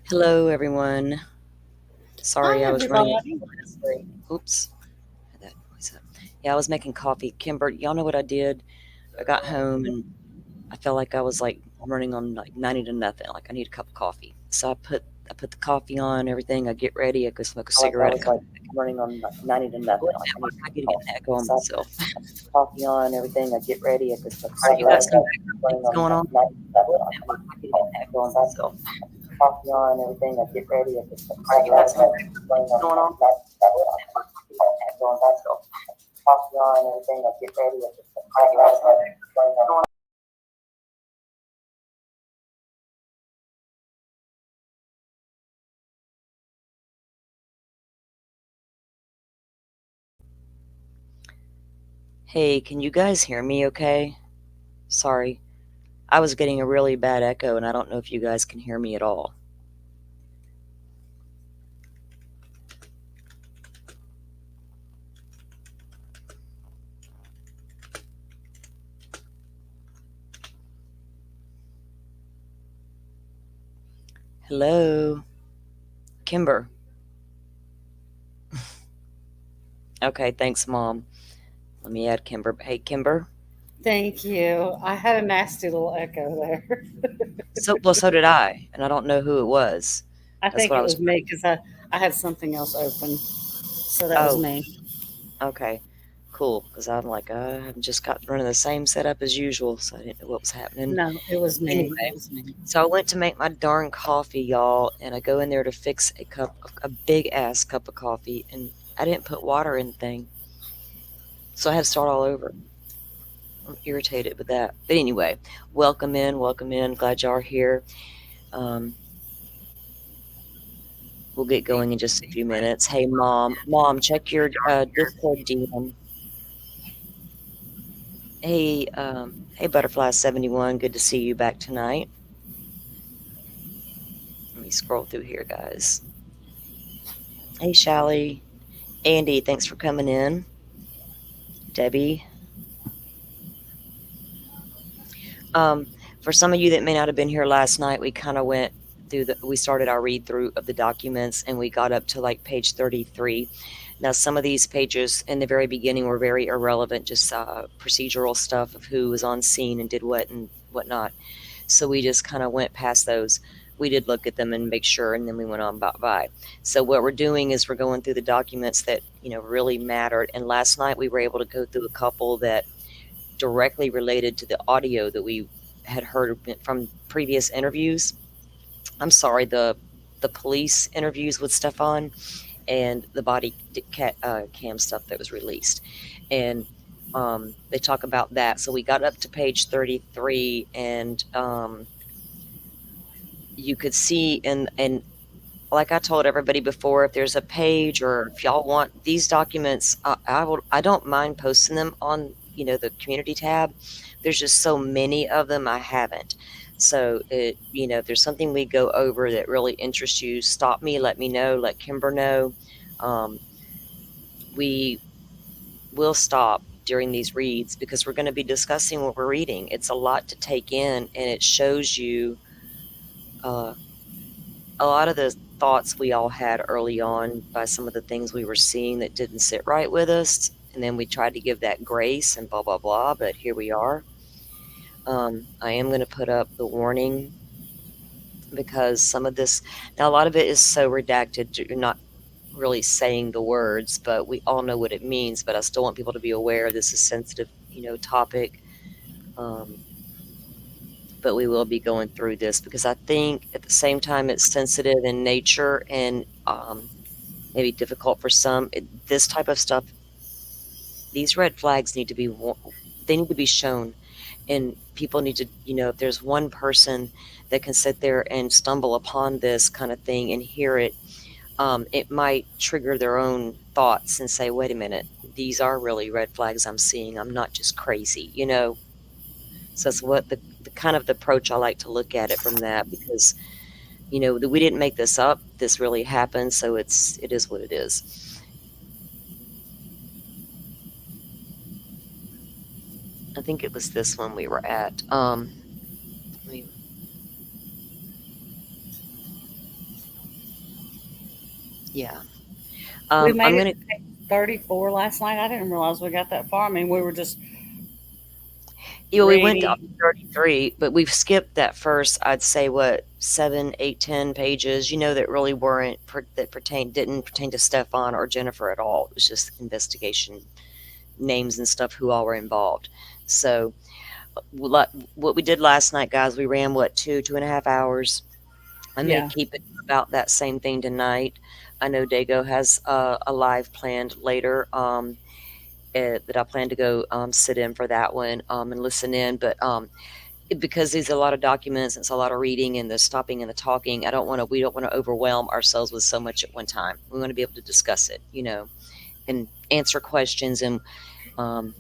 Hello, everyone. Sorry, Hi, I was running everybody. late. Oops. Had that noise up. Yeah, I was making coffee. Kimber, y'all know what I did? I got home and I felt like I was like running on like 90 to nothing. Like I need a cup of coffee. So I put the coffee on, everything. I get ready. I go smoke a Felt like I cigarette. I was come like back. running on like 90 to nothing. What Like I need network? to I get get to get coffee. an echo on So I myself. put coffee on, everything. I get ready. I just like All right, you got cigarette. some Running background things on going like on? 90 to nothing. What Like I network? need to I get get to get coffee. an echo on So I put myself. coffee on, everything. I get ready. I just like All right, you got cigarette. some background Running things on going like on? 90 to nothing. What Like I network? need I to get get to get an coffee. echo on myself. Coffee on, everything. I get ready. I just like All right, you got cigarette. some background Running things on. going on? Hey, can you guys hear me okay? Sorry. I was getting a really bad echo, and I don't know if you guys can hear me at all. Hello? Kimber. Okay, thanks, Mom. Let me add Kimber. Hey, Kimber. Thank you. I had a nasty little echo there. So did I, and I don't know who it was. I That's think what I it was. was me because I had something else open. So that was Oh, me. okay. Cool. Because I'm like, I've just got running the same setup as usual, so I didn't know what was happening. No, it was me. It Anyway, was me. so I went to make my darn coffee, y'all, and I go in there to fix a big ass cup of coffee, and I didn't put water in the thing, so I had to start all over. I'm irritated with that. But anyway, welcome in, welcome in. Glad y'all are here. Um, we'll get going in just a few minutes. Hey, mom, check your Discord DM. Hey, Butterfly 71. Good to see you back tonight. Let me scroll through here, guys. Hey, Shally, Andy, thanks for coming in. Debbie. Um, for some of you that may not have been here last night, we kind of went through we started our read through of the documents and we got up to like page 33. Now, some of these pages in the very beginning were very irrelevant, just procedural stuff of who was on scene and did what and whatnot. So we just kind of went past those. We did look at them and make sure, and then we went on by. So what we're doing is we're going through the documents that really mattered. And last night we were able to go through a couple that directly related to the audio that we had heard from previous interviews. I'm sorry, the police interviews with Stefan and the body cam stuff that was released, and they talk about that. So we got up to page 33, and you could see and like I told everybody before, if there's a page or if y'all want these documents, I don't mind posting them on the community tab. There's just so many of them I haven't. So if there's something we go over that really interests you, stop me, let me know, let Kimber know. Um, we will stop during these reads because we're going to be discussing what we're reading. It's a lot to take in, and it shows you uh, a lot of the thoughts we all had early on by some of the things we were seeing that didn't sit right with us. And then we tried to give that grace and blah, blah, blah. But here we are. I am going to put up the warning because some of this, now a lot of it is so redacted, you're not really saying the words, but we all know what it means. But I still want people to be aware this is sensitive, topic. Um, but we will be going through this because I think at the same time it's sensitive in nature and maybe difficult for some. This type of stuff, these red flags need to be they need to be shown, and people need to, if there's one person that can sit there and stumble upon this kind of thing and hear it, it might trigger their own thoughts and say, "Wait a minute, these are really red flags I'm seeing. I'm not just crazy." So that's what the kind of the approach I like to look at it from that because we didn't make this up. This really happened, so it is what it is. I think it was this one we were at. Let me Yeah. We I'm made it gonna. to page 34 last night. I didn't realize we got that far. I mean, we were just Yeah, we went to reading. 33, but we've skipped that first. I'd say what 7, 8, 10 pages. That really weren't that didn't pertain to Stefan or Jennifer at all. It was just investigation names and stuff who all were involved. So what we did last night, guys, we ran what 2.5 hours. I'm gonna Yeah. keep it about that same thing tonight. I know Dago has a live planned later. That I plan to go sit in for that one and listen in, but because there's a lot of documents, it's a lot of reading and the stopping and the talking. We don't want to overwhelm ourselves with so much at one time. We want to be able to discuss it, and answer questions and um,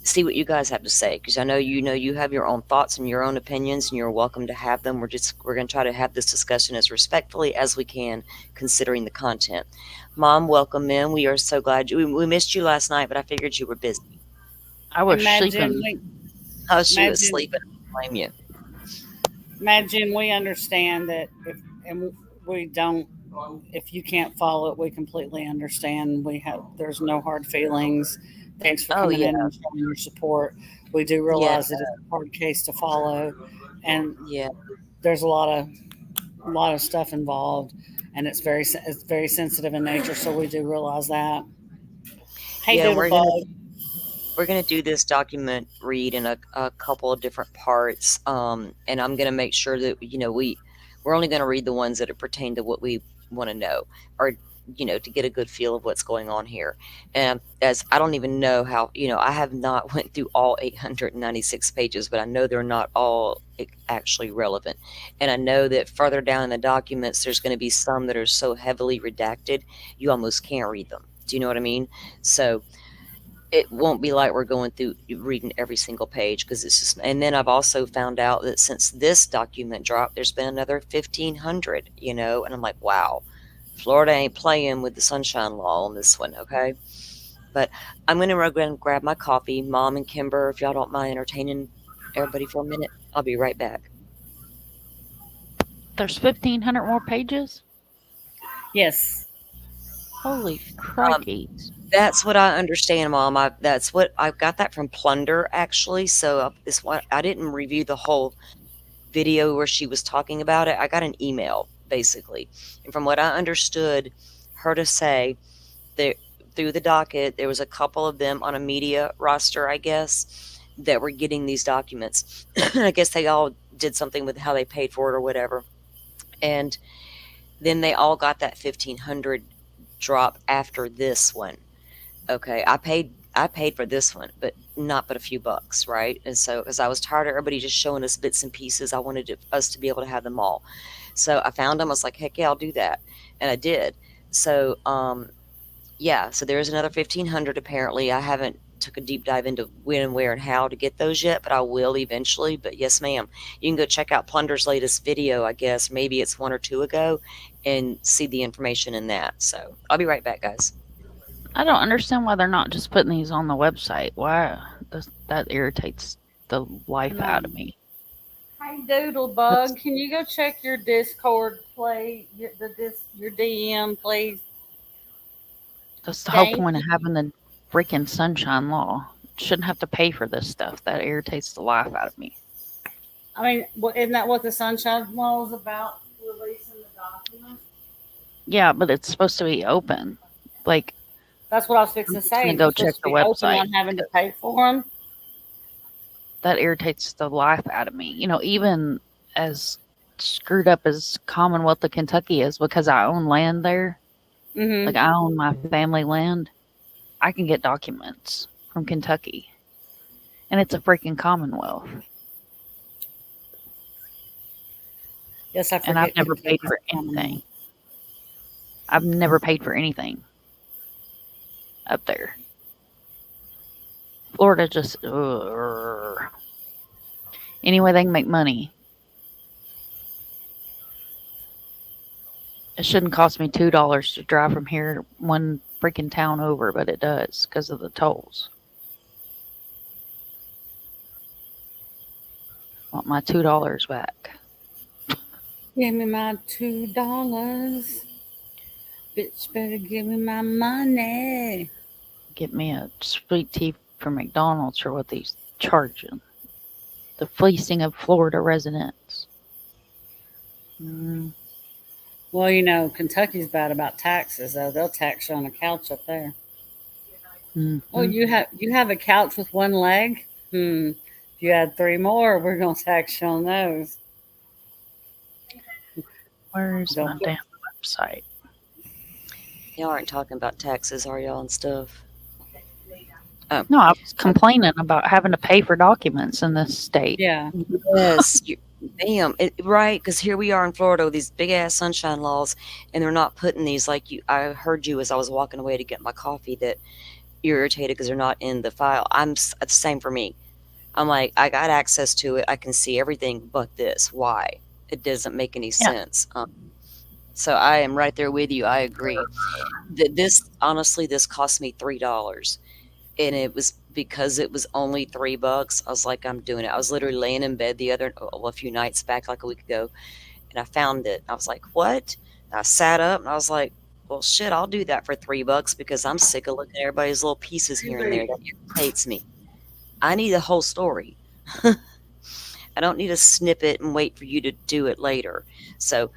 see what you guys have to say, because I know you have your own thoughts and your own opinions, and you're welcome to have them. We're going to try to have this discussion as respectfully as we can, considering the content. Mom, welcome in. We are so glad we missed you last night, but I figured you were busy. I was Imagine sleeping. we, Oh, she was imagine, sleeping. I don't blame you. imagine we understand that and we don't, if you can't follow it, we completely understand. There's no hard feelings. Thanks for Oh coming yeah, in and showing your support. We do yeah, realize that it's a hard case to follow, and yeah, there's a lot of stuff involved, and it's very sensitive in nature. So we do realize that. Hey, yeah. And Doodlebug. we're gonna do this document read in a couple of different parts, and I'm gonna make sure that we're only gonna read the ones that pertain to what we want to know, or to get a good feel of what's going on here. And as I don't even know how, I have not went through all 896 pages, but I know they're not all actually relevant. And I know that further down in the documents, there's going to be some that are so heavily redacted, you almost can't read them. Do you know what I mean? So it won't be like we're going through reading every single page, because it's just. And then I've also found out that since this document dropped, there's been another 1,500, and I'm like, wow, Florida ain't playing with the sunshine law on this one. Okay. But I'm going to go and grab my coffee. Mom and Kimber, if y'all don't mind entertaining everybody for a minute, I'll be right back. There's 1,500 more pages? Yes. Holy Um, crikey. That's what I understand, Mom. That's what I got that from Plunder, actually. So this one, I didn't review the whole video where she was talking about it. I got an email, basically, and from what I understood her to say, there through the docket, there was a couple of them on a media roster, I guess, that were getting these documents. I guess they all did something with how they paid for it or whatever, and then they all got that 1,500 drop after this one. Okay, I paid for this one, but not but a few bucks, right? And so, because I was tired of everybody just showing us bits and pieces, I wanted us to be able to have them all. So I found them. I was like, heck yeah, I'll do that, and I did. So yeah, so there's another 1,500 apparently. I haven't took a deep dive into when and where and how to get those yet, but I will eventually. But yes, ma'am, you can go check out Plunder's latest video. I guess maybe it's one or two ago, and see the information in that. So I'll be right back, guys. I don't understand why they're not just putting these on the website. Why? That irritates the life out of me. Hey, Doodlebug, can you go check your Discord, play your DM, please? That's the whole Thank point of you. having the freaking sunshine law. Shouldn't have to pay for this stuff. That irritates the life out of me. I mean, isn't that what the Sunshine Law is about? Releasing the document. Yeah, but it's supposed to be open. Like, That's what I was fixing I'm to just gonna say. go You're check supposed to the be open website. on having to pay for them. That irritates the life out of me. Even as screwed up as Commonwealth of Kentucky is, because I own land there, Mm-hmm. like I own my family land, I can get documents from Kentucky. And it's a freaking Commonwealth. Yes, I And I've forget. never paid Kentucky's for a Commonwealth. anything. I've never paid for anything up there. Florida just, any way they can make money. It shouldn't cost me $2 to drive from here one freaking town over, but it does because of the tolls. I want my $2 back. Give me my $2. Bitch better give me my money. Get me a sweet tea from McDonald's for what they's charging. The fleecing of Florida residents. Mm, Well, you know, Kentucky's bad about taxes, though. They'll tax you on a couch up there. Oh, mhm. you have a couch with one leg? If you had three more, we're gonna tax you on those. Where's my Don't damn website? Y'all aren't talking about taxes, are y'all, and stuff? Oh, No, I was complaining about having to pay for documents in this state. yeah. yes. Bam. Right. Because here we are in Florida with these big ass sunshine laws, and they're not putting these like you. I heard you as I was walking away to get my coffee that you're irritated because they're not in the file. It's the same for me. I'm like, I got access to it. I can see everything but this. Why? It doesn't make any Yeah. sense. So I am right there with you. I agree. This honestly, this cost me $3, and it was because it was only $3. I was like, I'm doing it. I was literally laying in bed a few nights back, like a week ago, and I found it. I was like, what? And I sat up and I was like, well, shit, I'll do that for $3 because I'm sick of looking at everybody's little pieces here and there. That irritates me. I need the whole story. I don't need a snippet and wait for you to do it later. So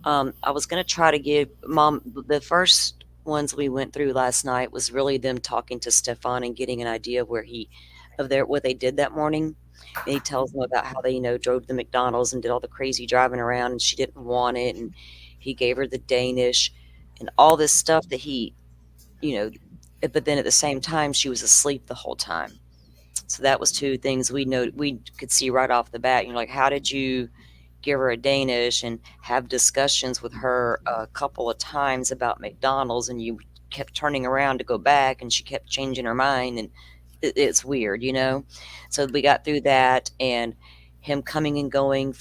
I was going to try to give Mom the first ones we went through last night was really them talking to Stefan and getting an idea of what they did that morning. And he tells them about how they, drove to the McDonald's and did all the crazy driving around, and she didn't want it, and he gave her the Danish and all this stuff that but then at the same time she was asleep the whole time. So that was two things we could see right off the bat. Like, how did you give her a Danish and have discussions with her a couple of times about McDonald's, and you kept turning around to go back and she kept changing her mind, and it's weird. So we got through that, and him coming and going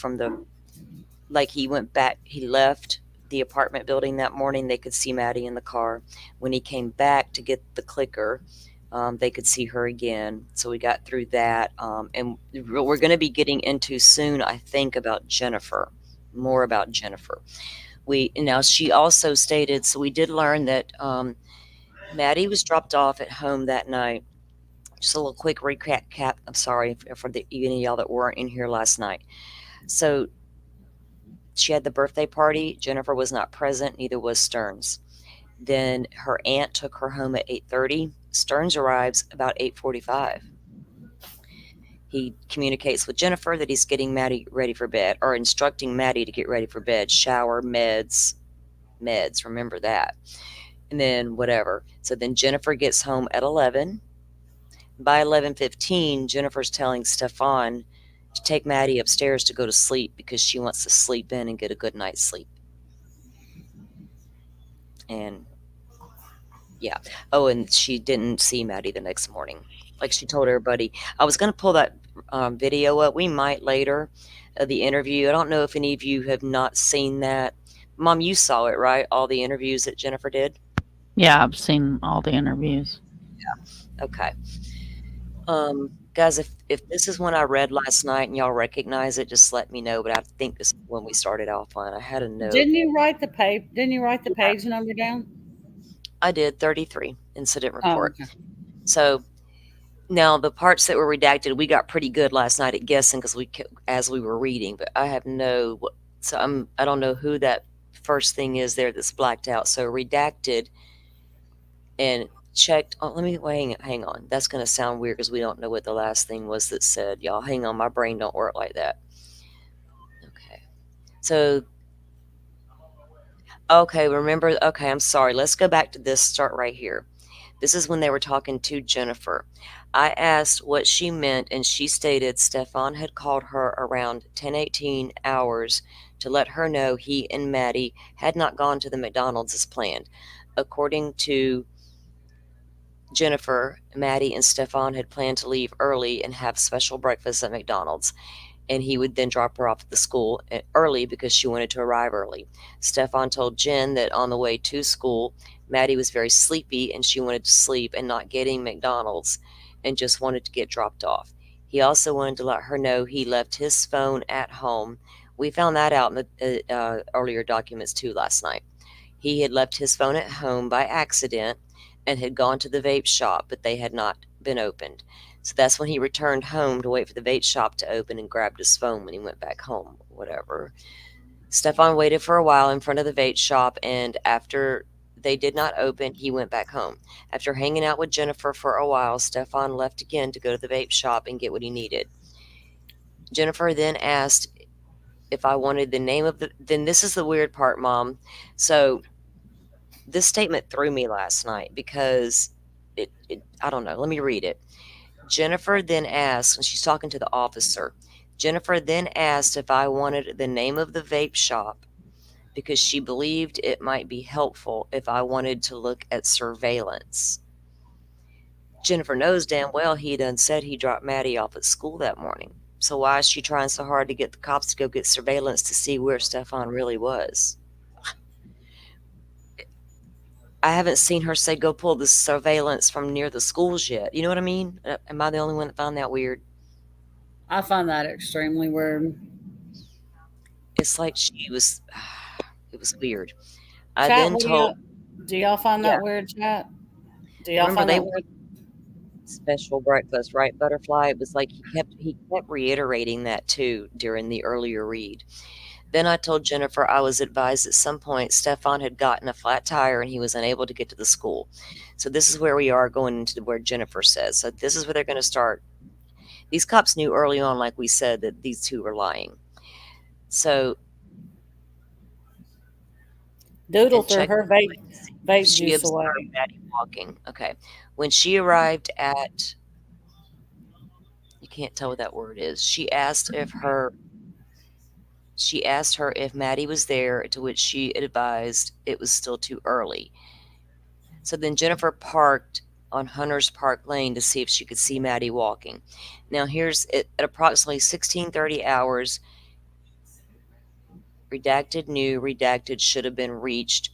he went back, he left the apartment building that morning. They could see Maddie in the car. When he came back to get the clicker, they could see her again. So we got through that. And we're going to be getting into soon, I think, more about Jennifer. Now she also stated, so we did learn that Maddie was dropped off at home that night. Just a little quick recap. I'm sorry for any of y'all that weren't in here last night. So she had the birthday party. Jennifer was not present, neither was Stearns. Then her aunt took her home at 8:30. Stearns arrives about 8:45. He communicates with Jennifer that he's getting Maddie ready for bed, or instructing Maddie to get ready for bed, shower, meds, remember that. And then whatever. So then Jennifer gets home at 11. By 11:15, Jennifer's telling Stefan to take Maddie upstairs to go to sleep because she wants to sleep in and get a good night's sleep. And yeah. Oh, and she didn't see Maddie the next morning. Like she told everybody. I was going to pull that video up. We might later, the interview. I don't know if any of you have not seen that. Mom, you saw it, right? All the interviews that Jennifer did? Yeah, I've seen all the interviews. Okay. Guys, if this is one I read last night and y'all recognize it, just let me know. But I think this is when we started off on. I had a note. Didn't you write the page number down? I did 33 incident report. Oh, okay. So now the parts that were redacted, we got pretty good last night at guessing as we were reading. But I have I don't know who that first thing is there that's blacked out. So redacted and checked. Oh, hang on. That's going to sound weird because we don't know what the last thing was that said. Y'all, hang on. My brain don't work like that. Okay. So, remember. Okay, I'm sorry. Let's go back to this. Start right here. This is when they were talking to Jennifer. I asked what she meant, and she stated Stefan had called her around 10:18 hours to let her know he and Maddie had not gone to the McDonald's as planned. According to Jennifer, Maddie and Stefan had planned to leave early and have special breakfast at McDonald's, and he would then drop her off at the school early because she wanted to arrive early. Stefan told Jen that on the way to school, Maddie was very sleepy and she wanted to sleep and not getting McDonald's and just wanted to get dropped off. He also wanted to let her know he left his phone at home. We found that out in the earlier documents too last night. He had left his phone at home by accident and had gone to the vape shop, but they had not been opened. So that's when he returned home to wait for the vape shop to open and grabbed his phone when he went back home, whatever. Stefan waited for a while in front of the vape shop, and after they did not open, he went back home. After hanging out with Jennifer for a while, Stefan left again to go to the vape shop and get what he needed. Jennifer then asked if I wanted the name of the. Then this is the weird part, Mom. So this statement threw me last night because I don't know. Let me read it. Jennifer then asked, and she's talking to the officer. Jennifer then asked if I wanted the name of the vape shop because she believed it might be helpful if I wanted to look at surveillance. Jennifer knows damn well he done said he dropped Maddie off at school that morning. So why is she trying so hard to get the cops to go get surveillance to see where Stefan really was? I haven't seen her say go pull the surveillance from near the schools yet. You know what I mean? Am I the only one that found that weird? I find that extremely weird. It's like she was. It was weird. I Chat, then what told. do y'all find Yeah. that weird, chat? Do y'all Remember find they that weird? special breakfast, right, Butterfly? It was like he kept reiterating that too during the earlier read. Then I told Jennifer I was advised at some point Stefan had gotten a flat tire and he was unable to get to the school. So this is where we are going into where Jennifer says. So this is where they're going to start. These cops knew early on, like we said, that these two were lying. So Doodle and threw check her vape she juice observed away. Maddie walking. Okay. When she arrived at, you can't tell what that word is. She asked her if Maddie was there, to which she advised it was still too early. So then Jennifer parked on Hunters Park Lane to see if she could see Maddie walking. Now here's at approximately 16:30 hours. Redacted knew Redacted should have been reached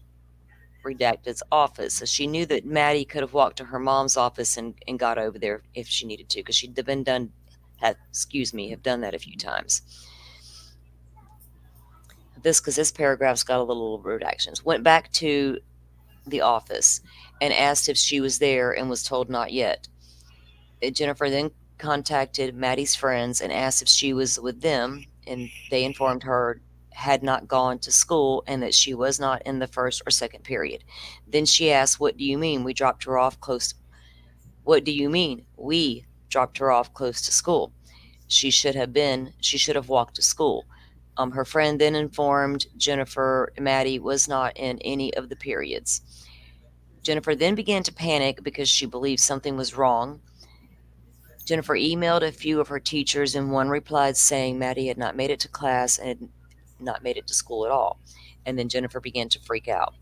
Redacted's office. So she knew that Maddie could have walked to her mom's office and got over there if she needed to, because she'd been have done that a few times. Because this paragraph's got a little redactions. Went back to the office and asked if she was there and was told not yet. Jennifer then contacted Maddie's friends and asked if she was with them, and they informed her had not gone to school and that she was not in the first or second period. Then she asked, "What do you mean? We dropped her off close?" What do you mean? We dropped her off close to school. She should have walked to school. Her friend then informed Jennifer Maddie was not in any of the periods. Jennifer then began to panic because she believed something was wrong. Jennifer emailed a few of her teachers, and one replied saying Maddie had not made it to class and had not made it to school at all. And then Jennifer began to freak out.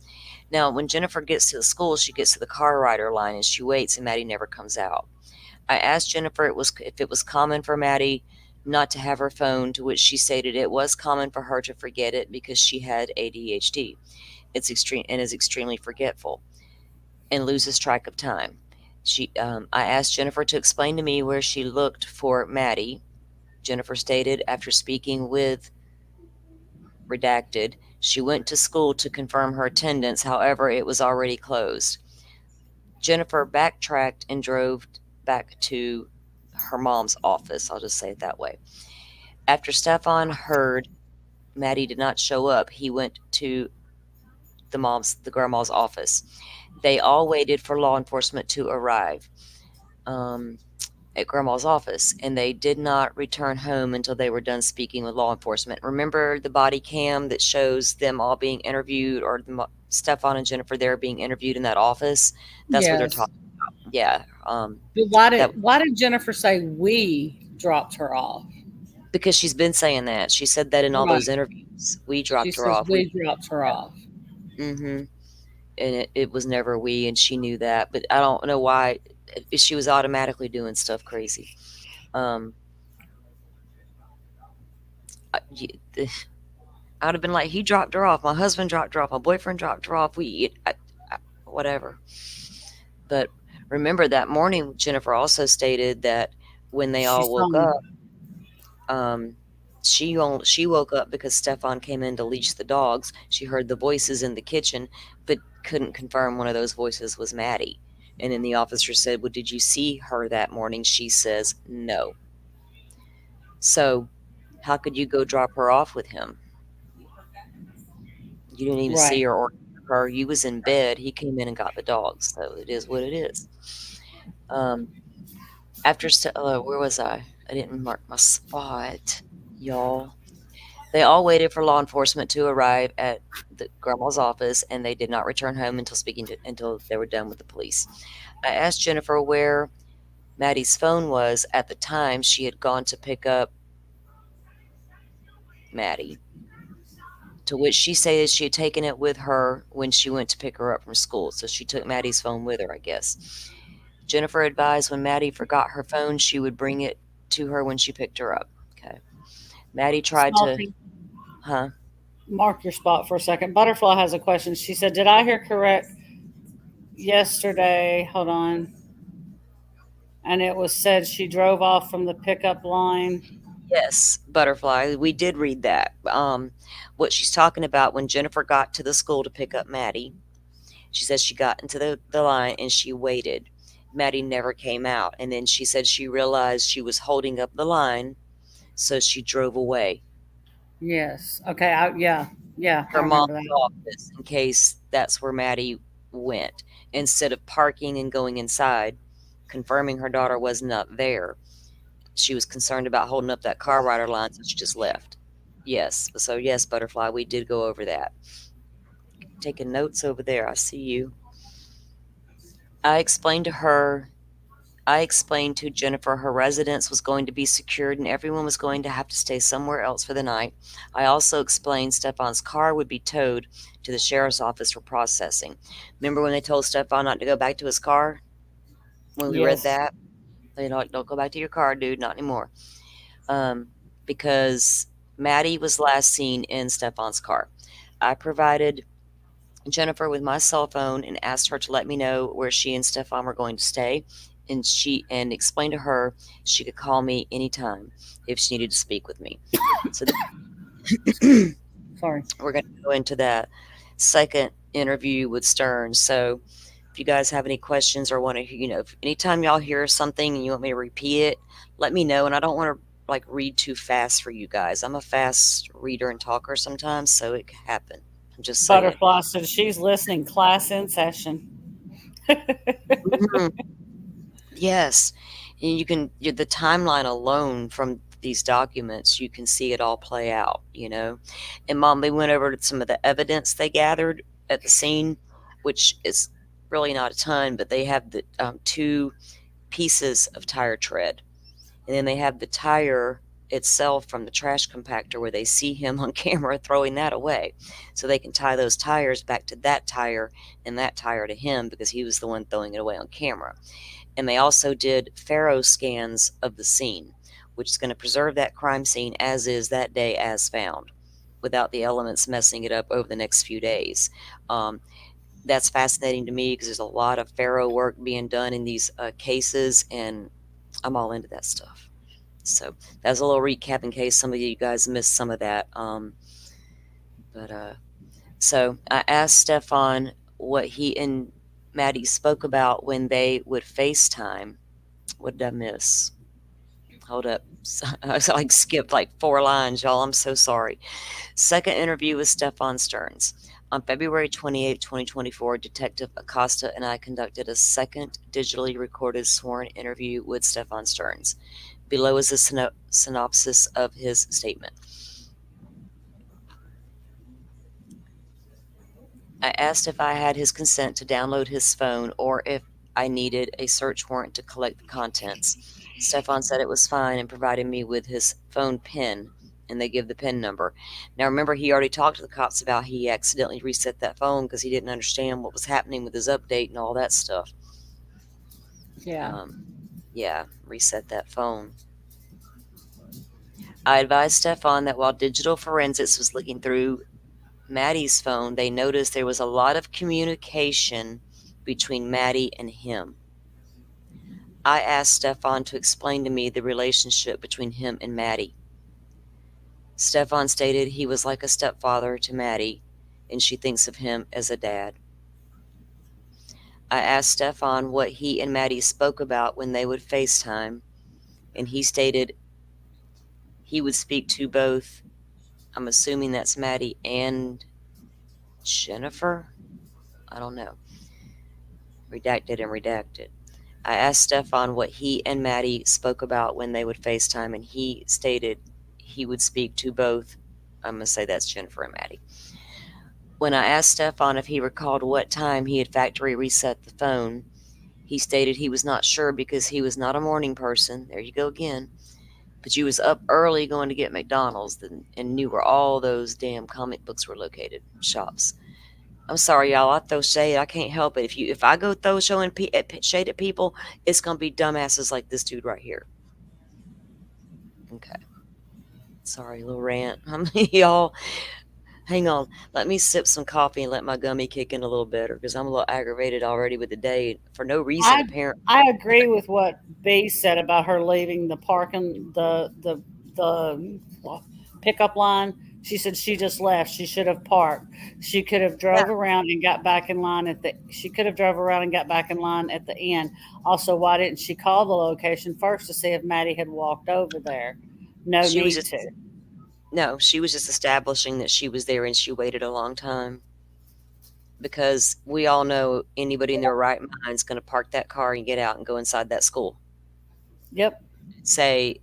Now, when Jennifer gets to the school, she gets to the car rider line and she waits, and Maddie never comes out. I asked Jennifer if it was common for Maddie not to have her phone, to which she stated it was common for her to forget it because she had ADHD. It's extreme and is extremely forgetful and loses track of time. I asked Jennifer to explain to me where she looked for Maddie. Jennifer stated after speaking with Redacted, she went to school to confirm her attendance. However, it was already closed. Jennifer backtracked and drove back to her mom's office. I'll just say it that way. After Stefan heard Maddie did not show up, he went to the grandma's office. They all waited for law enforcement to arrive at grandma's office, and they did not return home until they were done speaking with law enforcement. Remember the body cam that shows them all being interviewed, or Stefan and Jennifer there being interviewed in that office? That's what they're Yes. talking about. Yeah. But why did Jennifer say we dropped her off? Because she's been saying that. She said that in all Right. those interviews. We She dropped her says off. we dropped her off. Mm-hmm. And it was never we, and she knew that. But I don't know why she was automatically doing stuff crazy. I'd have been like, he dropped her off. My husband dropped her off. My boyfriend dropped her off. Whatever. But remember that morning, Jennifer also stated that when they all She's woke home. up, She woke up because Stefan came in to leash the dogs. She heard the voices in the kitchen, but couldn't confirm one of those voices was Maddie. And then the officer said, "Well, did you see her that morning?" She says, "No." So, how could you go drop her off with him? You didn't even see Right. her or hear her. You was in bed. He came in and got the dogs. So it is what it is. After where was I? I didn't mark my spot, y'all. They all waited for law enforcement to arrive at the grandma's office, and they did not return home until they were done with the police. I asked Jennifer where Maddie's phone was at the time she had gone to pick up Maddie, to which she said she had taken it with her when she went to pick her up from school. So she took Maddie's phone with her, I guess. Jennifer advised when Maddie forgot her phone, she would bring it to her when she picked her up. Okay. Maddie tried to, Salty, huh? mark your spot for a second. Butterfly has a question. She said, "Did I hear correct yesterday? Hold on." And it was said she drove off from the pickup line. Yes, Butterfly. We did read that. What she's talking about, when Jennifer got to the school to pick up Maddie, she says she got into the line and she waited. Maddie never came out. And then she said she realized she was holding up the line, so she drove away. Yes. Okay. Yeah. I Her remember mom's that. office, in case that's where Maddie went. Instead of parking and going inside, confirming her daughter was not there, she was concerned about holding up that car rider line, so she just left. Yes. So, yes, Butterfly, we did go over that. Taking notes over there. I see you. I explained to Jennifer her residence was going to be secured and everyone was going to have to stay somewhere else for the night. I also explained Stefan's car would be towed to the sheriff's office for processing. Remember when they told Stefan not to go back to his car? When we read Yes. that? They don't go back to your car, dude, not anymore. Because Maddie was last seen in Stefan's car. I provided Jennifer with my cell phone and asked her to let me know where she and Stefan were going to stay, and explained to her she could call me anytime if she needed to speak with me. So Sorry. we're going to go into that second interview with Stearns. So if you guys have any questions or want to, if anytime y'all hear something and you want me to repeat it, let me know. And I don't want to read too fast for you guys. I'm a fast reader and talker sometimes, so it can happen. I'm just saying. Butterfly said she's listening. Class in session. Mhm. Yes. And the timeline alone from these documents, you can see it all play out, And Mom, they went over to some of the evidence they gathered at the scene, which is really not a ton, but they have the two pieces of tire tread. And then they have the tire itself from the trash compactor where they see him on camera throwing that away. So they can tie those tires back to that tire and that tire to him because he was the one throwing it away on camera. And they also did Faro scans of the scene, which is going to preserve that crime scene as is that day as found, without the elements messing it up over the next few days. That's fascinating to me because there's a lot of Faro work being done in these cases, and I'm all into that stuff. So that's a little recap in case some of you guys missed some of that. So I asked Stefan what he and Maddie spoke about when they would FaceTime. What did I miss? Hold up. I skipped 4 lines, y'all. I'm so sorry. Second interview with Stefan Stearns. On February 28, 2024, Detective Acosta and I conducted a second digitally recorded sworn interview with Stefan Stearns. Below is a synopsis of his statement. I asked if I had his consent to download his phone or if I needed a search warrant to collect the contents. Stefan said it was fine and provided me with his phone PIN, and they give the PIN number. Now, remember, he already talked to the cops about he accidentally reset that phone because he didn't understand what was happening with his update and all that stuff. Yeah. Yeah, reset that phone. I advised Stefan that while digital forensics was looking through Maddie's phone, they noticed there was a lot of communication between Maddie and him. I asked Stefan to explain to me the relationship between him and Maddie. Stefan stated he was like a stepfather to Maddie, and she thinks of him as a dad. I asked Stefan what he and Maddie spoke about when they would FaceTime, and he stated he would speak to both. I'm assuming that's Maddie and Jennifer. I don't know. Redacted and redacted. I asked Stefan what he and Maddie spoke about when they would FaceTime, and he stated he would speak to both. I'm going to say that's Jennifer and Maddie. When I asked Stefan if he recalled what time he had factory reset the phone, he stated he was not sure because he was not a morning person. There you go again. But you was up early going to get McDonald's and knew where all those damn comic books were located, shops. I'm sorry, y'all. I throw shade. I can't help it. If I go throw shade at people, it's gonna be dumbasses like this dude right here. Okay. Sorry, little rant. Y'all, hang on. Let me sip some coffee and let my gummy kick in a little better because I'm a little aggravated already with the day for no reason. Apparently, I agree with what B said about her leaving the parking the pickup line. She said she just left. She should have parked. She could have drove around and got back in line at the. She could have drove around and got back in line at the end. Also, why didn't she call the location first to see if Maddie had walked over there? No she was need just to. no. She was just establishing that she was there and she waited a long time. Because we all know anybody in their right mind is going to park that car and get out and go inside that school. Yep. Say,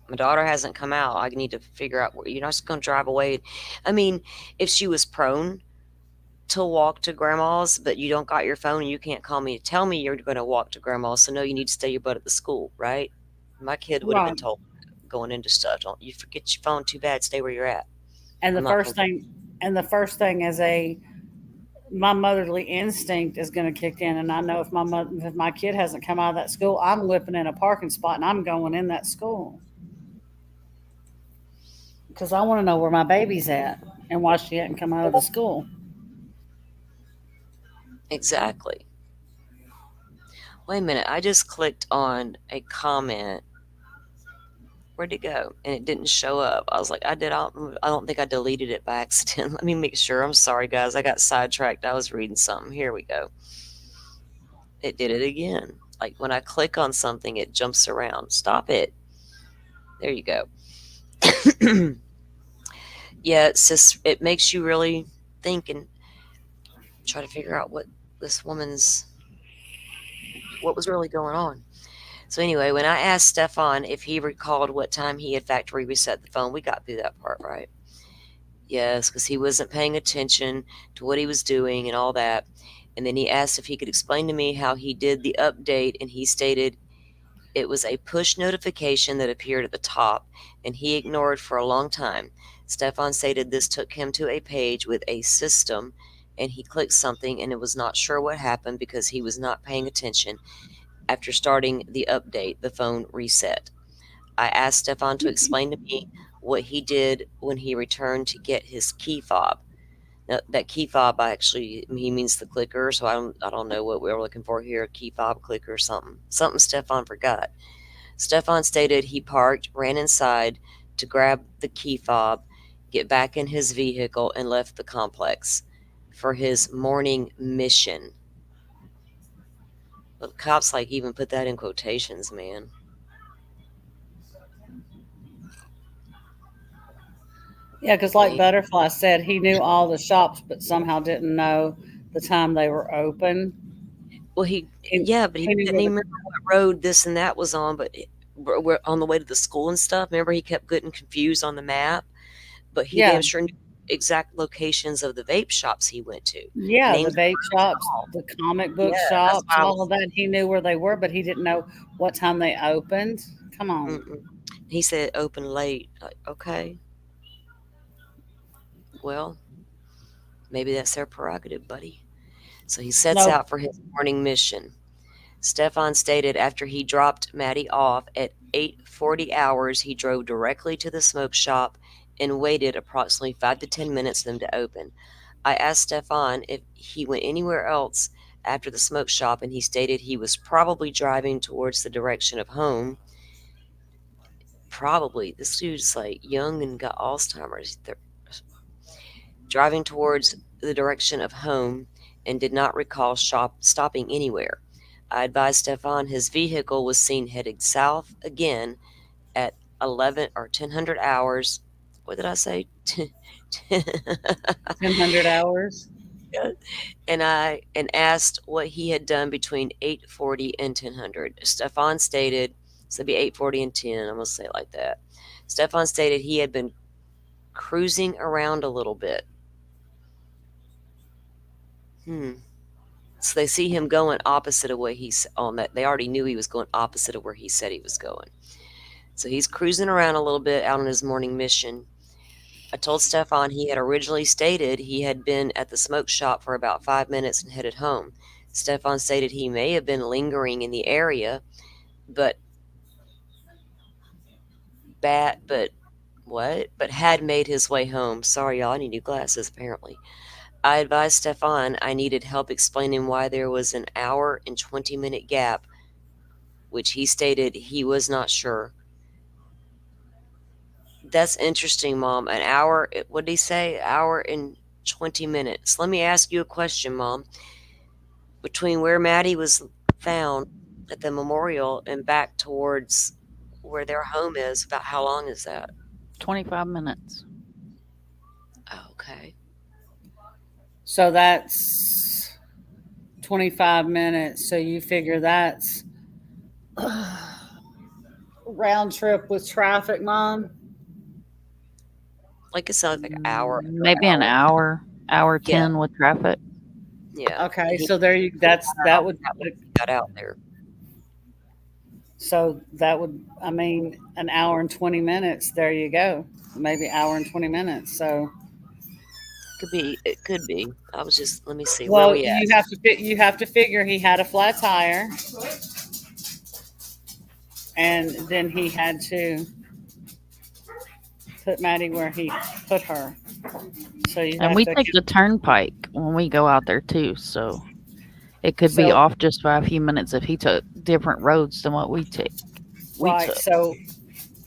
my daughter hasn't come out. I need to figure out where you're not just going to drive away. I mean, if she was prone to walk to grandma's, but you don't got your phone and you can't call me to tell me you're going to walk to grandma's, so no, you need to stay your butt at the school, right? My kid would have been Right. told going into stuff, don't you forget your phone, too bad, stay where you're at. And I'm the not first thing, as my motherly instinct is going to kick in, and I know if my kid hasn't come out of that school, I'm whipping in a parking spot and I'm going in that school because I want to know where my baby's at and why she hadn't come out of the school. Exactly. Wait a minute, I just clicked on a comment. Where'd it go? And it didn't show up. I was like, I don't think I deleted it by accident. Let me make sure. I'm sorry, guys. I got sidetracked. I was reading something. Here we go. It did it again. Like when I click on something, it jumps around. Stop it. There you go. Yeah, it's just, it makes you really think and try to figure out what was really going on. So anyway, when I asked Stefan if he recalled what time he had factory reset the phone, we got through that part, right? Yes, because he wasn't paying attention to what he was doing and all that. And then he asked if he could explain to me how he did the update, and he stated it was a push notification that appeared at the top, and he ignored for a long time. Stefan stated this took him to a page with a system, and he clicked something and it was not sure what happened because he was not paying attention. After starting the update, the phone reset. I asked Stefan to explain to me what he did when he returned to get his key fob. Now, that key fob, he means the clicker, so I don't know what we're looking for here. Key fob, clicker, something Stefan forgot. Stefan stated he parked, ran inside to grab the key fob, get back in his vehicle, and left the complex for his morning mission. But the cops even put that in quotations, man. Yeah, because like Butterfly said, he knew all the shops, but somehow didn't know the time they were open. Well, but he didn't even remember what road this and that was on, but we're on the way to the school and stuff. Remember, he kept getting confused on the map, but he damn sure knew exact locations of the vape shops he went to. Yeah, Names the vape shops, the comic book shops, all of that. He knew where they were, but he didn't know what time they opened. Come on. He said open late. Like, okay. Well, maybe that's their prerogative, buddy. So he sets out for his morning mission. Stefan stated after he dropped Maddie off at 8:40 hours, he drove directly to the smoke shop and waited approximately 5 to 10 minutes for them to open. I asked Stefan if he went anywhere else after the smoke shop, and he stated he was probably driving towards the direction of home. probably this dude's like young and got Alzheimer's. They're driving towards the direction of home and did not recall stopping anywhere. I advised Stefan his vehicle was seen heading south again at 11 or 1000 hours. What did I say? 100 hours. and asked what he had done between 8:40 and 1000. Stefan stated, so it'd be 8:40 and 10. I'm gonna say it like that. Stefan stated he had been cruising around a little bit. So they see him going opposite of where he's on that. They already knew he was going opposite of where he said he was going. So he's cruising around a little bit out on his morning mission. I told Stefan he had originally stated he had been at the smoke shop for about 5 minutes and headed home. Stefan stated he may have been lingering in the area, but had made his way home. Sorry, y'all, I need new glasses, apparently. I advised Stefan I needed help explaining why there was an hour and 20-minute gap, which he stated he was not sure. That's interesting, Mom. An hour, what did he say? Hour and 20 minutes. Let me ask you a question, Mom. Between where Maddie was found at the memorial and back towards where their home is, about how long is that? 25 minutes. Okay. So that's 25 minutes. So you figure that's round trip with traffic, Mom? Like it sounds like an hour. Maybe an hour, hour 10 with traffic. Yeah. Okay, so there you that would Got out there. so that would I mean an hour and 20 minutes. There you go. Maybe hour and 20 minutes. So It could be. I was just, let me see. Where well, we at? you have to figure he had a flat tire, and then he had to put Maddie where he put her. So you And have we to take the turnpike when we go out there too, so it could be So- off just by a few minutes if he took different roads than what we took. right. took. So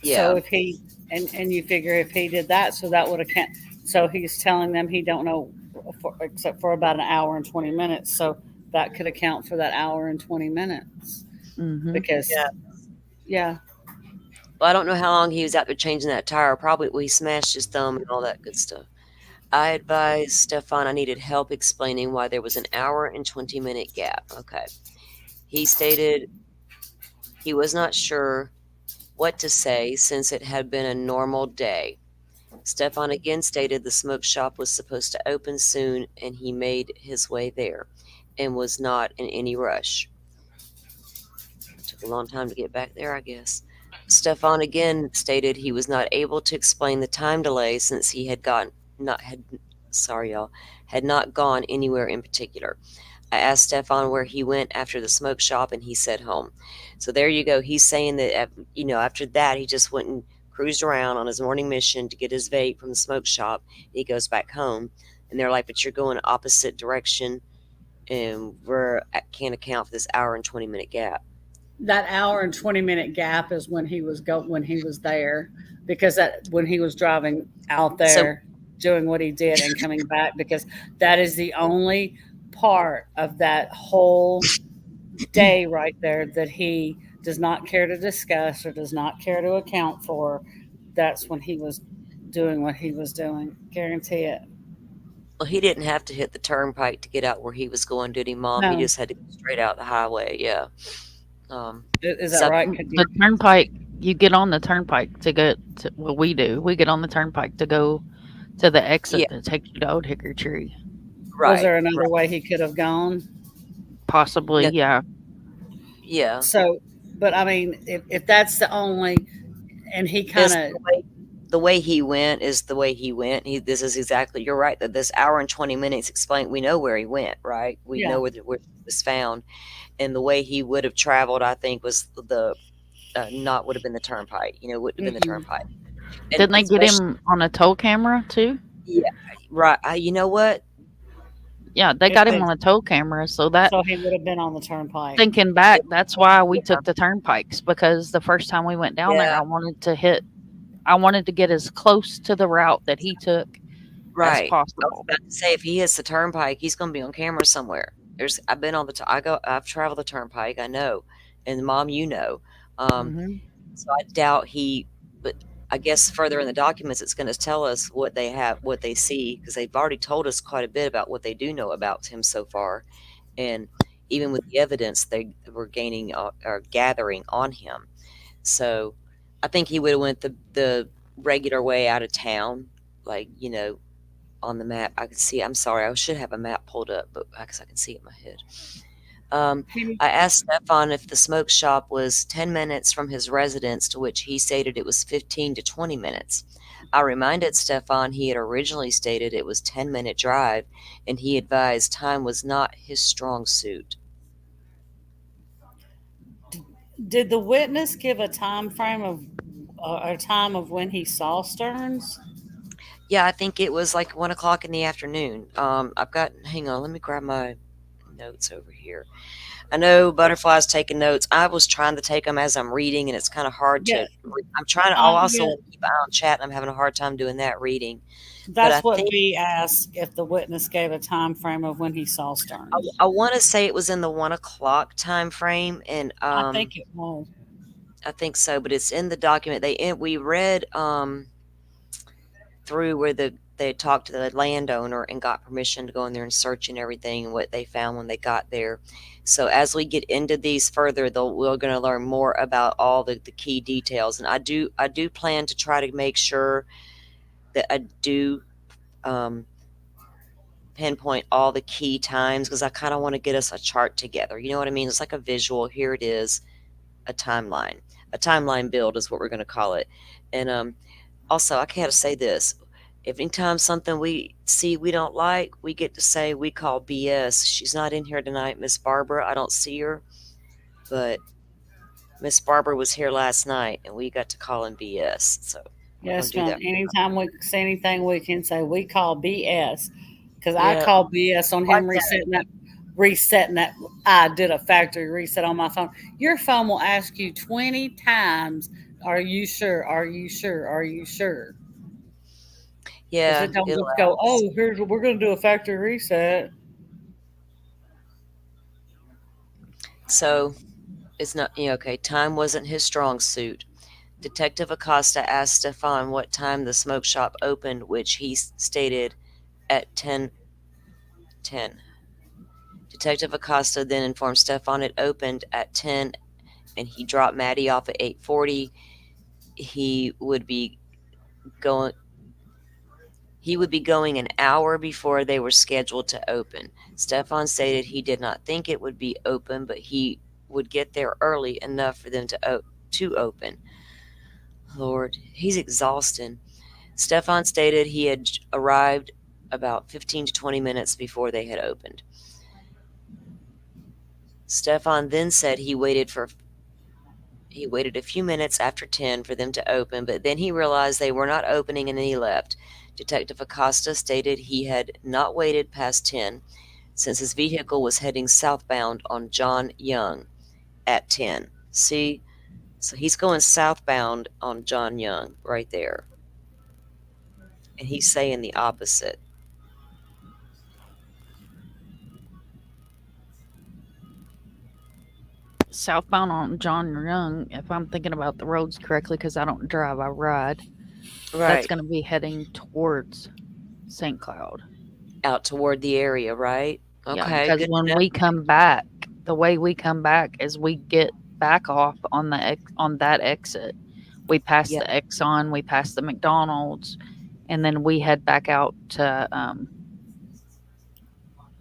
Yeah. if he and you figure if he did that, so that would account. So he's telling them he don't know except for about an hour and 20 minutes. So that could account for that hour and 20 minutes Hmm. because yeah. Well, I don't know how long he was out there changing that tire. Probably he smashed his thumb and all that good stuff. I advised Stefan I needed help explaining why there was an hour and 20-minute gap. Okay. He stated he was not sure what to say since it had been a normal day. Stefan again stated the smoke shop was supposed to open soon and he made his way there and was not in any rush. It took a long time to get back there, I guess. Stefan again stated he was not able to explain the time delay since he had not gone anywhere in particular. I asked Stefan where he went after the smoke shop and he said home. So there you go. He's saying that after that he just went and cruised around on his morning mission to get his vape from the smoke shop. He goes back home and they're like, but you're going opposite direction and I can't account for this hour and 20-minute gap. That hour and 20-minute gap is when he was there because that when he was driving out there doing what he did and coming back, because that is the only part of that whole day right there that he does not care to discuss or does not care to account for. That's when he was doing what he was doing. Guarantee it. Well, he didn't have to hit the turnpike to get out where he was going, did he, Mom? No. He just had to go straight out the highway. Yeah. Is that So- right? The turnpike, you get on the turnpike to go to what we do. We get on the turnpike to go to the exit that takes you to Old Hickory Tree. Right. Was there another way he could have gone? Possibly, yeah. Yeah. So, but I mean, if that's the only, and he kind of, The way he went is the way he went. This is exactly, you're right, that this hour and 20 minutes explain, we know where he went, right? We Yeah. know where it was found. And the way he would have traveled, I think, was would have been the turnpike, wouldn't have been the Mhm. turnpike. And Didn't they get especially- him on a toll camera too? Right. You know what? Yeah, they If got him they, on a tow camera, so that so he would have been on the turnpike. thinking back, that's why we Yeah. took the turnpikes because the first time we went down there, Yeah. I wanted to get as close to the route that he took as Right. I was possible. about to say if he hits the turnpike, he's going to be on camera somewhere. I've been on I've traveled the turnpike. I know, and Mom, you know. Um, Mhm. so I doubt but I guess further in the documents, it's going to tell us what they see, because they've already told us quite a bit about what they do know about him so far, and even with the evidence they were gaining or gathering on him. So I think he would have went the regular way out of town, like, on the map. I could see. I'm sorry, I should have a map pulled up, but because I can see it in my head. He, I asked Stefan if the smoke shop was 10 minutes from his residence, to which he stated it was 15 to 20 minutes. I reminded Stefan he had originally stated it was 10-minute drive, and he advised time was not his strong suit. did the witness give a time frame of a time of when he saw Stearns? Yeah, I think it was like 1 o'clock in the afternoon. Hang on, let me grab my notes over here. I know Butterfly's taking notes. I was trying to take them as I'm reading, and it's kind of hard Yeah, I'm trying to, I'll also yeah. keep an eye on chat, and I'm having a hard time doing that reading. But I That's what think, B asked if the witness gave a time frame of when he saw Stearns. I want to say it was in the 1 o'clock time frame, and I think it was. I think so, but it's in the document. We read through where they talked to the landowner and got permission to go in there and search and everything, and what they found when they got there. So as we get into these further, we're going to learn more about all the key details. And I do plan to try to make sure that I do um, pinpoint all the key times, because I kind of want to get us a chart together. You know what I mean? It's like a visual. Here it is, a timeline. A timeline build is what we're going to call it. And also, I gotta say this. If anytime something we see we don't like, we get to say we call BS. She's not in here tonight, Miss Barbara. I don't see her, but Miss Barbara was here last night, and we got to call him BS. So we're gonna Yes, do ma'am. that. Anytime we say anything, we can say we call BS because I Yeah, call BS on like him that. resetting that. I did a factory reset on my phone. Your phone will ask you 20 times, "Are you sure? Are you sure? Are you sure?" Because Yeah, it don't it'll just go, ask. "Oh, we're going to do a factory reset." So it's not, yeah, okay. Time wasn't his strong suit. Detective Acosta asked Stefan what time the smoke shop opened, which he stated at 10:10. Detective Acosta then informed Stefan it opened at 10, and he dropped Maddie off at 8:40. He would be going an hour before they were scheduled to open. Stefan stated he did not think it would be open, but he would get there early enough for them to open. Lord, he's exhausting. Stefan stated he had arrived about 15 to 20 minutes before they had opened. Stefan then said he waited a few minutes after 10 for them to open, but then he realized they were not opening, and then he left. Detective Acosta stated he had not waited past 10, since his vehicle was heading southbound on John Young at 10. See? So he's going southbound on John Young right there. And he's saying the opposite. Southbound on John Young, if I'm thinking about the roads correctly, because I don't drive, I ride. That's Right. going to be heading towards St. Cloud. Out toward the area, right? Yeah, Okay, because good to when know. we come back, the way we come back is we get back off on on that exit. We pass Yeah, the Exxon, we pass the McDonald's, and then we head back out to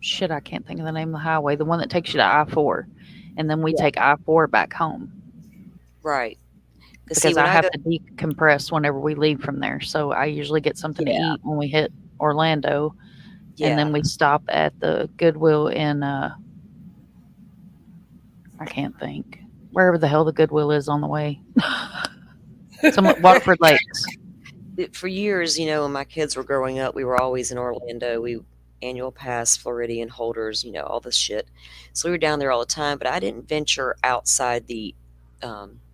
shit. I can't think of the name of the highway, the one that takes you to I-4, and then we yeah, take I-4 back home right. Because see, because when I I have go, to decompress whenever we leave from there. So I usually get something to yeah, eat when we hit Orlando, and yeah. then we stop at the Goodwill in I can't think. Wherever the hell the Goodwill is on the way. Some Waterford Lakes. For years, when my kids were growing up, we were always in Orlando. annual pass, Floridian holders, all this shit. So we were down there all the time, but I didn't venture outside the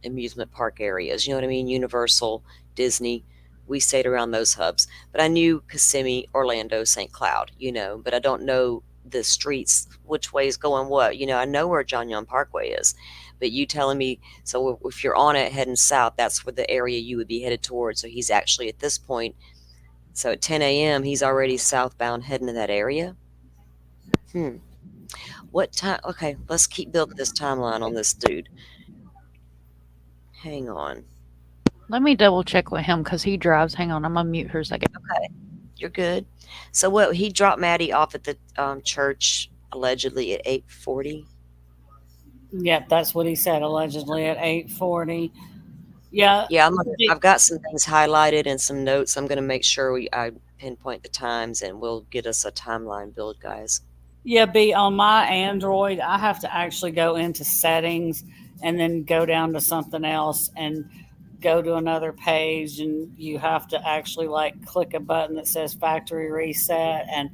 amusement park areas. You know what I mean? Universal, Disney. We stayed around those hubs. But I knew Kissimmee, Orlando, St. Cloud, but I don't know the streets, which way is going what. I know where John Young Parkway is. But you telling me, so if you're on it heading south, that's where the area you would be headed towards. So he's actually at this point, so at 10 a.m., he's already southbound heading to that area. What time? Okay, let's keep building this timeline on this dude. Hang on. Let me double check with him because he drives. Hang on, I'm gonna mute her a second. Okay, you're good. So what? He dropped Maddie off at the church allegedly at 8:40. Yep, that's what he said, allegedly at 8:40. Yeah. Yeah, I've got some things highlighted and some notes. I'm going to make sure I pinpoint the times, and we'll get us a timeline build, guys. Yeah, B, on my Android, I have to actually go into settings and then go down to something else and go to another page, and you have to actually like click a button that says factory reset, and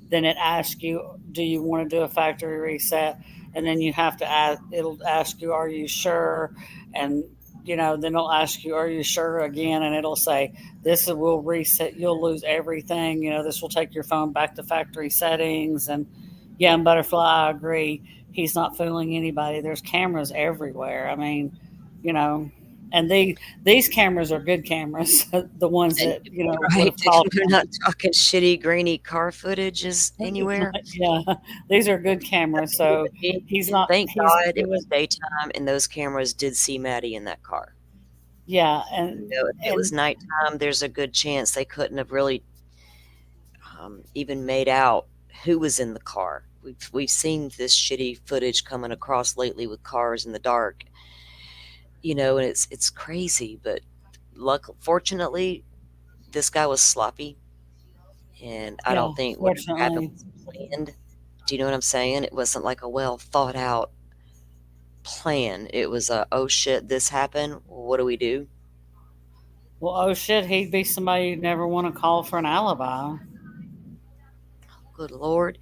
then it asks you, do you want to do a factory reset? And then you have to ask, it'll ask you, are you sure? And then it'll ask you, are you sure again? And it'll say, this will reset, you'll lose everything. This will take your phone back to factory settings. And yeah, and Butterfly, I agree. He's not fooling anybody. There's cameras everywhere. I mean, and these cameras are good cameras. The ones that, right. We're not talking shitty, grainy car footages anywhere. Yeah, these are good cameras. So he's not. Thank God it was daytime, and those cameras did see Maddie in that car. Yeah, and if it was nighttime, there's a good chance they couldn't have really even made out who was in the car. We've seen this shitty footage coming across lately with cars in the dark, and it's crazy. But fortunately, this guy was sloppy, and I don't think what happened was planned. Do you know what I'm saying? It wasn't like a well thought out plan. It was oh shit, this happened. What do we do? Well, oh shit, he'd be somebody you'd never want to call for an alibi. Good Lord.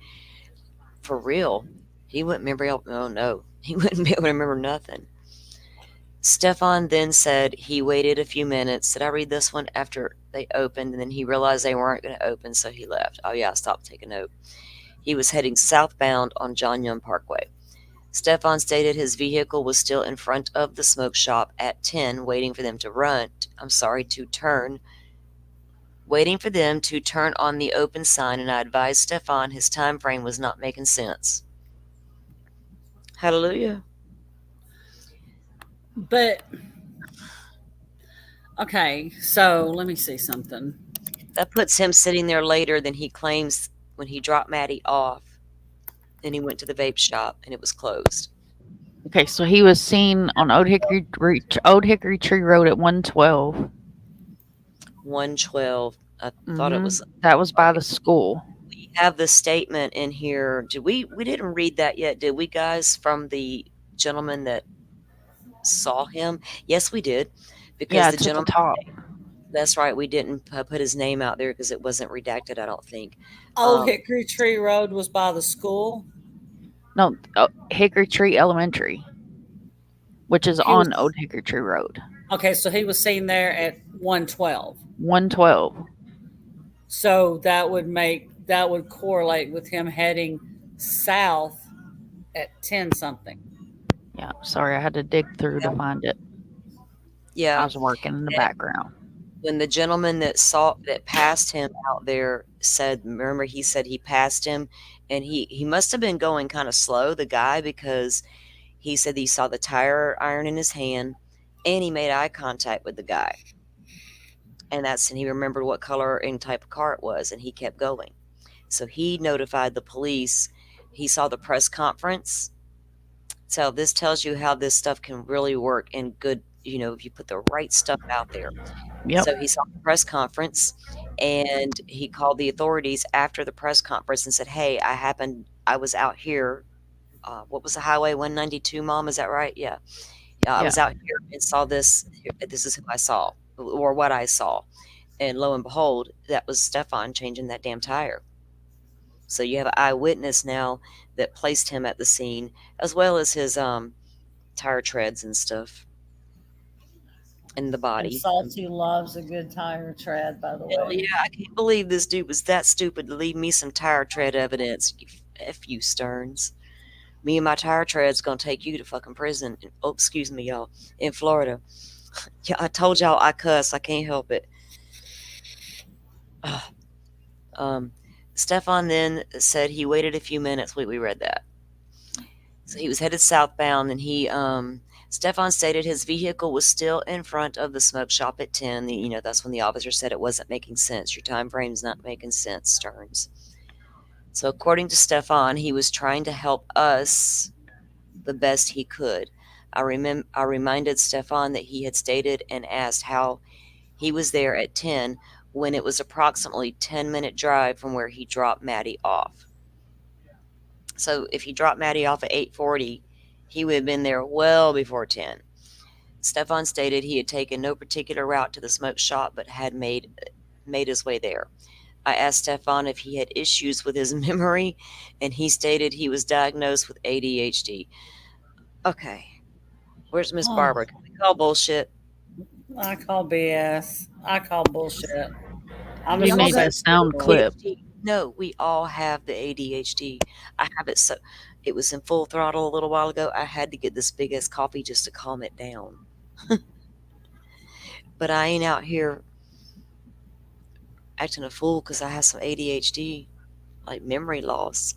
For real. He wouldn't remember. Oh no. He wouldn't be able to remember nothing. Stefan then said he waited a few minutes. Did I read this one? After they opened, and then he realized they weren't going to open, so he left. Oh yeah, I stopped taking note. He was heading southbound on John Young Parkway. Stefan stated his vehicle was still in front of the smoke shop at 10, waiting for them to turn. Waiting for them to turn on the open sign, and I advised Stefan his time frame was not making sense. Hallelujah. But, okay, so let me see something. That puts him sitting there later than he claims when he dropped Maddie off. Then he went to the vape shop, and it was closed. Okay, so he was seen on Old Hickory Tree Road at 112. 112. I thought it was. That was by the school. We have the statement in here. We didn't read that yet, did we, guys? From the gentleman that saw him. Yes, we did, because the gentleman. Top. That's right. We didn't put his name out there because it wasn't redacted, I don't think. Old Hickory Tree Road was by the school? No, Hickory Tree Elementary, which is on Old Hickory Tree Road. Okay, so he was seen there at 112. 112. So that would correlate with him heading south at 10 something. Yeah, sorry, I had to dig through to find it. Yeah, I was working in the background. When the gentleman that passed him out there said, remember he said he passed him, and he must have been going kind of slow, the guy, because he said he saw the tire iron in his hand, and he made eye contact with the guy. And he remembered what color and type of car it was, and he kept going. So he notified the police. He saw the press conference. So this tells you how this stuff can really work in good, if you put the right stuff out there. Yep. So he saw the press conference, and he called the authorities after the press conference and said, hey, I was out here. What was the highway 192, Mom? Is that right? Yeah. I was out here and saw this. This is who I saw, or what I saw. And lo and behold, that was Stefan changing that damn tire. So you have an eyewitness now that placed him at the scene, as well as his tire treads and stuff, and the And body. Salty loves a good tire tread, by the Hell way. yeah, I can't believe this dude was that stupid to leave me some tire tread evidence. F you, Stearns. Me and my tire tread's gonna take you to fucking prison. Oh, excuse me, y'all. In Florida. Yeah, I told y'all I cuss. I can't help it. Ugh. Stefan then said he waited a few minutes. We read that. So he was headed southbound, and Stefan stated his vehicle was still in front of the smoke shop at 10. That's when the officer said it wasn't making sense. Your time frame's not making sense, Stearns. So according to Stefan, he was trying to help us the best he could. I reminded Stefan that he had stated and asked how he was there at 10 when it was approximately 10-minute drive from where he dropped Maddie off. So if he dropped Maddie off at 8:40, he would have been there well before 10. Stefan stated he had taken no particular route to the smoke shop, but had made his way there. I asked Stefan if he had issues with his memory, and he stated he was diagnosed with ADHD. Okay. Where's Miss Oh. Barbara? Can we call bullshit? I call BS. I call bullshit. I'm We just made gonna a say sound clip. No, we all have the ADHD. I have it so it was in full throttle a little while ago. I had to get this big ass coffee just to calm it down. But I ain't out here acting a fool because I have some ADHD, like memory loss.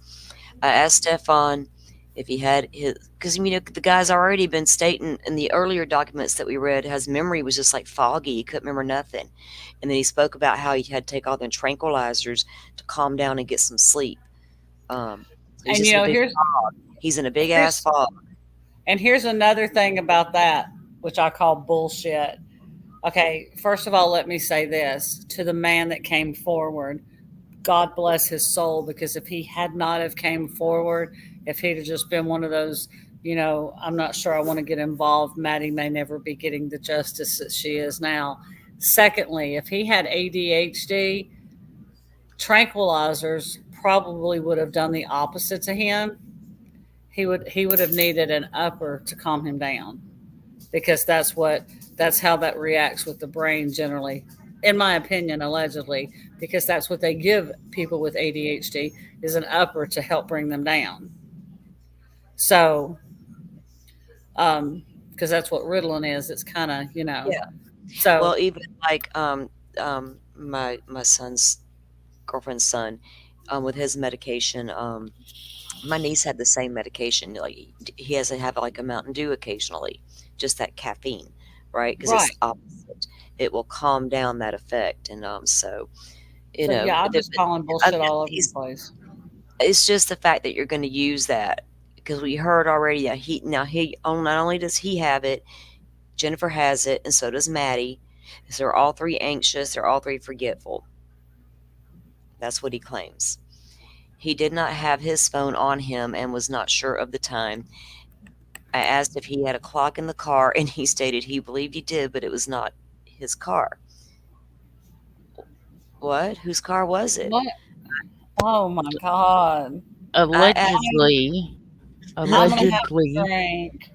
I asked Stefan if he had his, because the guy's already been stating in the earlier documents that we read, his memory was just like foggy. He couldn't remember nothing. And then he spoke about how he had to take all the tranquilizers to calm down and get some sleep. He's and just in a big here's fog. He's in a big ass fog. and here's another thing about that, which I call bullshit. Okay, first of all, let me say this to the man that came forward. God bless his soul, because if he had not have came forward, if he'd have just been one of those, I'm not sure I want to get involved, Maddie may never be getting the justice that she is now. Secondly, if he had ADHD, tranquilizers probably would have done the opposite to him. He would have needed an upper to calm him down, because that's how that reacts with the brain generally, in my opinion, allegedly, because that's what they give people with ADHD is an upper to help bring them down. So, because that's what Ritalin is. It's kind of, Yeah. So, Well, even like my son's girlfriend's son, with his medication, my niece had the same medication. Like he has to have like a Mountain Dew occasionally, just that caffeine, right? Because it's right. the opposite. It will calm down that effect, and So, yeah, I'm just calling bullshit all over the place. it's just the fact that you're going to use that, because we heard already that not only does he have it, Jennifer has it, and so does Maddie. So they're all three anxious. They're all three forgetful. That's what he claims. He did not have his phone on him and was not sure of the time. I asked if he had a clock in the car, and he stated he believed he did, but it was not his car. What? Whose car was it? What? Oh my God! Allegedly, I'm gonna have to allegedly, drink.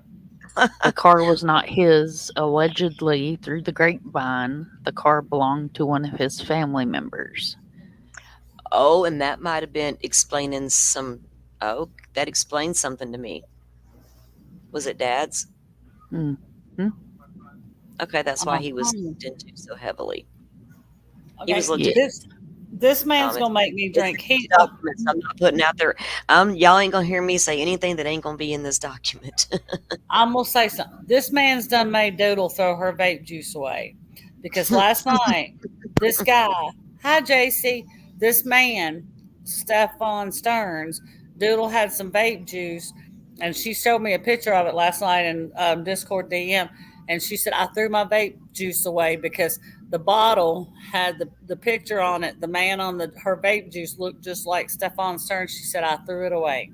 the car was not his. Allegedly, through the grapevine, the car belonged to one of his family members. Oh, and that might have been explaining that explains something to me. Was it Dad's? Mhm. Okay, that's why he was Uh-huh. looked into so heavily. Okay, was looked Yeah. this man's Um, gonna make me drink. It's documents I'm not putting out there. Y'all ain't gonna hear me say anything that ain't gonna be in this document. I'm gonna say something. This man's done made Doodle throw her vape juice away, because last night this guy, hi JC, this man, Stefan Stearns, Doodle had some vape juice, and she showed me a picture of it last night in Discord DM, and she said I threw my vape juice away because the bottle had the picture on it. The man on her vape juice looked just like Stefan Stearns. She said I threw it away.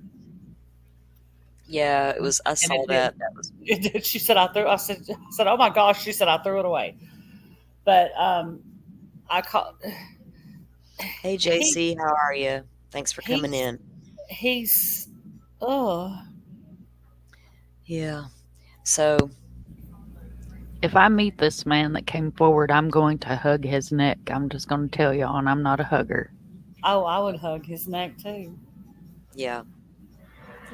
Yeah, it was. I saw it that. That was. It did. She said I threw. I said, oh my gosh. She said I threw it away. But I called. Hey JC, how are you? Thanks for coming in. He's oh Yeah. So, If I meet this man that came forward, I'm going to hug his neck. I'm just going to tell y'all, and I'm not a hugger. I would hug his neck too. yeah,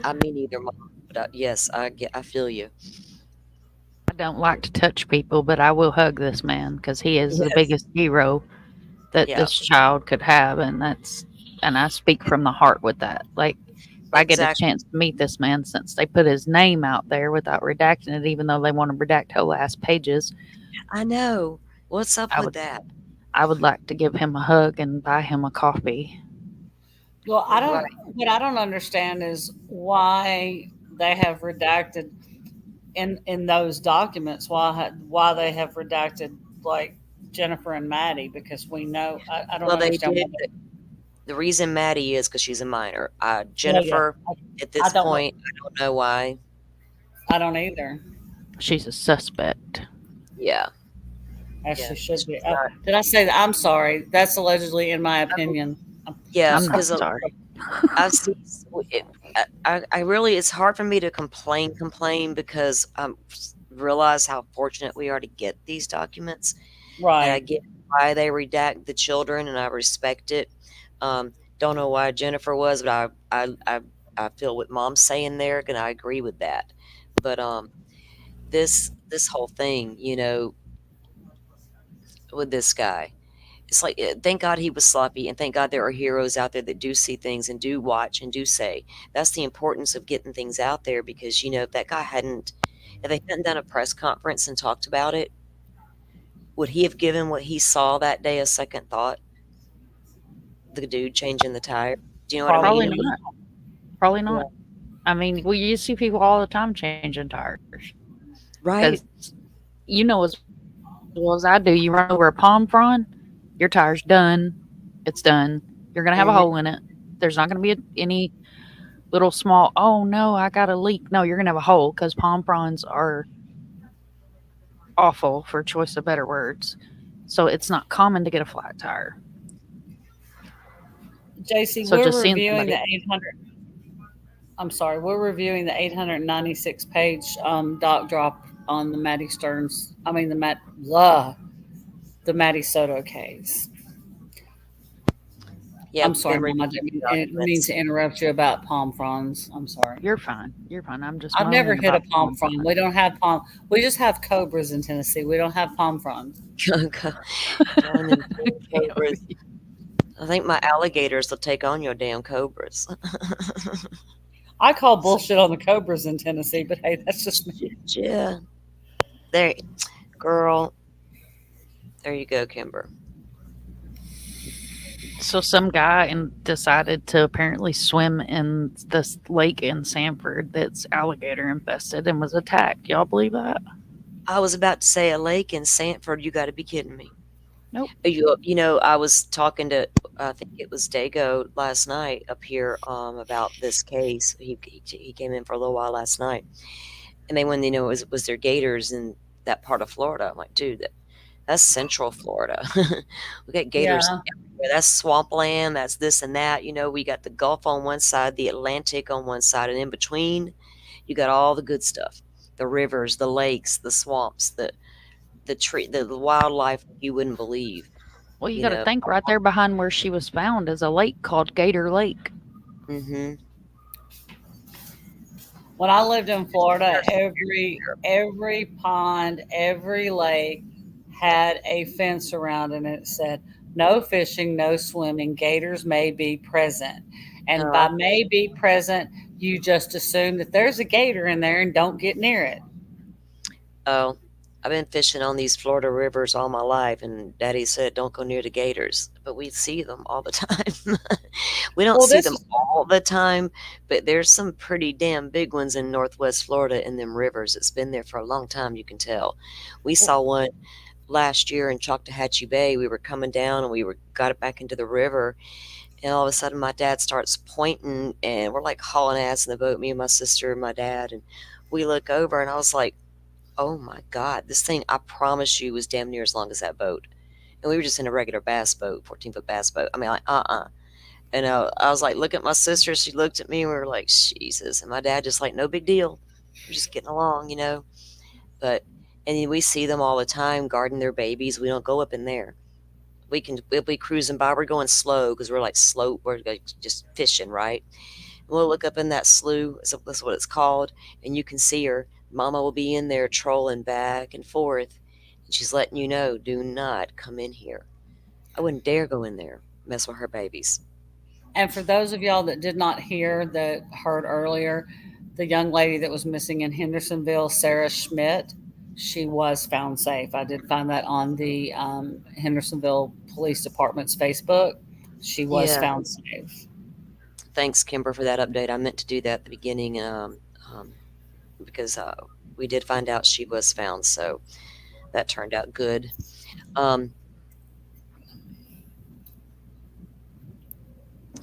I mean either, Mom, but yes, I feel you. I don't like to touch people, but I will hug this man because he is the Yes. biggest hero that Yeah. this child could have, and I speak from the heart with that. Like, if I get a Exactly. chance to meet this man, since they put his name out there without redacting it, even though they want to redact whole ass pages, I know. What's up I with would that? I would like to give him a hug and buy him a coffee. Well, I don't. Right. What I don't understand is why they have redacted in those documents. Why they have redacted like Jennifer and Maddie, because we know. I don't Well, they understand did. why. The reason Maddie is because she's a minor. Well, yeah, Jennifer, at I this don't. point, I don't know why. I don't either. She's a suspect. Yeah. As Yeah. she should be. She's not. Did I say that? I'm sorry. That's allegedly, in my opinion. Yeah, I'm not because sorry. I've seen. It, I really, it's hard for me to complain because realize how fortunate we are to get these documents, and I Right. get why they redact the children, and I respect it. Don't know why Jennifer was, but I feel what Mom's saying there, and I agree with that. But this whole thing, with this guy, it's like, thank God he was sloppy, and thank God there are heroes out there that do see things and do watch and do say. That's the importance of getting things out there, because if that guy hadn't, if they hadn't done a press conference and talked about it, would he have given what he saw that day a second thought? The dude changing the tire. Do you know what I Probably Probably mean? not. Probably Yeah. not. I mean, well, you see people all the time changing tires. Right. Because you know as well as I do, you run over a palm frond, your tire's done. It's done. You're going to have a Mhm. hole in it. There's not going to be any little small, oh no, I got a leak. No, you're going to have a hole because palm fronds are awful, for choice of better words. So it's not common to get a flat tire. JC, So we're just seeing reviewing the somebody, 800. I'm sorry, we're reviewing the 896 page doc drop on the Maddie Stearns. I mean the Maddie Soto case. Yeah, I'm we've sorry, been Mom. I reviewing didn't mean documents. to interrupt you about palm fronds. I'm sorry. you're fine. You're fine. I'm just I've never moaning hit a about palm palm frond. frond. We don't have palm. We just have cobras in Tennessee. We don't have palm fronds. Darn them cobras. I think my alligators will take on your damn cobras. I call bullshit on the cobras in Tennessee, but hey, that's just me. Yeah. There, girl. There you go, Kimber. So some guy decided to apparently swim in this lake in Sanford that's alligator infested and was attacked. Y'all believe that? I was about to say a lake in Sanford. You got to be kidding me. Nope. I was talking to, I think it was Dago last night up here, about this case. He came in for a little while last night, and they when was there gators in that part of Florida. I'm like, dude, that's Central Florida. We got gators Yeah. everywhere. That's swampland. That's this and that. We got the Gulf on one side, the Atlantic on one side, and in between, you got all the good stuff: the rivers, the lakes, the swamps, the tree, the wildlife you wouldn't believe. Well, you You got to know. think right there behind where she was found is a lake called Gator Lake. Mm-hmm. When I lived in Florida, every pond, every lake had a fence around it, and it said no fishing, no swimming. Gators may be present. And by may be present, you just assume that there's a gator in there and don't get near it. Oh, I've been fishing on these Florida rivers all my life, and Daddy said don't go near the gators, but we see them all the time. We don't Well, see this them is all the time, but there's some pretty damn big ones in Northwest Florida in them rivers. It's been there for a long time, you can tell. We saw one last year in Choctawhatchee Bay. We were coming down, and got it back into the river, and all of a sudden my dad starts pointing, and we're like hauling ass in the boat, me and my sister and my dad, and we look over, and I was like, oh my God, this thing, I promise you, was damn near as long as that boat. And we were just in a regular bass boat, 14-foot bass boat. I mean, like, And I was like, look at my sister. She looked at me and we were like, Jesus. And my dad just like, no big deal. We're just getting along, you know. But and then we see them all the time guarding their babies. We don't go up in there. We'll be cruising by. We're going slow because we're like slow. We're like just fishing, right? And we'll look up in that slough. That's what it's called. And you can see her. Mama will be in there trolling back and forth. And she's letting you know, do not come in here. I wouldn't dare go in there, mess with her babies. And for those of y'all that did not hear, that heard earlier, the young lady that was missing in Hendersonville, Sarah Schmidt, she was found safe. I did find that on the Hendersonville Police Department's Facebook. She was Yeah. found safe. Thanks, Kimber, for that update. I meant to do that at the beginning because we did find out she was found, so that turned out good.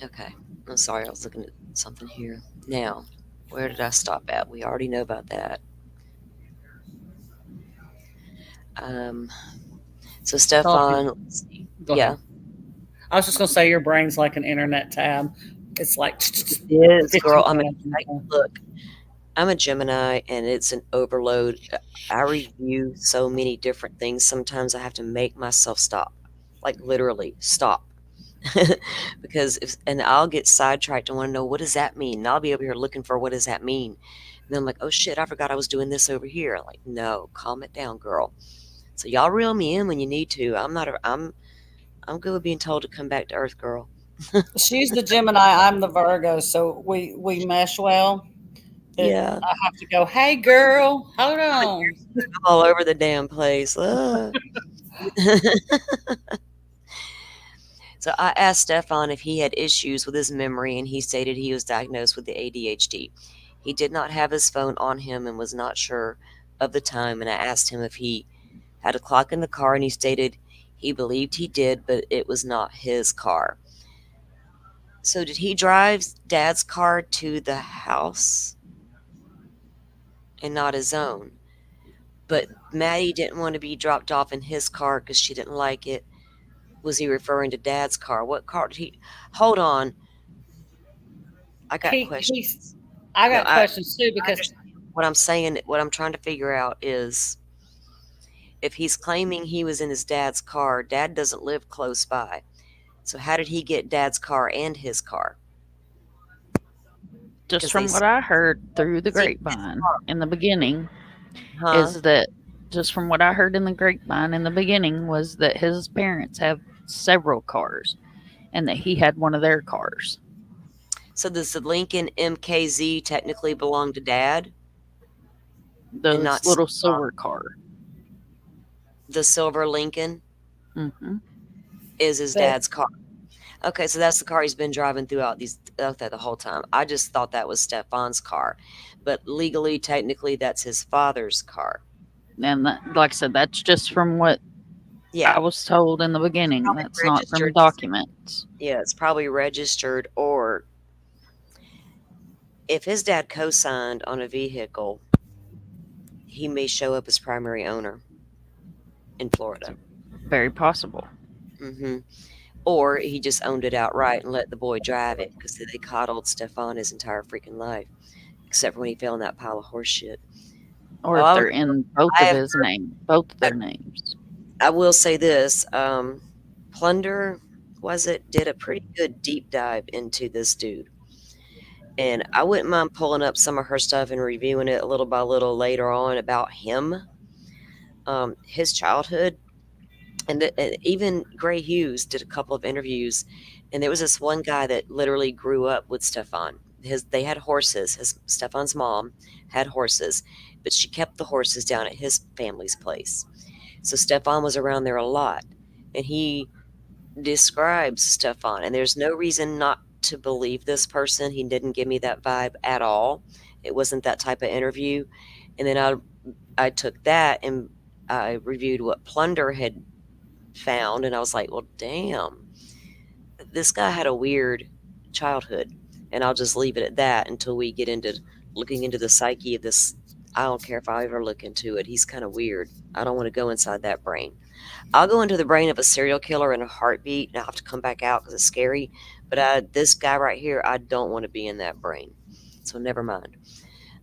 Okay, I'm sorry, I was looking at something here. Now, where did I stop at? We already know about that. So Stefan, let's see. Go Yeah. ahead. I was just going to say your brain's like an internet tab. It's like, Yes, girl. I mean, look, I'm a Gemini and it's an overload. I review so many different things. Sometimes I have to make myself stop, like literally stop. Because and I'll get sidetracked and want to know, what does that mean? And I'll be over here looking for, what does that mean? And then I'm like, oh shit, I forgot I was doing this over here. Like, no, calm it down, girl. So y'all reel me in when you need to. I'm good with being told to come back to earth, girl. she's the Gemini, I'm the Virgo, so we mesh well. Yeah. I have to go, hey girl, hold on. I'm all over the damn place. So I asked Stefan if he had issues with his memory, and he stated he was diagnosed with the ADHD. He did not have his phone on him and was not sure of the time, and I asked him if he had a clock in the car, and he stated he believed he did, but it was not his car. So did he drive Dad's car to the house and not his own? But Maddie didn't want to be dropped off in his car because she didn't like it. Was he referring to Dad's car? What car did he? Hold on. I got questions. I got questions too, because What I'm saying, what I'm trying to figure out is, if he's claiming he was in his dad's car, Dad doesn't live close by. So how did he get Dad's car and his car? Just 'Cause from they what I heard through the grapevine in the beginning, Huh? is that just from what I heard in the grapevine in the beginning was that his parents have several cars and that he had one of their cars. So does the Lincoln MKZ technically belong to Dad? The not little Stefan. silver car. The silver Lincoln Hmm. is his But- dad's car. Okay, so that's the car he's been driving throughout the whole time. I just thought that was Stefan's car, but legally, technically, that's his father's car. And that, like I said, that's just from what I Yeah, was told in the beginning. Probably That's not from registered. documents. yeah, it's probably registered, or if his dad co-signed on a vehicle, he may show up as primary owner in Florida. Very possible. Hmm. Or he just owned it outright and let the boy drive it, because they coddled Stefan his entire freaking life, except for when he fell in that pile of horse shit. Or Oh, if they're in both I of have his names, both of their names. I will say this, Plunder, did a pretty good deep dive into this dude. And I wouldn't mind pulling up some of her stuff and reviewing it little by little later on about him, his childhood. And even Gray Hughes did a couple of interviews. And there was this one guy that literally grew up with Stefan. They had horses. Stefan's mom had horses, but she kept the horses down at his family's place. So Stefan was around there a lot, and he describes Stefan, and there's no reason not to believe this person. He didn't give me that vibe at all. It wasn't that type of interview. And then I took that and I reviewed what Plunder had found, and I was like, well, damn, this guy had a weird childhood. And I'll just leave it at that until we get into looking into the psyche of this. I don't care if I ever look into it. He's kind of weird. I don't want to go inside that brain. I'll go into the brain of a serial killer in a heartbeat, and I'll have to come back out because it's scary. But this guy right here, I don't want to be in that brain. So never mind.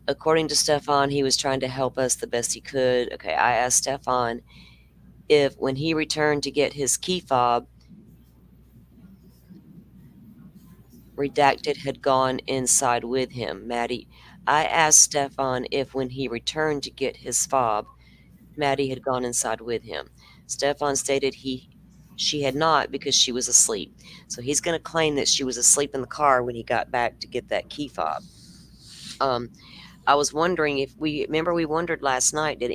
According to Stefan, he was trying to help us the best he could. Okay, I asked Stefan if when he returned to get his key fob, Redacted had gone inside with him. I asked Stefan if when he returned to get his fob, Maddie had gone inside with him. Stefan stated she had not because she was asleep. So he's going to claim that she was asleep in the car when he got back to get that key fob. I was wondering if we wondered last night, did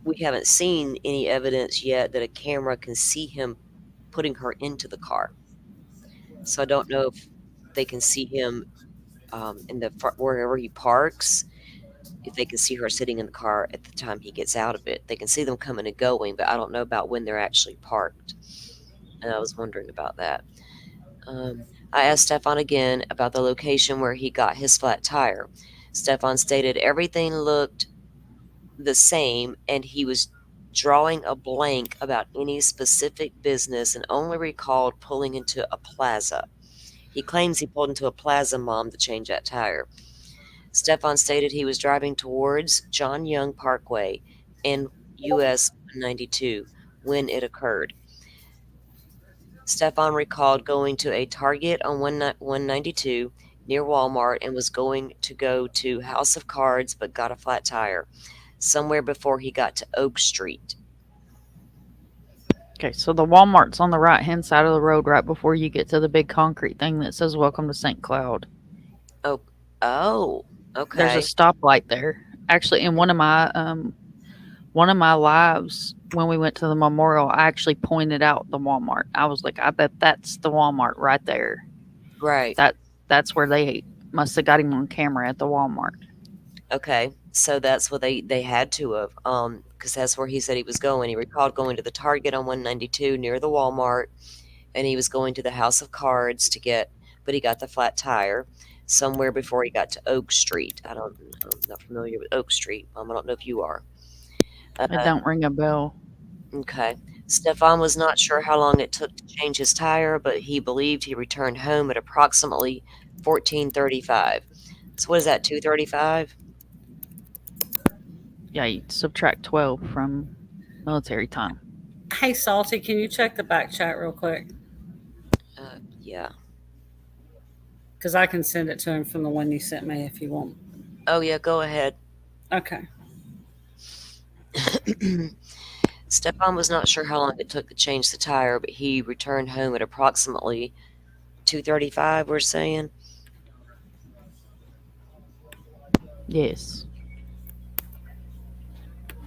we haven't seen any evidence yet that a camera can see him putting her into the car. So I don't know if they can see him in wherever he parks, if they can see her sitting in the car at the time he gets out of it. They can see them coming and going, but I don't know about when they're actually parked. And I was wondering about that. I asked Stefan again about the location where he got his flat tire. Stefan stated everything looked the same and he was drawing a blank about any specific business and only recalled pulling into a plaza. He claims he pulled into a plaza, Mom, to change that tire. Stefan stated he was driving towards John Young Parkway in US 92 when it occurred. Stefan recalled going to a Target on 192 near Walmart and was going to go to House of Cards but got a flat tire somewhere before he got to Oak Street. Okay, so the Walmart's on the right-hand side of the road right before you get to the big concrete thing that says "Welcome to St. Cloud." Oh, okay. There's a stoplight there. Actually, in one of my lives when we went to the memorial, I actually pointed out the Walmart. I was like, I bet that's the Walmart right there. Right. That's where they must have got him on camera, at the Walmart. Okay, so that's what they had to have, because that's where he said he was going. He recalled going to the Target on 192 near the Walmart, and he was going to the House of Cards but he got the flat tire somewhere before he got to Oak Street. I'm not familiar with Oak Street. I don't know if you are. It don't ring a bell. Okay. Stefan was not sure how long it took to change his tire, but he believed he returned home at approximately 14:35. So what is that, 2:35? Yeah, you subtract 12 from military time. Hey, Salty, can you check the back chat real quick? Yeah. Because I can send it to him from the one you sent me if you want. Oh, yeah, go ahead. Okay. Stefan was not sure how long it took to change the tire, but he returned home at approximately 2:35, we're saying. Yes.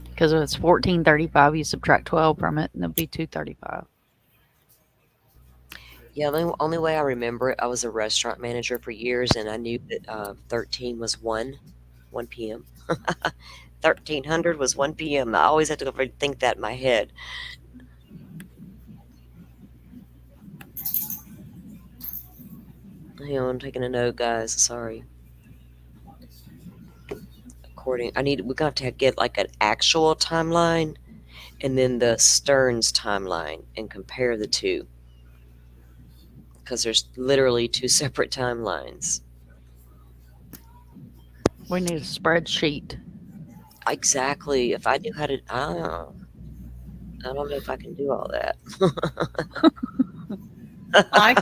Because if it's 14:35, you subtract 12 from it, and it'll be 2:35. Yeah, the only way I remember it, I was a restaurant manager for years, and I knew that 13 was 1 p.m. 1300 was 1 p.m. I always had to go think that in my head. Hang on, I'm taking a note, guys. Sorry. We're going to get like an actual timeline and then the Stearns timeline and compare the two. Because there's literally two separate timelines. We need a spreadsheet. Exactly. If I knew how to, I don't know if I can do all that. I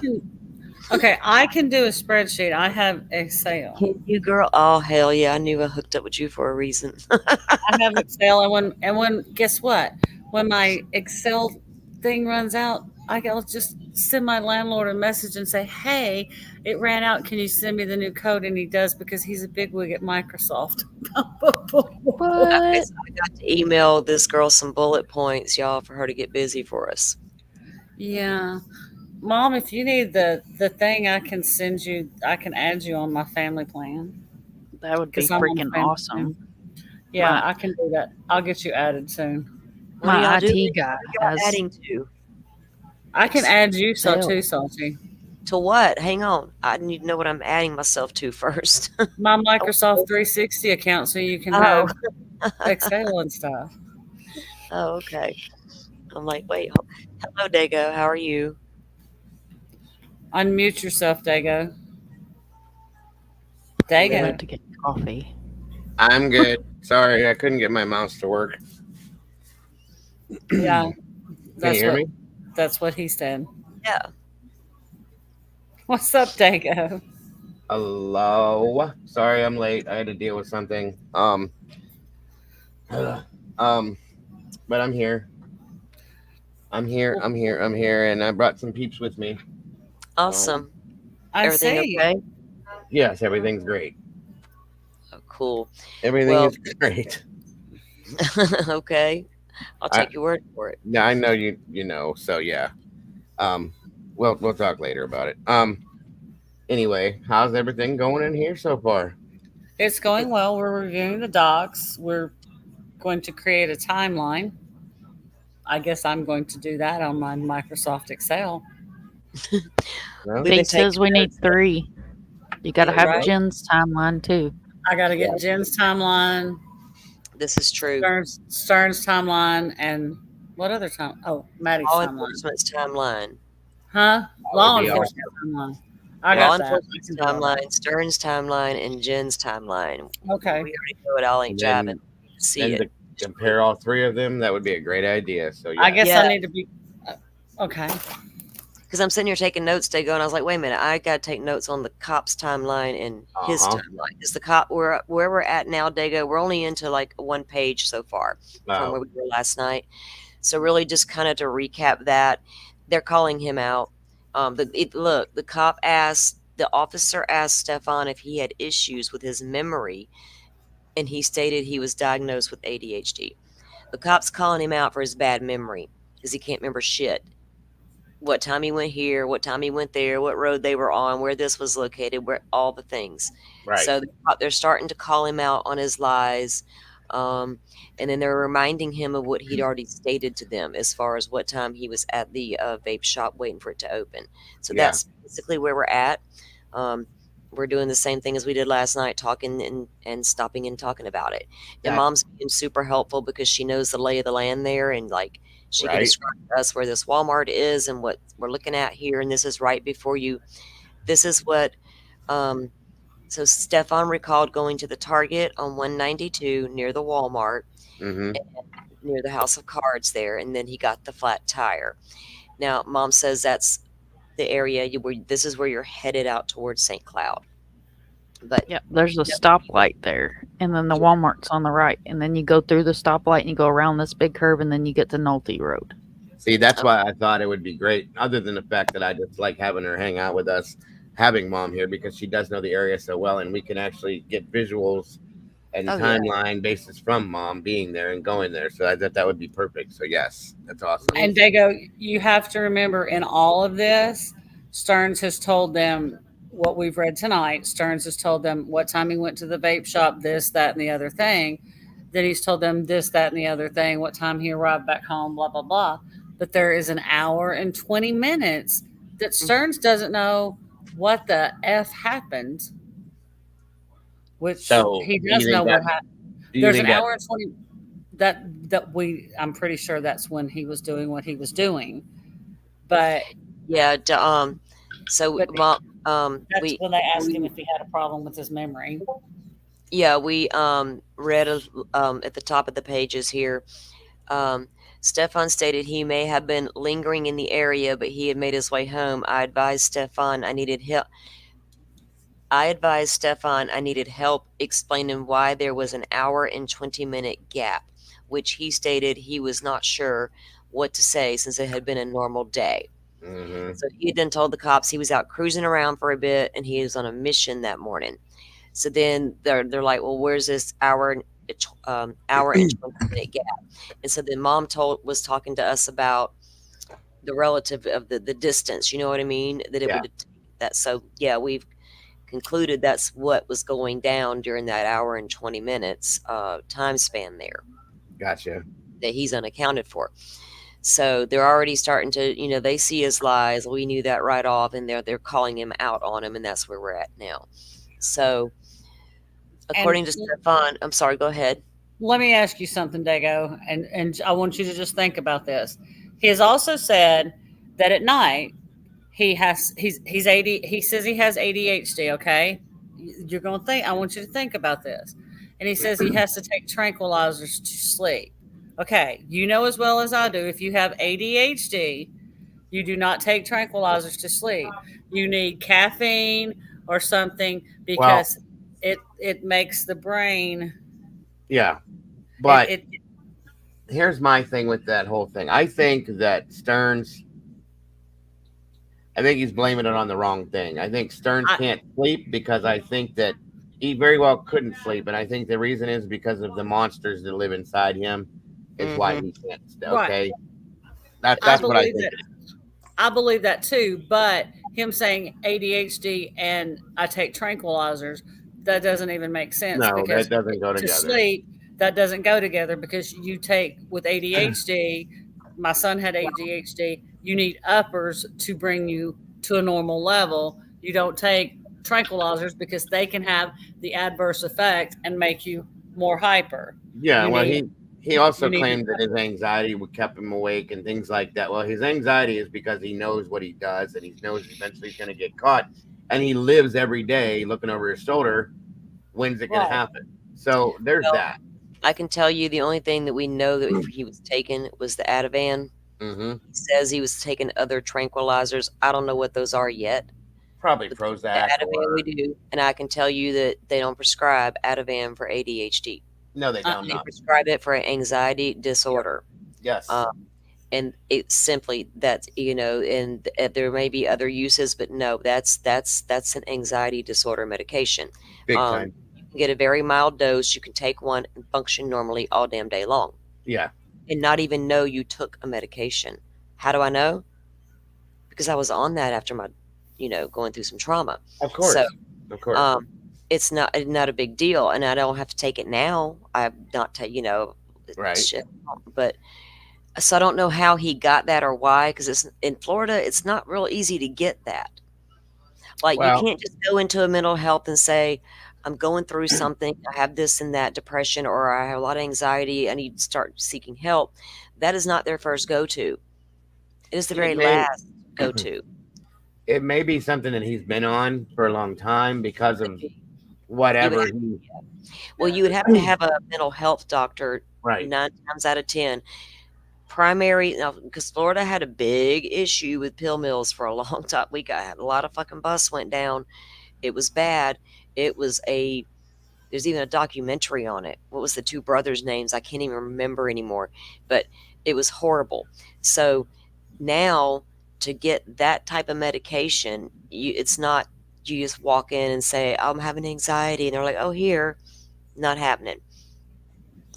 can do a spreadsheet. I have Excel. Can you, girl? Oh, hell yeah. I knew I hooked up with you for a reason. I have Excel, and when guess what? When my Excel thing runs out, I'll just send my landlord a message and say, "Hey, it ran out. Can you send me the new code?" And he does, because he's a bigwig at Microsoft. Okay, so I got to email this girl some bullet points, y'all, for her to get busy for us. Yeah. Mom, if you need the thing, I can send you. I can add you on my family plan. That would be freaking awesome. Yeah, I can do that. I'll get you added soon. My IT guy has adding to. I can add you too, Salty. To what? Hang on. I need to know what I'm adding myself to first. My Microsoft 360 account, so you can have Excel and stuff. Oh, okay. I'm like, wait. Hello, Dago. How are you? Unmute yourself, Dago. I Dago. went to get coffee. I'm good. Sorry, I couldn't get my mouse to work. Yeah. Can you That's hear what me? that's what he said. Yeah. What's up, Dago? Hello. Sorry, I'm late. I had to deal with something. But I'm here. I'm here, and I brought some peeps with me. Awesome. I Everything see. okay? Yes, everything's great. Oh, cool. Everything Well- is great. Okay. I'll take your word for it. Yeah, I know you know, so yeah. We'll talk later about it. Anyway, how's everything going in here so far? It's going well. We're reviewing the docs. We're going to create a timeline. I guess I'm going to do that on my Microsoft Excel. No? We've been Dave says taking we need notes. 3. You got to Yeah, have right. Jen's timeline too. I got to get Jen's timeline, This is true. Stern's timeline, and what other time? Oh, Maddie's Law timeline. enforcement's timeline. Huh? That Law would be enforcement timeline. I Law got that. enforcement's timeline, Stern's timeline, and Jen's timeline. Okay. We already know it all ain't And jabbing. then, See and it. to compare all 3 of them, that would be a great idea. So yeah. I guess Yeah. I need to be. Okay. Because I'm sitting here taking notes, Dago, and I was like, wait a minute, I got to take notes on the cop's timeline and his Uh-huh. timeline. Because the cop, where we're at now, Dago, we're only into like 1 page so far from where we were last night. So really just kind of to recap that, they're calling him out. Look, the officer asked Stefan if he had issues with his memory, and he stated he was diagnosed with ADHD. The cop's calling him out for his bad memory because he can't remember shit. What time he went here, what time he went there, what road they were on, where this was located, where all the things. Right. So they're starting to call him out on his lies. And then they're reminding him of what he'd already stated to them as far as what time he was at the vape shop waiting for it to open. So Yeah. that's basically where we're at. We're doing the same thing as we did last night, talking and stopping and talking about it. And Yeah. Mom's been super helpful because she knows the lay of the land there, and like she can Right. describe to us where this Walmart is and what we're looking at here. And this is right before you. This is what. So Stefan recalled going to the Target on 192 near the Walmart, Mm-hmm. near the House of Cards there, and then he got the flat tire. Now, Mom says that's the area this is where you're headed out towards St. Cloud. But Yep, there's a stoplight there, and then the Walmart's on the right, and then you go through the stoplight and you go around this big curve, and then you get to Nolte Road. See, that's why I thought it would be great, other than the fact that I just like having her hang out with us, having Mom here, because she does know the area so well, and we can actually get visuals and Oh, yeah. timeline basis from Mom being there and going there. So I thought that would be perfect. So yes, that's awesome. And Dago, you have to remember in all of this, Stearns has told them what we've read tonight. Stearns has told them what time he went to the vape shop, this, that, and the other thing. Then he's told them this, that, and the other thing, what time he arrived back home, blah, blah, blah. But there is an hour and 20 minutes that Stearns doesn't know what the F happened, which So, he do you does think know what that- happened. Do you There's think an that- hour and 20 I'm pretty sure that's when he was doing what he was doing. But yeah, so But Mom, that's we when they asked him if he had a problem with his memory. we read at the top of the pages here. Stefan stated he may have been lingering in the area, but he had made his way home. I advised Stefan I needed help explaining why there was an hour and 20-minute gap, which he stated he was not sure what to say since it had been a normal day. Mhm. So he then told the cops he was out cruising around for a bit and he was on a mission that morning. So then they're like, well, where's this hour and 20-minute gap? And so then Mom was talking to us about the relative of the distance. You know what I mean? That it Yeah. would that. So yeah, we've concluded that's what was going down during that hour and 20 minutes time span there Gotcha. that he's unaccounted for. So they're already starting to, they see his lies. We knew that right off, and they're calling him out on him, and that's where we're at now. So according to Stefan, I'm sorry, go ahead. Let me ask you something, Dago, and I want you to just think about this. He has also said that at night he's 80. He says he has ADHD. Okay, you're gonna think. I want you to think about this. And he says he has to take tranquilizers to sleep. Okay, you know as well as I do. If you have ADHD, you do not take tranquilizers to sleep. You need caffeine or something Well, because it makes the brain. yeah, but It here's my thing with that whole thing. I think that Stearns, I think he's blaming it on the wrong thing. I think Stearns I- can't sleep because I think that he very well couldn't sleep, and I think the reason is because of the monsters that live inside him is why he can't. Right. Okay, I that's what I believe think. that. I believe that too. But him saying ADHD and I take tranquilizers, that doesn't even make sense No, because that doesn't go to together. sleep, that doesn't go together because you take with ADHD. My son had ADHD. You need uppers to bring you to a normal level. You don't take tranquilizers because they can have the adverse effect and make you more hyper. Yeah, You well, need- he also you need- claimed that his anxiety would kept him awake and things like that. Well, his anxiety is because he knows what he does and he knows eventually he's going to get caught, and he lives every day looking over his shoulder. When's it going Right. to happen? So there's Well, that. I can tell you the only thing that we know that he was taking was the Ativan. Mm-hmm. He says he was taking other tranquilizers. I don't know what those are yet. Probably The Prozac. Ativan Or, we do, and I can tell you that they don't prescribe Ativan for ADHD. no, they don't. They Not. prescribe it for anxiety disorder. Yes. And it's simply that, and there may be other uses, but no, that's an anxiety disorder medication. Big um, time. You can get a very mild dose. You can take one and function normally all damn day long Yeah. and not even know you took a medication. How do I know? Because I was on that after my, going through some trauma. Of course. So, of course. it's not a big deal, and I don't have to take it now. I've not Right. shit. But so I don't know how he got that or why, because it's in Florida. It's not real easy to get that. Like Well- you can't just go into a mental health and say, I'm going through something. I have this and that depression, or I have a lot of anxiety. I need to start seeking help. That is not their first go-to. It is the It very may- last go-to. It may be something that he's been on for a long time because of whatever. Well, you would have to have a mental health doctor Right. 9 times out of 10. Primary, because Florida had a big issue with pill mills for a long time. We got a lot of fucking bus went down. It was bad. There's even a documentary on it. What was the two brothers' names? I can't even remember anymore, but it was horrible. So now to get that type of medication, it's not, you just walk in and say, I'm having anxiety. And they're like, oh, here, not happening.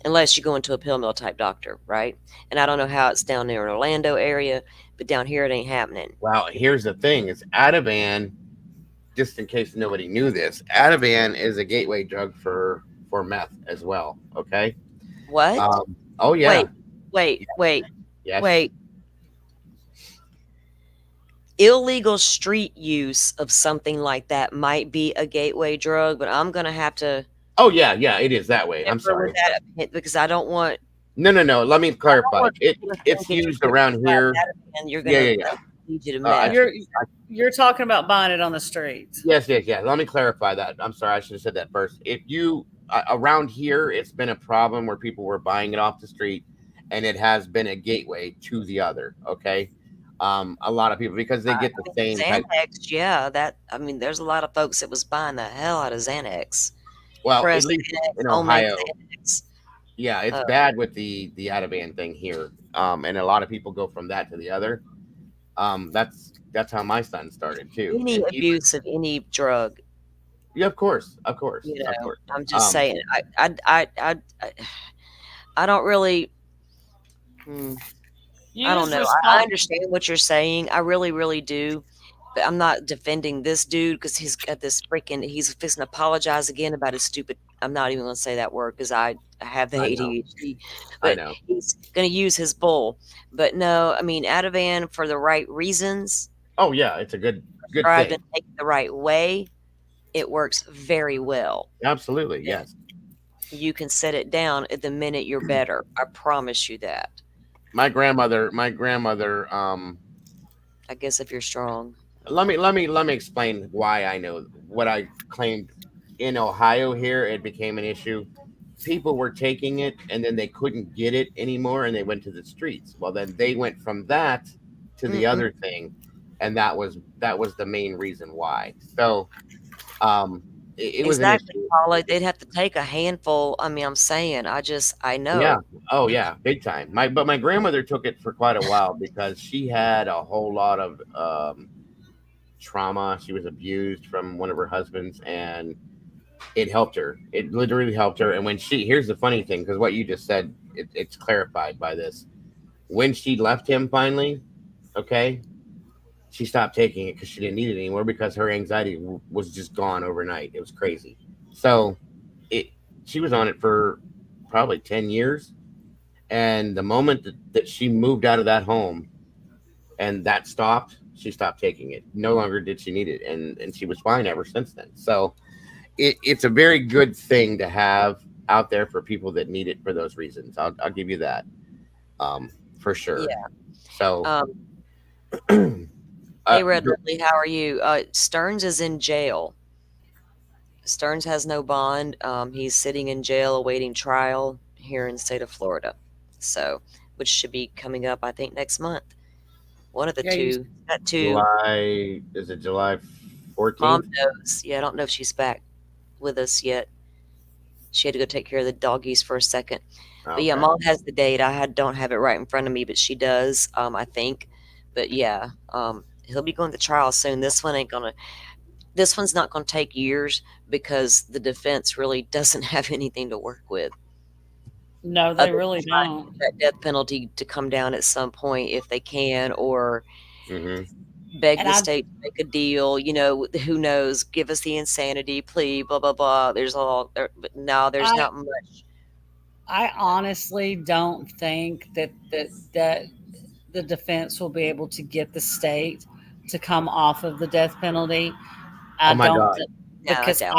Unless you go into a pill mill type doctor, right? And I don't know how it's down there in Orlando area, but down here it ain't happening. Well, here's the thing: is Ativan. Just in case nobody knew this, Ativan is a gateway drug for meth as well. Okay. What? Oh yeah. Wait. Yes. Wait. Illegal street use of something like that might be a gateway drug, but I'm gonna have to Oh yeah. It is that way. I'm differ sorry. with that opinion because I don't want. No. Let me clarify. want people to It's think that used you're around gonna here. buy that and you're gonna Yeah. need you to I- meth. You're talking about buying it on the streets. Yes. Let me clarify that. I'm sorry. I should have said that first. If you around here, it's been a problem where people were buying it off the street, and it has been a gateway to the other. Okay. A lot of people because they get the same type. Xanax, yeah. There's a lot of folks that was buying the hell out of Xanax. Well, Press at least Xanax, in homemade Ohio. Xanax. Yeah, it's bad with the Ativan thing here, and a lot of people go from that to the other. That's how my son started too. Any And he- abuse of any drug, yeah, of course. you know. Of course. I'm just saying. I don't really. I don't know. I understand what you're saying. I really, really do. But I'm not defending this dude because he's got this he's fixing to apologize again about his stupid. I'm not even going to say that word because I have the I know. ADHD. I But know. he's going to use his bull. But no, Ativan for the right reasons, Oh yeah, it's a good prescribed thing. and taken the right way, it works very well. Absolutely, yes. You can set it down at the minute you're better. I promise you that. My grandmother. I guess if you're strong. let me explain why I know what I claimed in Ohio. Here, it became an issue. People were taking it, and then they couldn't get it anymore, and they went to the streets. Well, then they went from that to the Mm-mm. other thing, and that was the main reason why. So, um, it was an Exactly, issue. Paula. They'd have to take a handful. I mean, I'm saying, I Yeah. know. Oh yeah, big time. My grandmother took it for quite a while because she had a whole lot of trauma. She was abused from one of her husbands, and it helped her. It literally helped her. And when here's the funny thing, because what you just said, it's clarified by this. When she left him finally, okay, she stopped taking it because she didn't need it anymore because her anxiety was just gone overnight. It was crazy. So it she was on it for probably 10 years, and the moment that she moved out of that home and that stopped, she stopped taking it. No longer did she need it, and she was fine ever since then. So it's a very good thing to have out there for people that need it for those reasons. I'll give you that, for sure. Yeah. So, Hey, Red Lily, how are you? Stearns is in jail. Stearns has no bond. He's sitting in jail awaiting trial here in the state of Florida. So, which should be coming up, I think, next month. One of the Yeah, you, two. Got two. July, is it July Mom 14th? knows. Yeah, I don't know if she's back with us yet. She had to go take care of the doggies for a second. But yeah, Okay. Mom has the date. Don't have it right in front of me, but she does, I think. But yeah, he'll be going to trial soon. This one's not gonna take years because the defense really doesn't have anything to work with no, they other really than trying to don't. get that death penalty to come down at some point if they can, or Hmm. beg And the I, state to make a deal. Who knows? Give us the insanity plea, blah blah blah. There's all there, but no, there's I, not much. I honestly don't think that the defense will be able to get the state to come off of the death penalty. Oh I my don't God. th- No, I because doubt.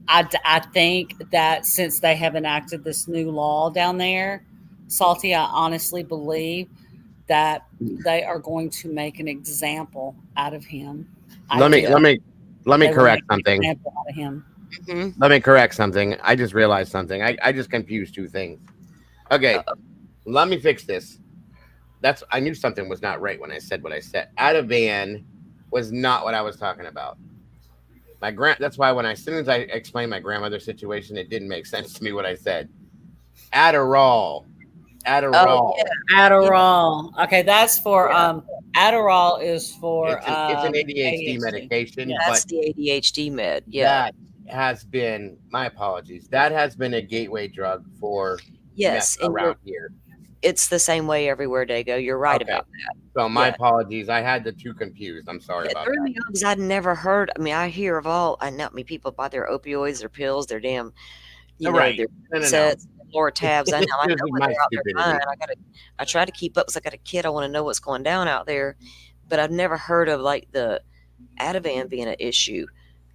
I think that since they have enacted this new law down there, Salty, I honestly believe that they are going to make an example out of him. I Let me do. Yeah. let me let me They will correct make an something. example out of him. Hmm. Let me correct something. I just realized something. I just confused two things. Okay, let me fix this. I knew something was not right when I said what I said. Ativan was not what I was talking about. That's why as soon as I explained my grandmother's situation, it didn't make sense to me what I said. Adderall. Oh Adderall. yeah, Adderall. Okay, that's for yeah. Adderall is for It's an ADHD ADHD. medication, That's but the ADHD med. Yeah. that has been, my apologies. That has been a gateway drug for meth Yes, and around here. it's the same way everywhere, Dago. You're right Okay. about that. So my Yeah. apologies. I had the two confused. I'm sorry It about threw that. me off because I'd never heard. I mean, I hear of all. I know. I mean, people buy their opioids, their pills, their damn, Right. their No. sets, Lortabs. I know. I This know is what my they're out there buying. stupidity. I try to keep up because I got a kid. I want to know what's going down out there, but I've never heard of like the Ativan being an issue.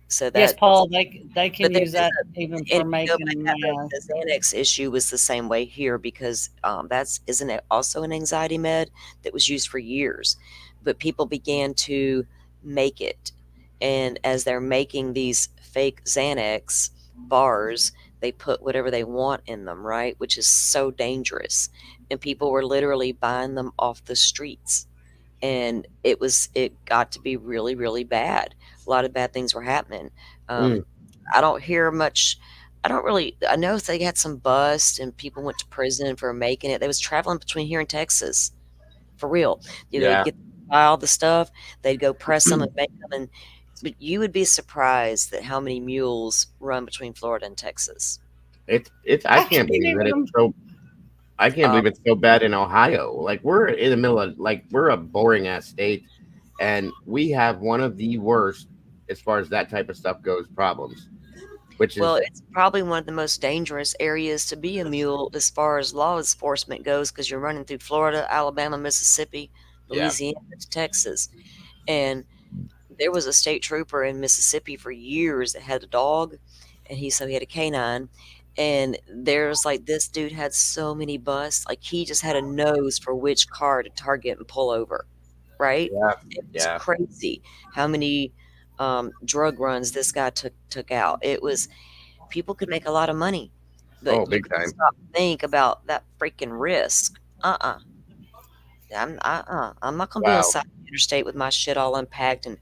So Yes, that, Paul, they but can there use is that even and for if you go making back, meth. the Xanax issue was the same way here because that's isn't it also an anxiety med that was used for years, but people began to make it, and as they're making these fake Xanax bars, they put whatever they want in them, right? Which is so dangerous, and people were literally buying them off the streets, and it got to be really really bad. A lot of bad things were happening. Mm, um, I don't hear much. I know they had some bust and people went to prison for making it. They was traveling between here and Texas for real. They'd yeah. get buy all the stuff, they'd go press them and make them, and but you would be surprised at how many mules run between Florida and Texas. It's I I can't can't believe that even. I can't Um, believe it's so bad in Ohio. Like we're in the middle of we're a boring ass state, and we have one of the worst as far as that type of stuff goes problems, which well, is it's probably one of the most dangerous areas to be a mule as far as law enforcement goes because you're running through Florida, Alabama, Mississippi, yeah. Louisiana to Texas. And there was a state trooper in Mississippi for years that had a dog, and he had a canine. And there's like this dude had so many busts, like he just had a nose for which car to target and pull over. right? Yeah. It's Yeah. crazy how many drug runs this guy took out. It was people could make a lot of money, Oh, but you big could time. stop and think about that freaking risk. I'm not gonna be on Wow. the side of the interstate with my shit all unpacked and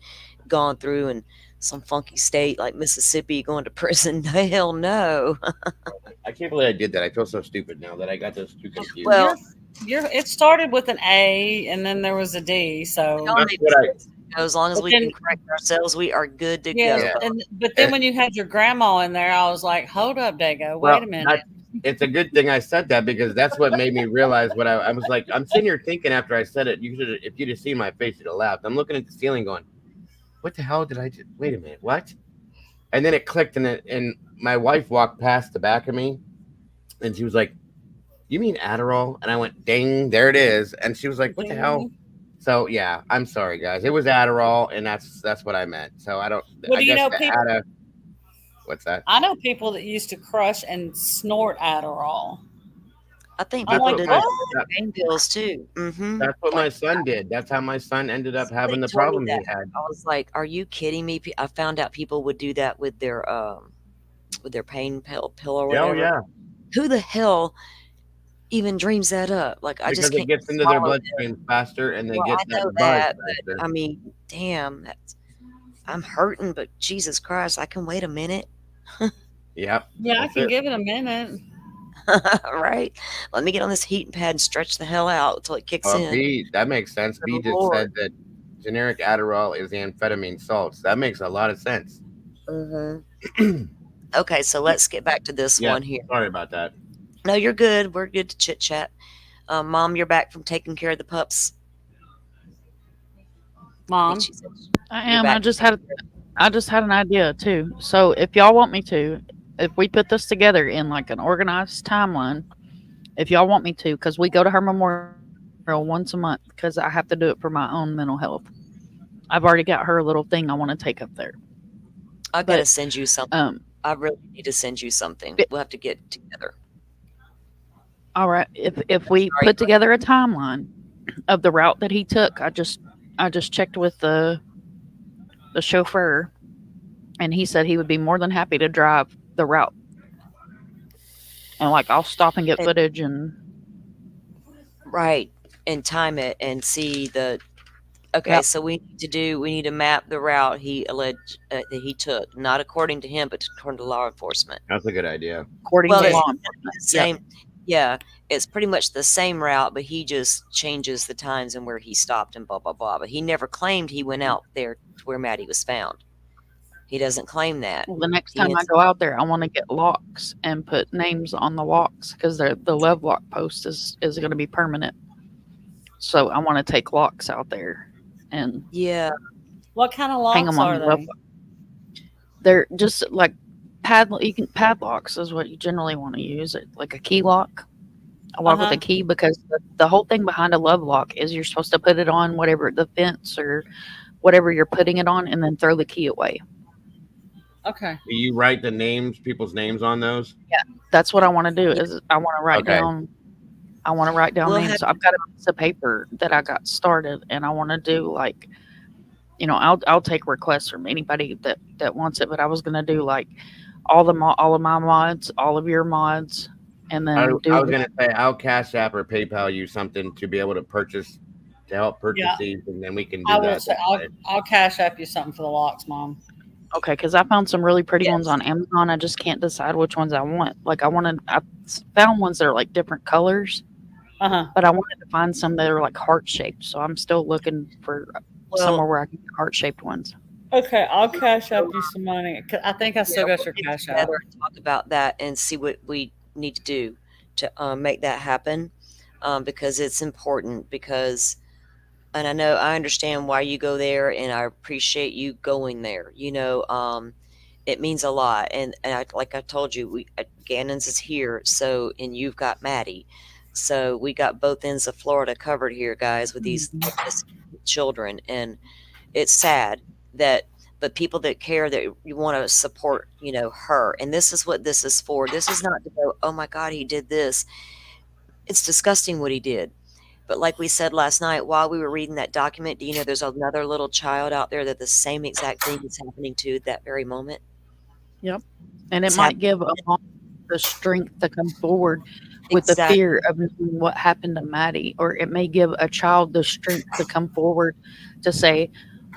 gone through in some funky state like Mississippi going to prison. Hell no. I can't believe I did that. I feel so stupid now that I got those two confused. Well, It started with an A and then there was a D. we So all That's made what I. mistakes. As long as But we then- can correct ourselves, we are good to yes, go. Yeah. but then when you had your grandma in there, I was like, hold up, Dago, wait a minute. It's a good thing I said that because that's what made me realize what I was like. I'm sitting here thinking after I said it. You should, if you'd have seen my face, you'd have laughed. I'm looking at the ceiling, going, "What the hell did I do? Wait a minute, what?" And then it clicked, and my wife walked past the back of me, and she was like, "You mean Adderall?" And I went, "Ding, there it is." And she was like, "What the hell?" So yeah, I'm sorry, guys. It was Adderall, and that's what I meant. So I don't. Well, I do you guess know the people- What's that? I know people that used to crush and snort Adderall. I think I'm people like, did what? that with pain pills too. Mm-hmm. That's what my son did. That's how my son ended up having the Somebody told problem me he had. I was like, "Are you kidding me?" I found out people would do that with their pain pill or whatever. Oh yeah, Who the hell even dreams that up? Like I just because it can't gets into their swallow it. bloodstream faster, and they Well, get I know that buzz that, faster. I mean, damn, I'm hurting, but Jesus Christ, I can wait a minute. Yep. Yeah, I That's can it. give it a minute. Right? Let me get on this heating pad and stretch the hell out until it kicks in. B, that makes sense. B Good just Lord. said that generic Adderall is amphetamine salts. That makes a lot of sense. Mm-hmm. Okay, so let's get back to this Yeah. one here. Sorry about that. No, you're good. We're good to chit chat. Mom, you're back from taking care of the pups. I Mom. think she said I you're am. back. I just had an idea too. So if y'all want me to, if we put this together in like an organized timeline, if y'all want me to, because we go to her memorial once a month, because I have to do it for my own mental health. I've already got her a little thing I want to take up there. I gotta But, send you something. I really need to send you something. We'll have to get together. All right, if we Sorry. put together a timeline of the route that he took, I just checked with the chauffeur, and he said he would be more than happy to drive the route. And like I'll stop and get And- footage and Right. And time it and see the. Okay, Yep. so we need to map the route he alleged that he took, not according to him, but according to law enforcement. That's a good idea. according Well, to it's law the enforcement. same. Yeah, it's pretty much the same route, but he just changes the times and where he stopped and blah blah blah. But he never claimed he went out there to where Maddie was found. He doesn't claim that. Well, the next He time I is- go out there, I want to get locks and put names on the locks because the love lock post is going to be permanent. So I want to take locks out there and Yeah, What kind of hang locks them on are the love they? lock. They're just like padlocks is what you generally want to use. It like a key lock. A lock with Uh-huh. a key, because the whole thing behind a love lock is you're supposed to put it on whatever the fence or whatever you're putting it on, and then throw the key away. Okay. Do you write the names, people's names on those? That's what I want to do. Is I want to write Okay. down. I want to write down We'll names. So I've got a piece of paper that I got started, and I want to do like, I'll take requests from anybody that wants it. But I was gonna do like all of my mods, all of your mods, and then I do was going to say I'll Cash App or PayPal you something to be able to help purchase Yeah. these, and then we can do I will that. say, I'll cash up you something for the locks, Mom. Okay, because I found some really pretty ones Yes. on Amazon. I just can't decide which ones I want. Like I found ones that are like different colors, Uh-huh. but I wanted to find some that are like heart shaped. So I'm still looking for somewhere where I can get heart shaped ones. Okay, I'll cash up you some money. 'Cause I think I still got your get cash app. together and talk about that and see what we need to do to make that happen, because it's important. And I understand why you go there, and I appreciate you going there. It means a lot, and like I told you, Gannon's is here, so and you've got Maddie, so we got both ends of Florida covered here, guys, with these children, and it's sad but people that care, that you want to support, her. And this is what this is for. This is not to go, oh my God, he did this. It's disgusting what he did. But like we said last night, while we were reading that document, do you know there's another little child out there that the same exact thing is happening to at that very moment? And it It's might give a mom the strength to come forward with the Exactly. fear of knowing what happened to Maddie, or it may give a child the strength to come forward to say,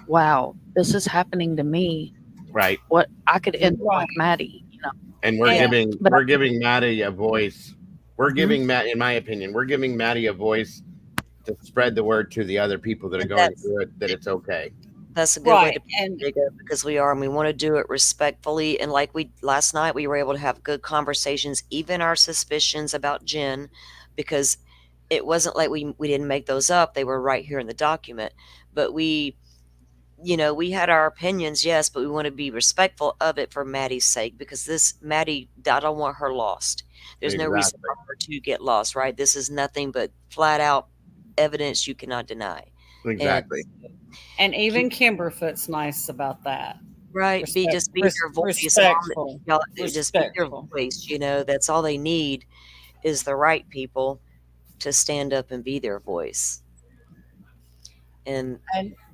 "Wow, this is happening to me. Right. What I could end up Right. like Maddie." You know, And we're Yeah. giving But we're giving Maddie a voice. We're Mhm. giving Matt, in my opinion, we're giving Maddie a voice to spread the word to the other people that are And going that's through it that it's okay. that's a good way Right. to And dig it, because we are, and we want to do it respectfully. And like we last night, we were able to have good conversations, even our suspicions about Jen, because it wasn't like we didn't make those up. They were right here in the document. But we, we had our opinions, yes, but we want to be respectful of it for Maddie's sake, because this Maddie, I don't want her lost. There's no reason Exactly. for her to get lost, right? This is nothing but flat out evidence you cannot deny. Exactly. and even Kimberfoot's nice about that. Right, just be their voice. Respectful. Y'all, just be their Respectful. voice. That's all they need, is the right people to stand up and be their voice. And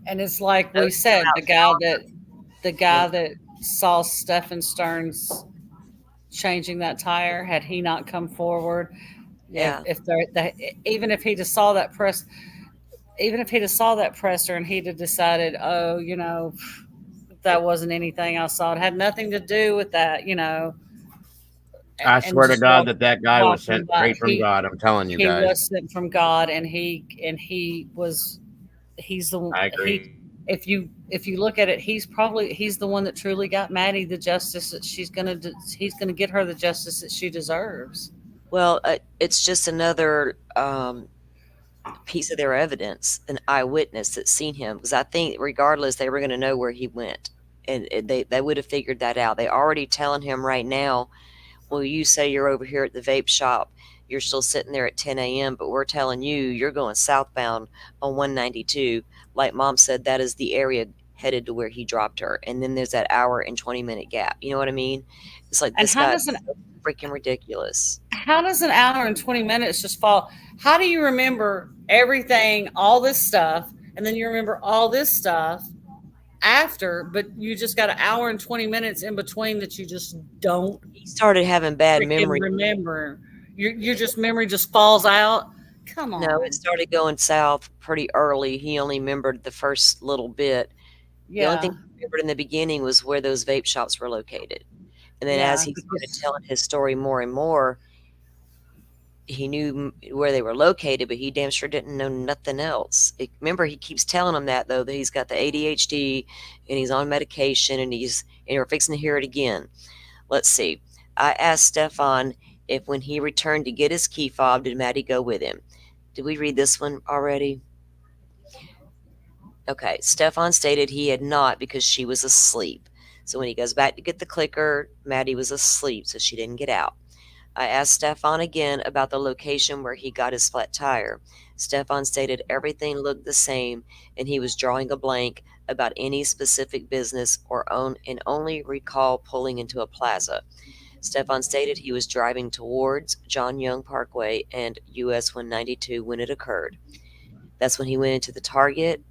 And it's like we those said, come the guy that saw Stephen Stearns changing that tire, had he not come forward, yeah, if even if he just saw that press, even if he'd have saw that presser and he'd have decided, oh, that wasn't anything I saw. It had nothing to do with that, I and swear to just God that guy was walking sent by. straight from God. I'm telling you He guys. was sent from God, and he's the I agree. if you look at it, he's the one that truly got Maddie the justice that he's gonna get her the justice that she deserves. well, it's just another piece of their evidence, an eyewitness that's seen him. Because I think, regardless, they were going to know where he went, and they would have figured that out. They already telling him right now, well, you say you're over here at the vape shop, you're still sitting there at 10 a.m., but we're telling you you're going southbound on 192. Like Mom said, that is the area headed to where he dropped her. And then there's that hour and 20-minute gap. You know what I mean? It's like, And this guy's so freaking ridiculous. how does an hour and 20 minutes just fall? How do you remember everything, all this stuff, and then you remember all this stuff after, but you just got an hour and 20 minutes in between that you just don't He started having bad freaking memory. remember? Your just memory just falls out. Come on. No, it started going south pretty early. He only remembered the first little bit. The only Yeah. thing he remembered in the beginning was where those vape shops were located. And then as Yeah, he started telling his story more and more, he knew where they were located, but he damn sure didn't know nothing else. Remember, he keeps telling them that, though, that he's got the ADHD and he's on medication, and we're fixing to hear it again. Let's see. I asked Stefan if when he returned to get his key fob, did Maddie go with him? Did we read this one already? Okay. Stefan stated he had not, because she was asleep. So when he goes back to get the clicker, Maddie was asleep, so she didn't get out. I asked Stefan again about the location where he got his flat tire. Stefan stated everything looked the same, and he was drawing a blank about any specific business and only recall pulling into a plaza. Stefan stated he was driving towards John Young Parkway and US 192 when it occurred. That's when he went into the Target.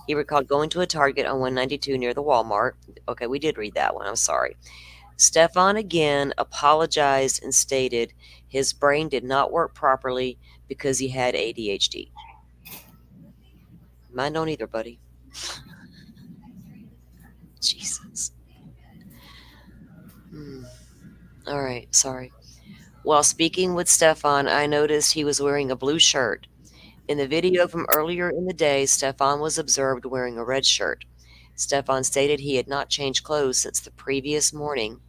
He recalled going to a Target on 192 near the Walmart. Okay, we did read that one. I'm sorry. Stefan again apologized and stated his brain did not work properly because he had ADHD. Mine don't either, buddy. Jesus. All right, sorry. While speaking with Stefan, I noticed he was wearing a blue shirt. In the video from earlier in the day, Stefan was observed wearing a red shirt. Stefan stated he had not changed clothes since the previous morning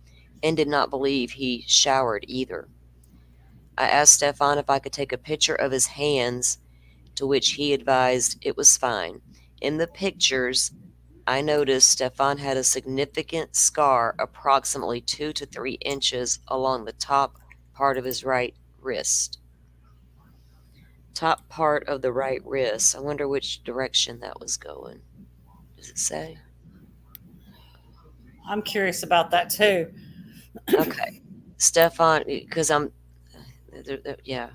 and did not believe he showered either. I asked Stefan if I could take a picture of his hands, to which he advised it was fine. In the pictures, I noticed Stefan had a significant scar approximately 2 to 3 inches along the top part of his right wrist. Top part of the right wrist. I wonder which direction that was going. Does it say? I'm curious about that too. Okay. Stefan, because yeah.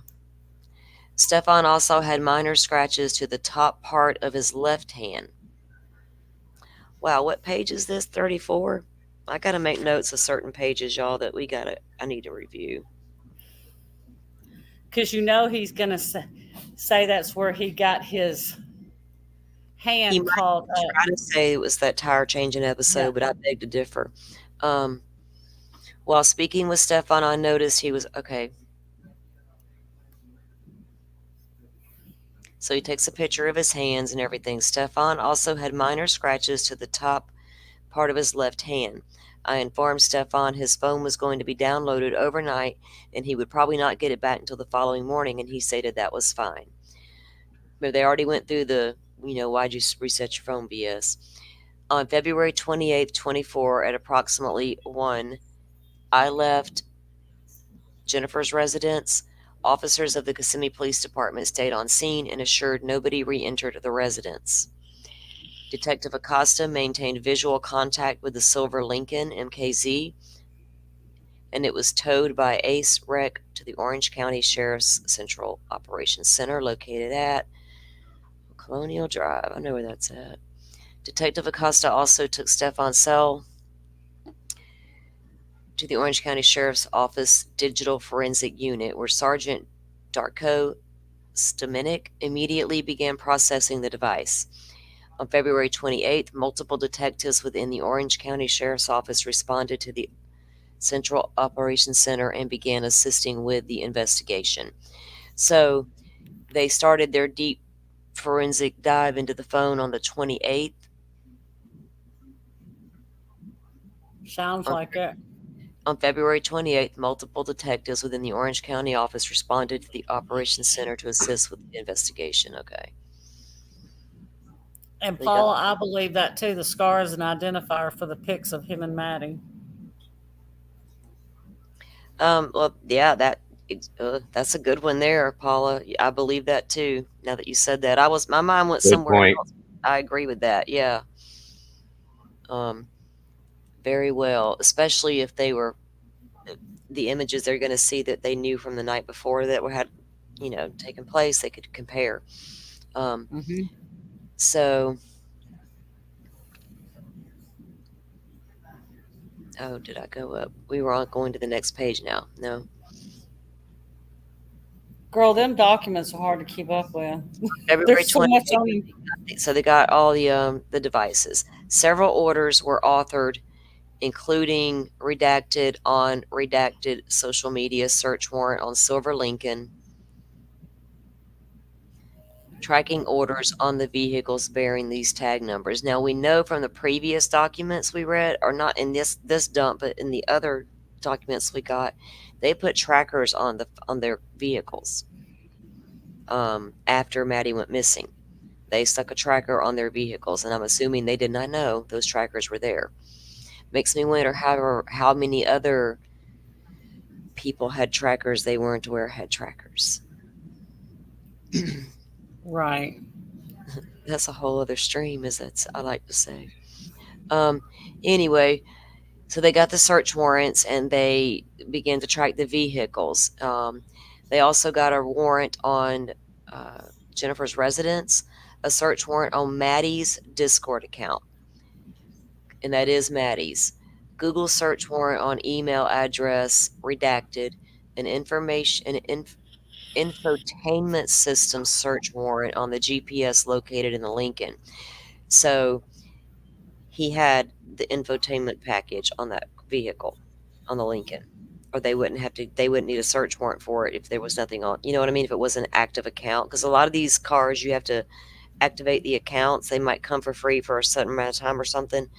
Stefan also had minor scratches to the top part of his left hand. Wow, what page is this? 34? I got to make notes of certain pages, y'all, that I need to review. Because you know he's going to say that's where he got his hand He might caught up. try to say it was that tire changing episode, Yeah. but I beg to differ. While speaking with Stefan, I noticed he was okay. So he takes a picture of his hands and everything. Stefan also had minor scratches to the top part of his left hand. I informed Stefan his phone was going to be downloaded overnight and he would probably not get it back until the following morning, and he stated that was fine. But they already went through the, why'd you reset your phone BS. On February 28th, 24, at approximately 1, I left Jennifer's residence. Officers of the Kissimmee Police Department stayed on scene and assured nobody re-entered the residence. Detective Acosta maintained visual contact with the silver Lincoln MKZ, and it was towed by Ace Rec to the Orange County Sheriff's Central Operations Center located at Colonial Drive. I know where that's at. Detective Acosta also took Stefan's cell to the Orange County Sheriff's Office Digital Forensic Unit, where Sergeant Darko Stamenik immediately began processing the device. On February 28th, multiple detectives within the Orange County Sheriff's Office responded to the Central Operations Center and began assisting with the investigation. So they started their deep forensic dive into the phone on the 28th. Sounds like it. On February 28th, multiple detectives within the Orange County office responded to the Operations Center to assist with the investigation. Okay. And They Paula, I believe that too. The scar is an identifier for the pics of him and Maddie. Well, yeah, that's a good one there, Paula. I believe that too. Now that you said that, my mind went Good somewhere point. else. I agree with that. Yeah. Very well, especially if they were the images they're going to see that they knew from the night before that had, taken place. They could compare. So, oh, did I go up? We were on going to the next page now. No. Girl, them documents are hard to keep up with. February There's so much 28th. on them. So they got all the devices. Several orders were authored, including redacted on redacted social media search warrant on Silver Lincoln, tracking orders on the vehicles bearing these tag numbers. Now we know from the previous documents we read, or not in this dump, but in the other documents we got, they put trackers on their vehicles. After Maddie went missing, they stuck a tracker on their vehicles, and I'm assuming they did not know those trackers were there. Makes me wonder how many other people had trackers they weren't aware had trackers. Right. That's a whole other stream, as I like to say. Anyway, so they got the search warrants and they began to track the vehicles. They also got a warrant on Jennifer's residence, a search warrant on Maddie's Discord account, and that is Maddie's. Google search warrant on email address redacted, an infotainment system search warrant on the GPS located in the Lincoln. So he had the infotainment package on that vehicle, on the Lincoln, or they wouldn't need a search warrant for it if there was nothing on, you know what I mean? If it was an active account, because a lot of these cars, you have to activate the accounts. They might come for free for a certain amount of time or something,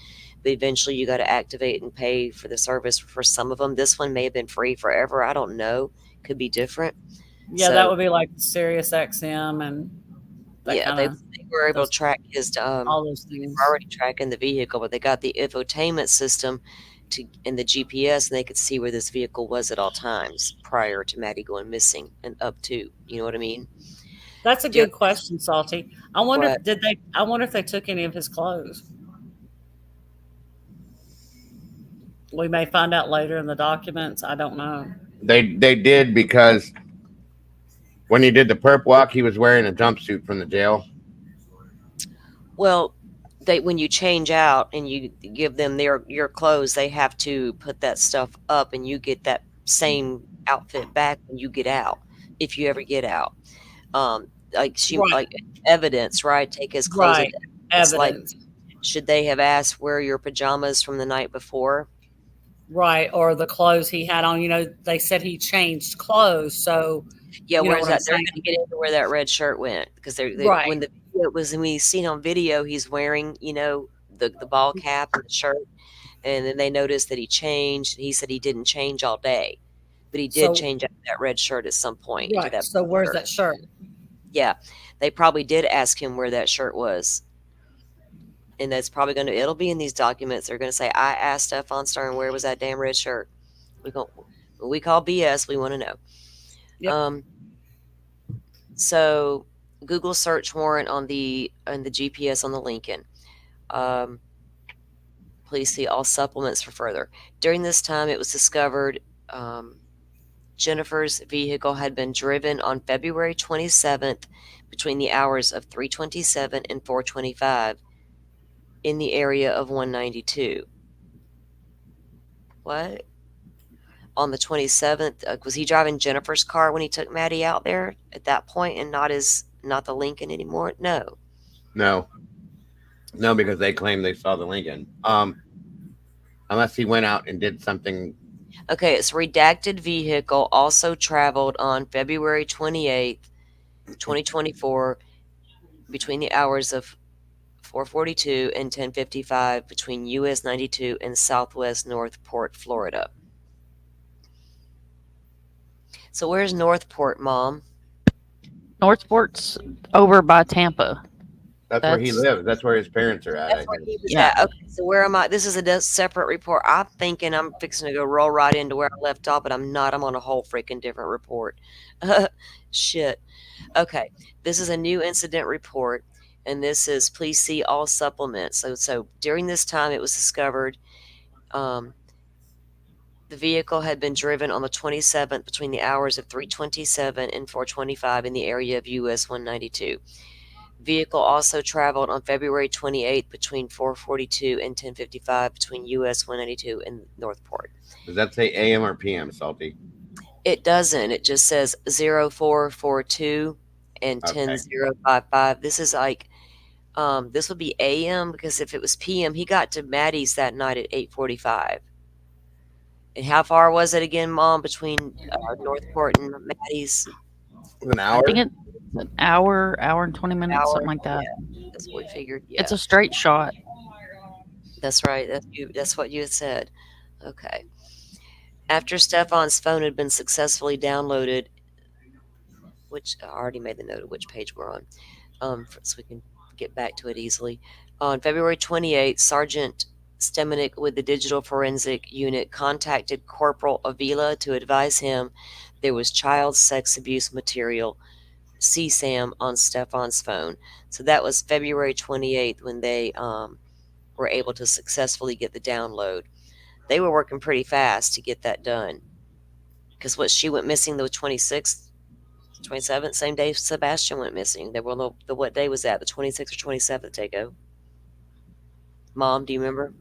but eventually you got to activate and pay for the service for some of them. This one may have been free forever. I don't know. Could be different. Yeah, So, that would be like Sirius XM and that yeah, kind they of were able to track his. all those things. Already tracking the vehicle, but they got the infotainment system in the GPS, and they could see where this vehicle was at all times prior to Maddie going missing and up to. You know what I mean? That's a good question, Salty. I wonder if they took any of his clothes. We may find out later in the documents. I don't know. They did, because When he did the perp walk, he was wearing a jumpsuit from the jail. Well, they when you change out and you give them your clothes, they have to put that stuff up, and you get that same outfit back when you get out, if you ever get out. Right. Like evidence, right? Take his clothes. Right. It's like, Evidence. should they have asked where are your pajamas from the night before? Right. Or the clothes he had on, they said he changed clothes. So, Yeah, you know where's what I'm that? They're saying? going to get into where that red shirt went, because Right. when the video was, when we seen on video, he's wearing, the ball cap and the shirt, and then they noticed that he changed. He said he didn't change all day, but he did So, change out of that red shirt at some point into right. that So blue where's shirt. that shirt? Yeah, they probably did ask him where that shirt was, and that's probably it'll be in these documents. They're gonna say, I asked Stefan Stern where was that damn red shirt. When we call BS, we want to know. Yep. So Google search warrant on the GPS on the Lincoln. Please see all supplements for further. During this time, it was discovered Jennifer's vehicle had been driven on February 27th between the hours of 3:27 and 4:25 in the area of 192. What? On the 27th, was he driving Jennifer's car when he took Maddie out there at that point, and not the Lincoln anymore? No. No, because they claim they saw the Lincoln. Unless he went out and did something. Okay, it's redacted vehicle also traveled on February 28th, 2024, between the hours of 4:42 and 10:55 between US 92 and Southwest Northport, Florida. So where's Northport, Mom? Northport's over by Tampa. That's where he That's- lives. That's where his parents are at. I That's where think. he was Yeah. at. Okay, so where am I? This is a separate report. I'm thinking I'm fixing to go roll right into where I left off, but I'm not. I'm on a whole freaking different report. Shit. Okay, this is a new incident report, and this is please see all supplements. So during this time, it was discovered the vehicle had been driven on the 27th between the hours of 3:27 and 4:25 in the area of US 192. Vehicle also traveled on February 28th between 4:42 and 10:55 between US 192 and Northport. Does that say AM or PM, Salty? It doesn't. It just says 0442 and Okay. 10055. This is like this would be AM, because if it was PM, he got to Maddie's that night at 8:45. And how far was it again, Mom, between Northport and Maddie's? An I hour. think it's an hour and 20 minutes, something like that. Yeah, that's what we figured. Yeah, It's a straight shot. that's right. That's what you had said. Okay. After Stefan's phone had been successfully downloaded, which I already made the note of which page we're on, so we can get back to it easily. On February 28th, Sergeant Stemenik with the Digital Forensic Unit contacted Corporal Avila to advise him there was child sex abuse material, CSAM, on Stefan's phone. So that was February 28th when they were able to successfully get the download. They were working pretty fast to get that done, because she went missing the 26th, 27th, same day Sebastian went missing. They were what day was that? The 26th or 27th, Jaco? Mom, do you remember?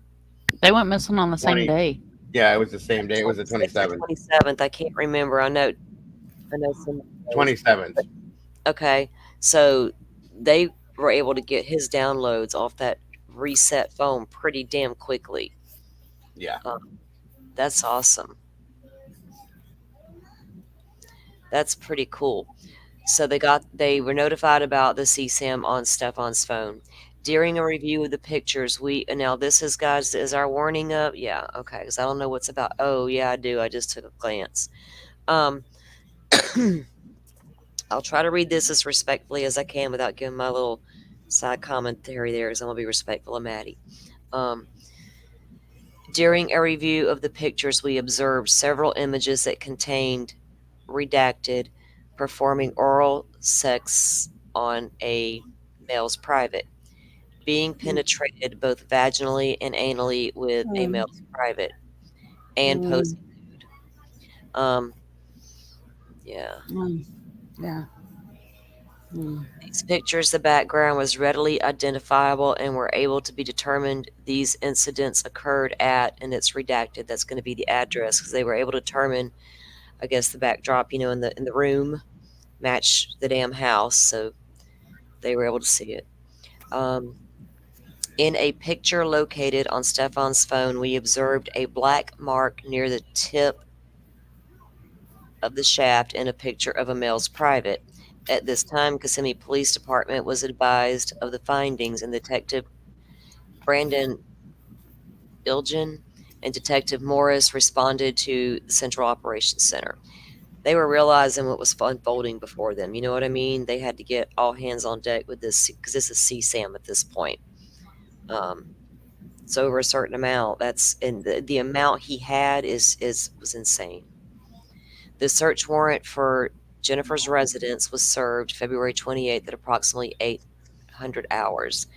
They went missing on the 20. same day. Yeah, it was the same day. It was the 27th. 27th. I can't remember. I know some. 27th. Okay, so they were able to get his downloads off that reset phone pretty damn quickly. Yeah. That's awesome. That's pretty cool. So they were notified about the CSAM on Stefan's phone. During a review of the pictures, now this is, guys, is our warning up? Yeah, okay, because I don't know what's about. Oh, yeah, I do. I just took a glance. I'll try to read this as respectfully as I can without giving my little side commentary there, because I'm going to be respectful of Maddie. During a review of the pictures, we observed several images that contained redacted performing oral sex on a male's private, being penetrated both vaginally and anally with a male's private, and posing nude. Yeah. Yeah. Hmm. These pictures, the background was readily identifiable and were able to be determined these incidents occurred at, and it's redacted. That's going to be the address because they were able to determine, I guess, the backdrop, in the room match the damn house, so they were able to see it. In a picture located on Stefan's phone, we observed a black mark near the tip of the shaft in a picture of a male's private. At this time, Kissimmee Police Department was advised of the findings, and Detective Brandon Ilgen and Detective Morris responded to the Central Operations Center. They were realizing what was unfolding before them. You know what I mean? They had to get all hands on deck with this because this is CSAM at this point. It's over a certain amount. That's and the amount he had was insane. The search warrant for Jennifer's residence was served February 28th at approximately 800 hours.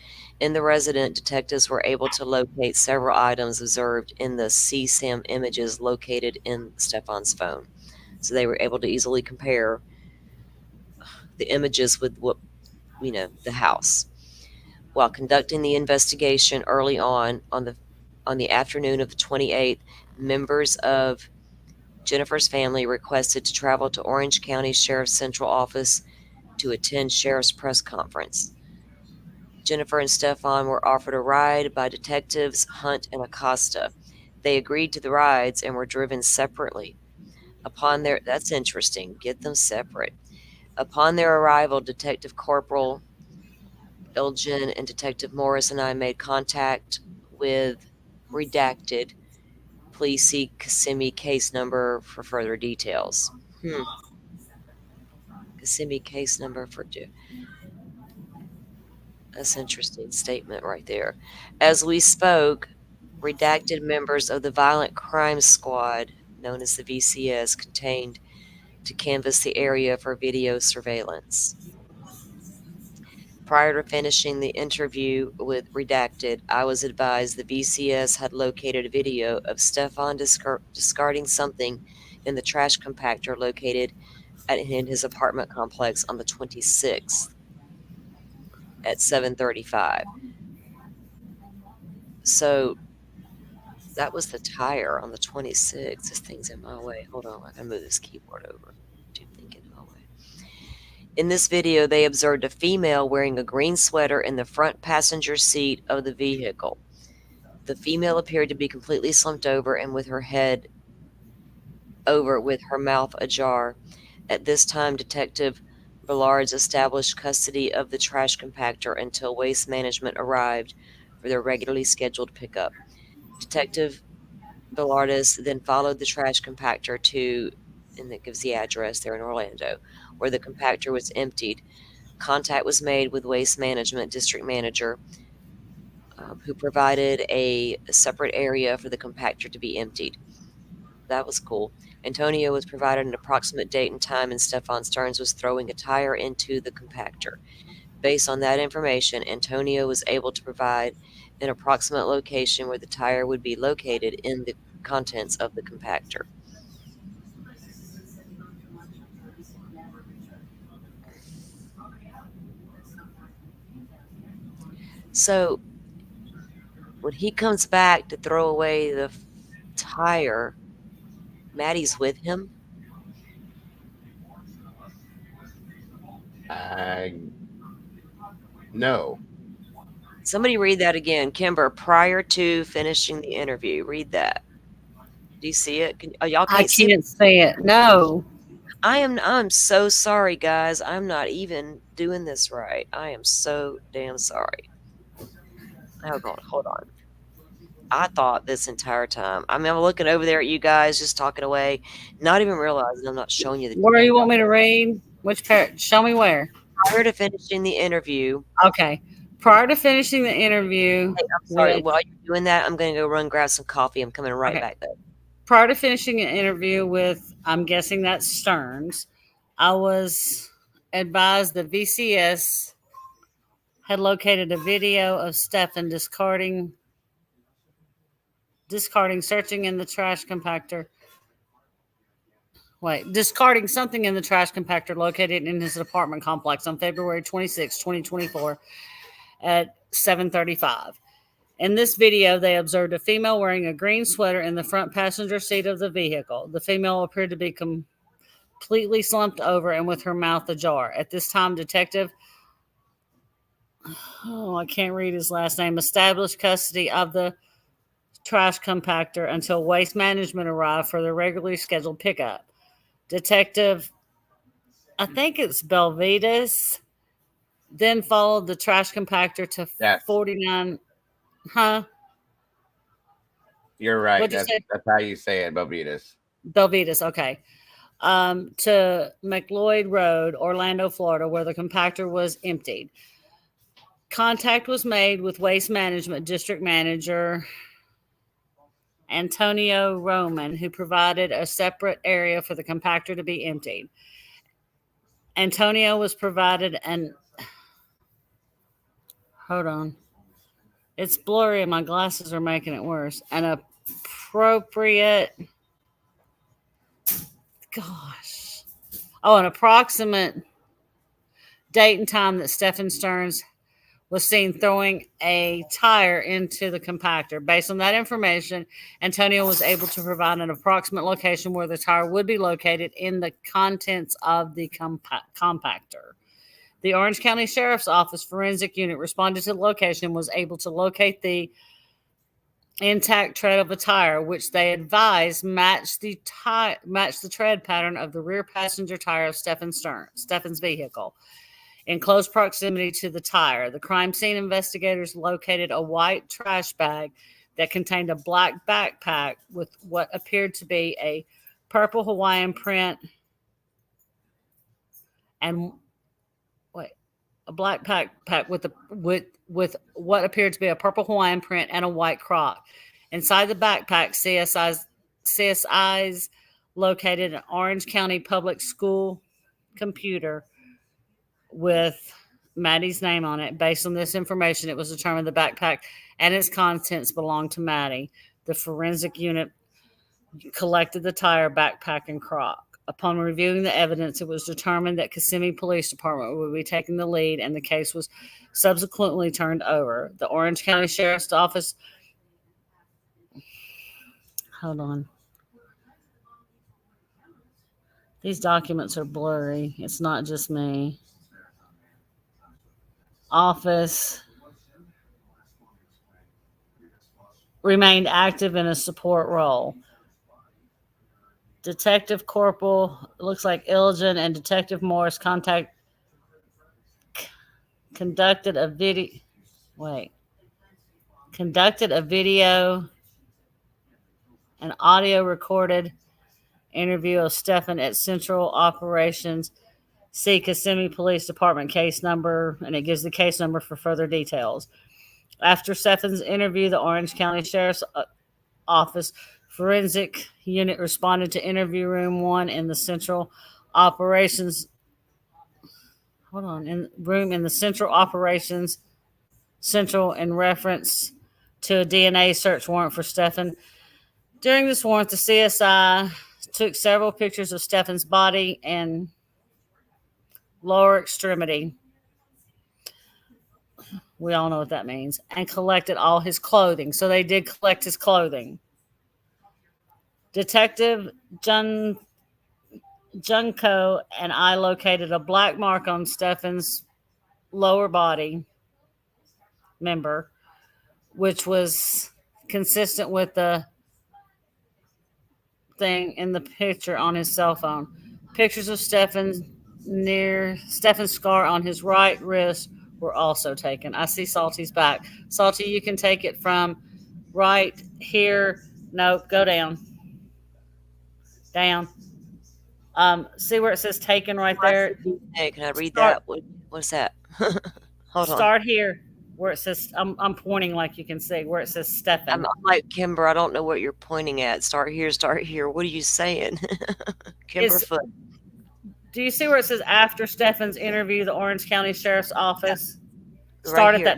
In the residence, detectives were able to locate several items observed in the CSAM images located in Stefan's phone. So they were able to easily compare the images with the house. While conducting the investigation early on the afternoon of the 28th, members of Jennifer's family requested to travel to Orange County Sheriff's Central Office to attend Sheriff's press conference. Jennifer and Stefan were offered a ride by detectives Hunt and Acosta. They agreed to the rides and were driven separately. That's interesting, get them separate. Upon their arrival, Detective Corporal Elgin and Detective Morris and I made contact with redacted. Please see Kissimmee case number for further details. Kissimmee case number for that's an interesting statement right there. As we spoke, redacted members of the Violent Crimes Squad, known as the VCS, contained to canvass the area for video surveillance. Prior to finishing the interview with Redacted, I was advised the VCS had located a video of Stefan discarding something in the trash compactor located in his apartment complex on the 26th at 7:35. So that was the tire on the 26th. This thing's in my way. Hold on, I gotta move this keyboard over. Too thinking in my way. In this video, they observed a female wearing a green sweater in the front passenger seat of the vehicle. The female appeared to be completely slumped over and with her head over with her mouth ajar. At this time, Detective Ballards established custody of the trash compactor until Waste Management arrived for their regularly scheduled pickup. Detective Ballards then followed the trash compactor and it gives the address there in Orlando, where the compactor was emptied. Contact was made with Waste Management District Manager, who provided a separate area for the compactor to be emptied. That was cool. Antonio was provided an approximate date and time, and Stefan Stearns was throwing a tire into the compactor. Based on that information, Antonio was able to provide an approximate location where the tire would be located in the contents of the compactor. So when he comes back to throw away the tire, Maddie's with him. No. Somebody read that again. Kimber, prior to finishing the interview, read that. Do you see it? Y'all I can't see it? can't say it. No. I'm so sorry, guys. I'm not even doing this right. I am so damn sorry. Hold on. I thought this entire time. I mean, I'm looking over there at you guys just talking away, not even realizing I'm not showing you the Where damn you want me to read? Which part? Show me where. prior to finishing the interview. Okay. Prior to finishing the interview Hey, I'm sorry. with While you're doing that, I'm going to go run grab some coffee. I'm coming right okay. back though. Prior to finishing an interview with, I'm guessing that's Stearns, I was advised the VCS had located a video of Stefan discarding, searching in the trash compactor discarding something in the trash compactor located in his apartment complex on February 26, 2024 at 7:35. In this video, they observed a female wearing a green sweater in the front passenger seat of the vehicle. The female appeared to be completely slumped over and with her mouth ajar. At this time, Detective, I can't read his last name, established custody of the trash compactor until Waste Management arrived for their regularly scheduled pickup. Detective, I think it's Belvitas, then followed the trash compactor to Yes. 49. Huh? You're right. What'd you say? That's how you say it, Bobitas. Belvitas, okay. To McLeod Road, Orlando, Florida, where the compactor was emptied. Contact was made with Waste Management District Manager Antonio Roman, who provided a separate area for the compactor to be emptied. Antonio was provided hold on. It's blurry and my glasses are making it worse. An appropriate, an approximate date and time that Stephen Stearns was seen throwing a tire into the compactor. Based on that information, Antonio was able to provide an approximate location where the tire would be located in the contents of the compactor. The Orange County Sheriff's Office Forensic Unit responded to the location and was able to locate the intact tread of a tire, which they advised matched the tread pattern of the rear passenger tire of Stephen's vehicle. In close proximity to the tire, the crime scene investigators located a white trash bag that contained a black backpack with what appeared to be a purple Hawaiian print and a black backpack with what appeared to be a purple Hawaiian print and a white crock. Inside the backpack, CSIs located an Orange County Public School computer with Maddie's name on it. Based on this information, it was determined the backpack and its contents belonged to Maddie. The forensic unit collected the tire, backpack, and crock. Upon reviewing the evidence, it was determined that Kissimmee Police Department would be taking the lead, and the case was subsequently turned over. The Orange County Sheriff's Office. Hold on. These documents are blurry. It's not just me. Office remained active in a support role. Detective Corporal, looks like Ilgen, and Detective Morris conducted a video and audio recorded interview of Stephen at Central Operations. See Kissimmee Police Department case number, and it gives the case number for further details. After Stephen's interview, the Orange County Sheriff's Office Forensic Unit responded to interview room 1 in the Central Operations. In the Central Operations Central in reference to a DNA search warrant for Stephen. During this warrant, the CSI took several pictures of Stephen's body and lower extremity. We all know what that means. And collected all his clothing. So they did collect his clothing. Detective Junko and I located a black mark on Stephen's lower body member, which was consistent with the thing in the picture on his cell phone. Pictures of Stephen's scar on his right wrist were also taken. I see Salty's back. Salty, you can take it from right here. Nope, go down. Down. See where it says taken right there? Hey, can I read that? What's that? Hold on. Start here where it says, I'm pointing like you can see, where it says Stephen. I'm like, Kimber, I don't know what you're pointing at. Start here, start here. What are you saying? Kimberfoot. Do you see where it says after Stephen's interview, the Orange County Sheriff's Office? Yeah. Start Right at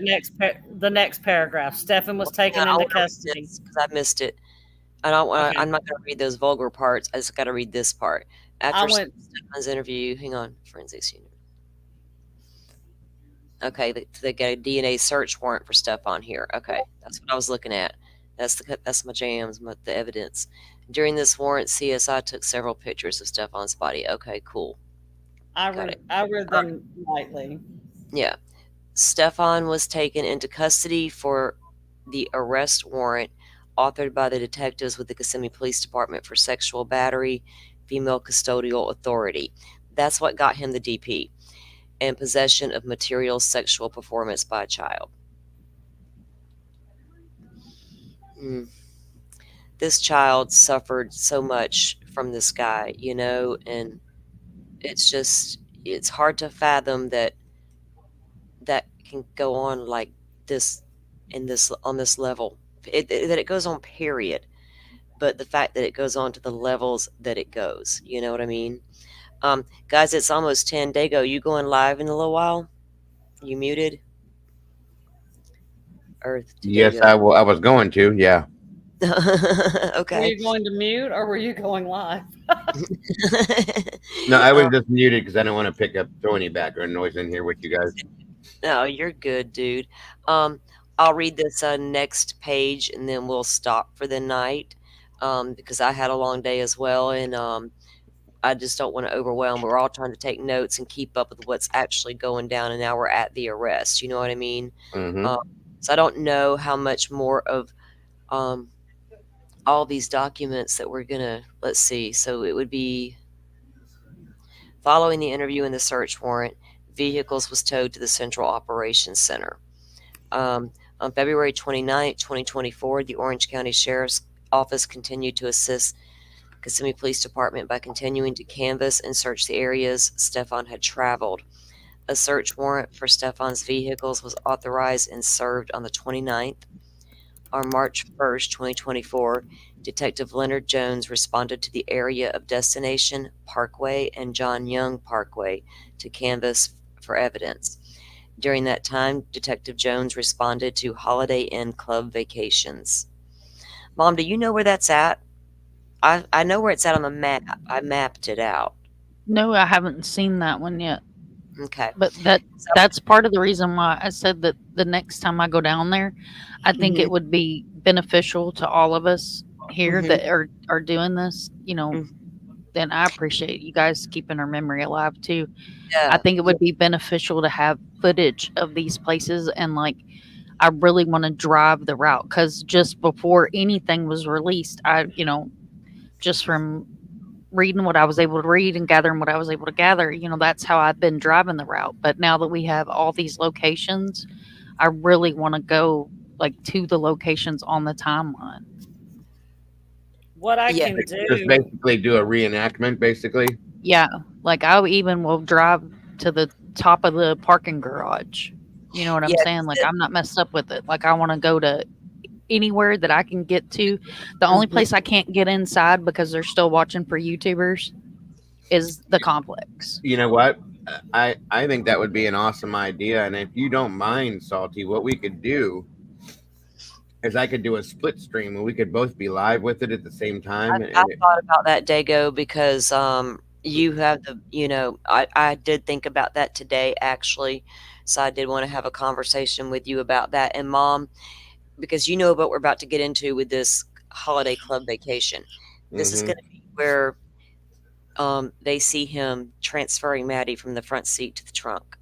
the next paragraph. Stephen was taken into custody. Because I missed it. I don't want. Okay. I'm not going to read those vulgar parts. I just got to read this part. After went. Stefan's interview, hang on, forensics unit. Okay, they got a DNA search warrant for Stefan here. Okay, that's what I was looking at. That's my jams, the evidence. During this warrant, CSI took several pictures of Stefan's body. Okay, cool. I Got read. I read them lightly. Yeah. Stefan was taken into custody for the arrest warrant authored by the detectives with the Kissimmee Police Department for sexual battery, female custodial authority. That's what got him the DP, and possession of material sexual performance by a child. This child suffered so much from this guy, and it's hard to fathom that can go on like this on this level. That it goes on, period. But the fact that it goes on to the levels that it goes, you know what I mean? Guys, it's almost 10. Dago, you going live in a little while? You muted? Earth to Yes, Dago. I was going to. Yeah. Were Okay. you going to mute or were you going live? No, I was just muted because I don't want to throw any background noise in here with you guys. No, you're good, dude. I'll read this next page and then we'll stop for the night, because I had a long day as well, and I just don't want to overwhelm. We're all trying to take notes and keep up with what's actually going down, and now we're at the arrest. You know what I mean? Mhm. So I don't know how much more of all these documents that we're gonna, let's see. So it would be following the interview and the search warrant, vehicles was towed to the Central Operations Center. On February 29, 2024, the Orange County Sheriff's Office continued to assist Kissimmee Police Department by continuing to canvass and search the areas Stefan had traveled. A search warrant for Stefan's vehicles was authorized and served on the 29th. On March 1st, 2024, Detective Leonard Jones responded to the area of Destination Parkway and John Young Parkway to canvass for evidence. During that time, Detective Jones responded to Holiday Inn Club Vacations. Mom, do you know where that's at? I know where it's at on the map. I mapped it out. No, I haven't seen that one yet. Okay. But that's part of the reason why I said that the next time I go down there, I think it would be beneficial to all of us here that are doing this. Then I appreciate you guys keeping our memory alive too. Yeah. I think it would be beneficial to have footage of these places, and I really want to drive the route, because just before anything was released, just from reading what I was able to read and gathering what I was able to gather, that's how I've been driving the route. But now that we have all these locations, I really want to go to the locations on the timeline. What I Yeah, can Just do. basically do a reenactment, basically. Yeah, I even will drive to the top of the parking garage. You know what I'm Yeah, saying? I'm not messed up with it. I want to go to anywhere that I can get to. The only place I can't get inside because they're still watching for YouTubers is the complex. You know what? I think that would be an awesome idea. And if you don't mind, Salty, what we could do is I could do a split stream where we could both be live with it at the same time. I thought about that, Dago, because you have I did think about that today, actually. So I did want to have a conversation with you about that. And Mom, because you know what we're about to get into with this holiday club vacation. This is going to be where they see him transferring Maddie from the front seat to the trunk.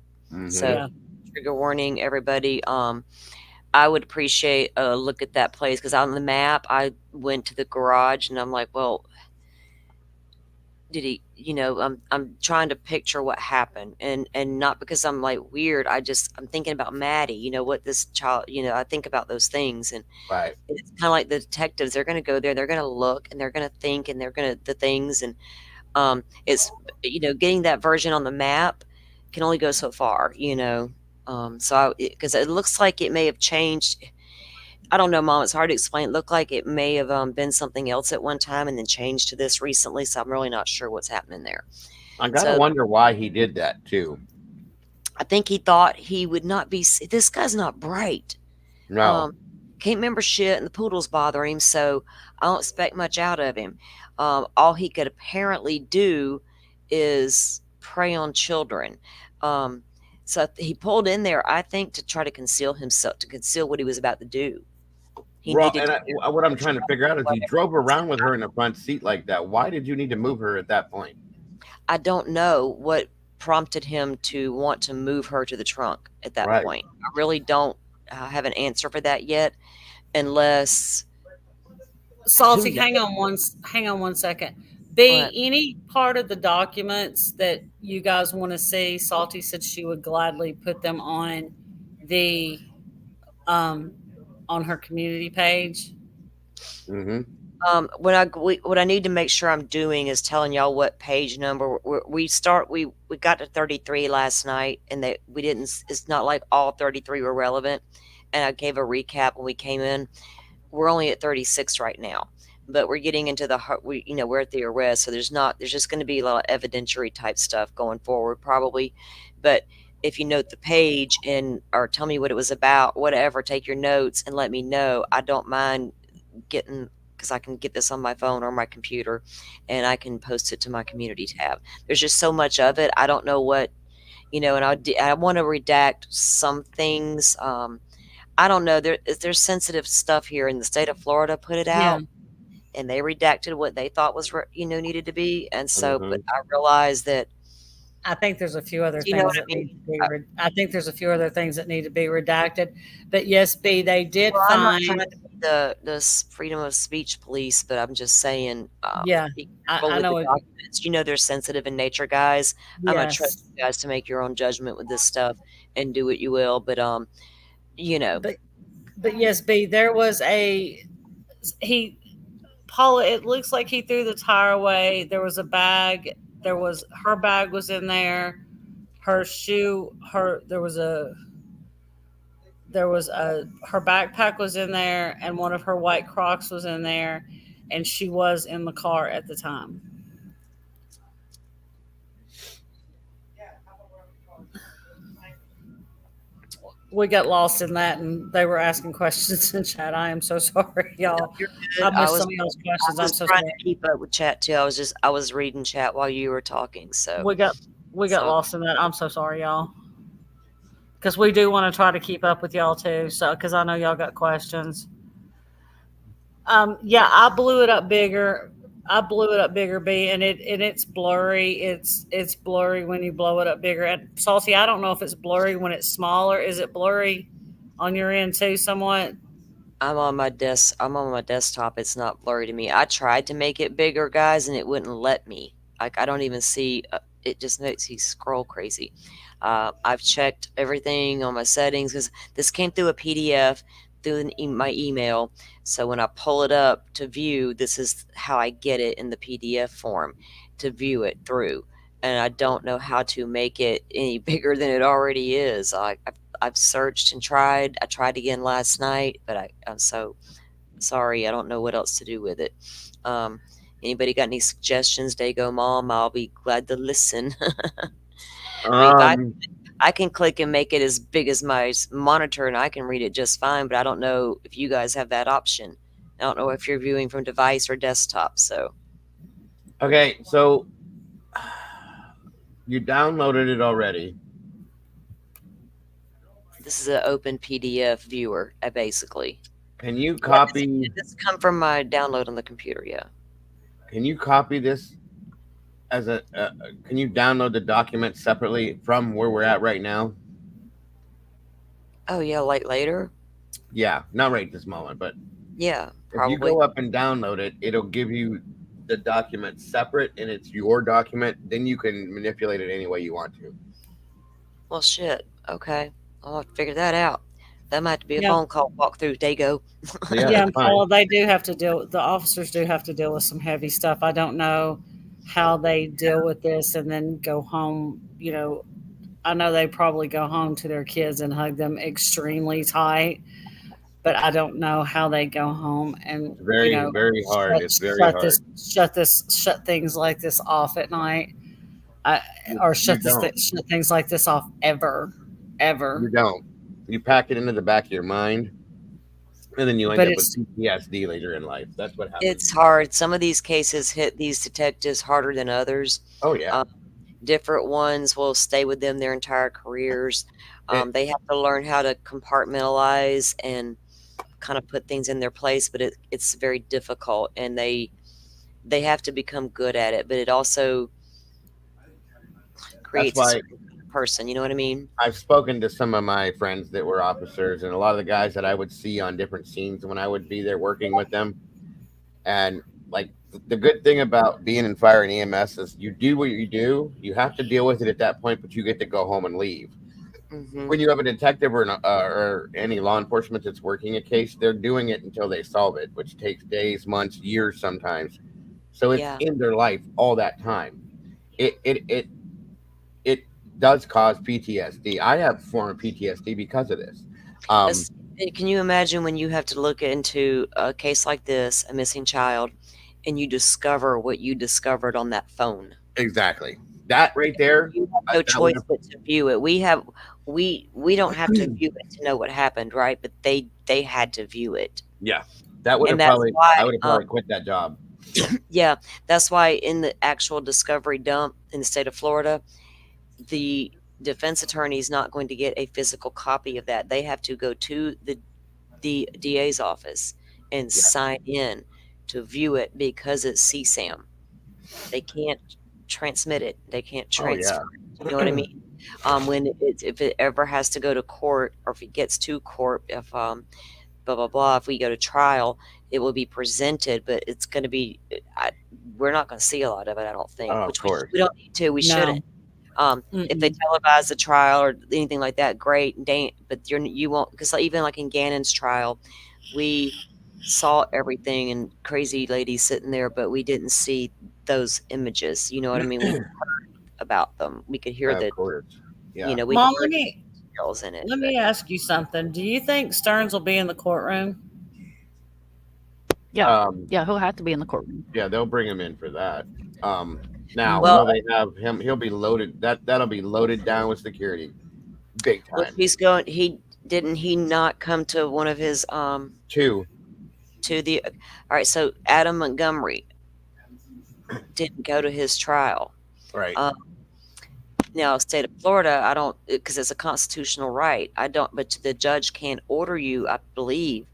So trigger warning, everybody. I would appreciate a look at that place, because on the map, I went to the garage and I'm like, well, did he, I'm trying to picture what happened, and not because I'm weird. I'm thinking about Maddie, what this child, I think about those things. And right. It's kind of like the detectives, they're going to go there, they're going to look, and they're going to think, and they're going to, the things. And it's, getting that version on the map can only go so far, so because it looks like it may have changed. I don't know, Mom. It's hard to explain. It looked like it may have been something else at one time and then changed to this recently. So I'm really not sure what's happening there. I gotta wonder why he did that too. I think he thought he would not be. This guy's not bright. No. can't remember shit, and the poodle's bothering him, so I don't expect much out of him. All he could apparently do is prey on children. So he pulled in there, I think, to try to conceal himself, to conceal what he was about to do. He Well, needed and to what I'm trying to figure out is he drove around with her in the front seat like that. Why did you need to move her at that point? I don't know what prompted him to want to move her to the trunk at that Right. point. I really don't have an answer for that yet, unless Salty, Who hang on one second. B, What? any part of the documents that you guys want to see, Salty said she would gladly put them on the on her community page. Mm-hmm. What I need to make sure I'm doing is telling y'all what page number we got to 33 last night, and we didn't. It's not like all 33 were relevant, and I gave a recap when we came in. We're only at 36 right now, but we're getting into we're at the arrest, so there's just going to be a lot of evidentiary type stuff going forward probably. But if you note the page or tell me what it was about, whatever, take your notes and let me know. I don't mind getting, because I can get this on my phone or my computer, and I can post it to my community tab. There's just so much of it. I don't know what, and I want to redact some things. I don't know. There's sensitive stuff here in the state of Florida. Put it Yeah. out, and they redacted what they thought was needed to be. And so, Mhm. but I realized that I think there's a few other You know things what I that need to be. I think there's a few other things that need to be redacted. But yes, B, they did I'm not find. trying to be the freedom of speech police, but I'm just saying, Yeah, be I careful with know the it. documents. They're sensitive in nature, guys. I'm gonna trust Yes, you guys to make your own judgment with this stuff and do what you will. But but yes, B, there was Paula. It looks like he threw the tire away. There was a bag. Her bag was in there. Her shoe. Her backpack was in there, and one of her white Crocs was in there, and she was in the car at the time. We got lost in that, and they were asking questions in chat. I am so sorry, y'all. You're good. I I missed was some of y'all's I questions. I'm was so trying sorry. to keep up with chat too. I was reading chat while you were talking. So We got So- lost in that. I'm so sorry, y'all. Because we do want to try to keep up with y'all too. So because I know y'all got questions. Yeah, I blew it up bigger. B, and it's blurry. It's blurry when you blow it up bigger. And Salty, I don't know if it's blurry when it's smaller. Is it blurry on your end too, somewhat? I'm on my desktop. It's not blurry to me. I tried to make it bigger, guys, and it wouldn't let me. Like, I don't even see. It just makes me scroll crazy. I've checked everything on my settings because this came through a PDF through my email. So when I pull it up to view, this is how I get it in the PDF form to view it through. And I don't know how to make it any bigger than it already is. I've searched and tried. I tried again last night, but I'm so sorry. I don't know what else to do with it. Anybody got any suggestions? Dago Mom, I'll be glad to listen. I can click and make it as big as my monitor, and I can read it just fine, but I don't know if you guys have that option. I don't know if you're viewing from device or desktop. So Okay, so you downloaded it already. this is an open PDF viewer, basically. Can you copy? This come from my download on the computer, yeah. Can you copy this as a? Can you download the document separately from where we're at right now? Oh yeah, like later. Yeah, not right this moment, but Yeah, if probably. you go up and download it, it'll give you the document separate, and it's your document. Then you can manipulate it any way you want to. Well, shit. Okay, I'll have to figure that out. That might be a Yeah. phone call walk through. Dago. Yeah, Yeah, that's fine. Paula, the officers do have to deal with some heavy stuff. I don't know how they deal with this and then go home. I know they probably go home to their kids and hug them extremely tight, but I don't know how they go home and Very, very hard. It's very shut hard. shut things like this off at night, or shut things like this off ever. You don't. You pack it into the back of your mind, And then you end But up it's with PTSD later in life. That's what happens. It's hard. Some of these cases hit these detectives harder than others. Oh yeah. Different ones will stay with them their entire careers. It- They have to learn how to compartmentalize and kind of put things in their place, but it's very difficult, and they have to become good at it. But it also creates a why- certain person. You know what I mean? I've spoken to some of my friends that were officers, and a lot of the guys that I would see on different scenes when I would be there working with them. And like the good thing about being in fire and EMS is you do what you do. You have to deal with it at that point, but you get to go home and leave. Hmm. When you have a detective or any law enforcement that's working a case, they're doing it until they solve it, which takes days, months, years sometimes. So it's Yeah. in their life all that time. It does cause PTSD. I have former PTSD because of this. Can you imagine when you have to look into a case like this, a missing child, and you discover what you discovered on that phone? Exactly. That right there. You have no that choice would- but to view it. We don't have to view it to know what happened, right? But they had to view it. Yeah. That would have And that's probably. why, I would have probably quit that job. Yeah, that's why in the actual discovery dump in the state of Florida, the defense attorney is not going to get a physical copy of that. They have to go to the DA's office and sign in to view it because it's CSAM. They can't transmit it. They can't transfer it. You know what I mean? If it ever has to go to court, or if it gets to court, if blah blah blah, if we go to trial, it will be presented, but it's going to be. We're not going to see a lot of it, I don't think. Oh, of which course. we don't need to. We No. shouldn't. If they televise the trial or anything like that, great. But you won't, because even like in Gannon's trial, we saw everything and crazy ladies sitting there, but we didn't see those images. You know what I mean? We heard about them. We could hear Of the, course. Yeah. you know, we Mom, heard the details in it. let me ask you something. Do you think Stearns will be in the courtroom? Yeah. Um, Yeah, he'll have to be in the courtroom. yeah, they'll bring him in for that. Now, Well- will they have him? He'll be loaded. That'll be loaded down with security, big Well, time. he's going. He not come to one of his Two. to the. All right, so Adam Montgomery didn't go to his trial. Right. Now, state of Florida, I don't, because it's a constitutional right. I don't, but the judge can't order you, I believe,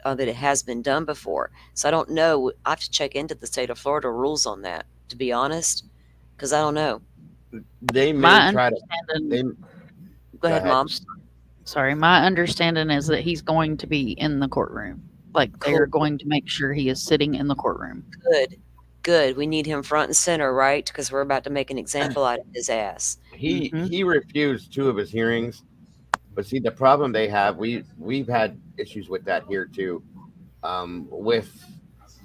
that it has been done before. So I don't know. I have to check into the state of Florida rules on that, to be honest, because I don't know. They may My try to. understanding, They, Go ahead, ahead. Mom. sorry, my understanding is that he's going to be in the courtroom. Like they're Cool. going to make sure he is sitting in the courtroom. Good. We need him front and center, right? Because we're about to make an example out of his ass. he refused 2 of his hearings, but see the problem they have. We've had issues with that here too, with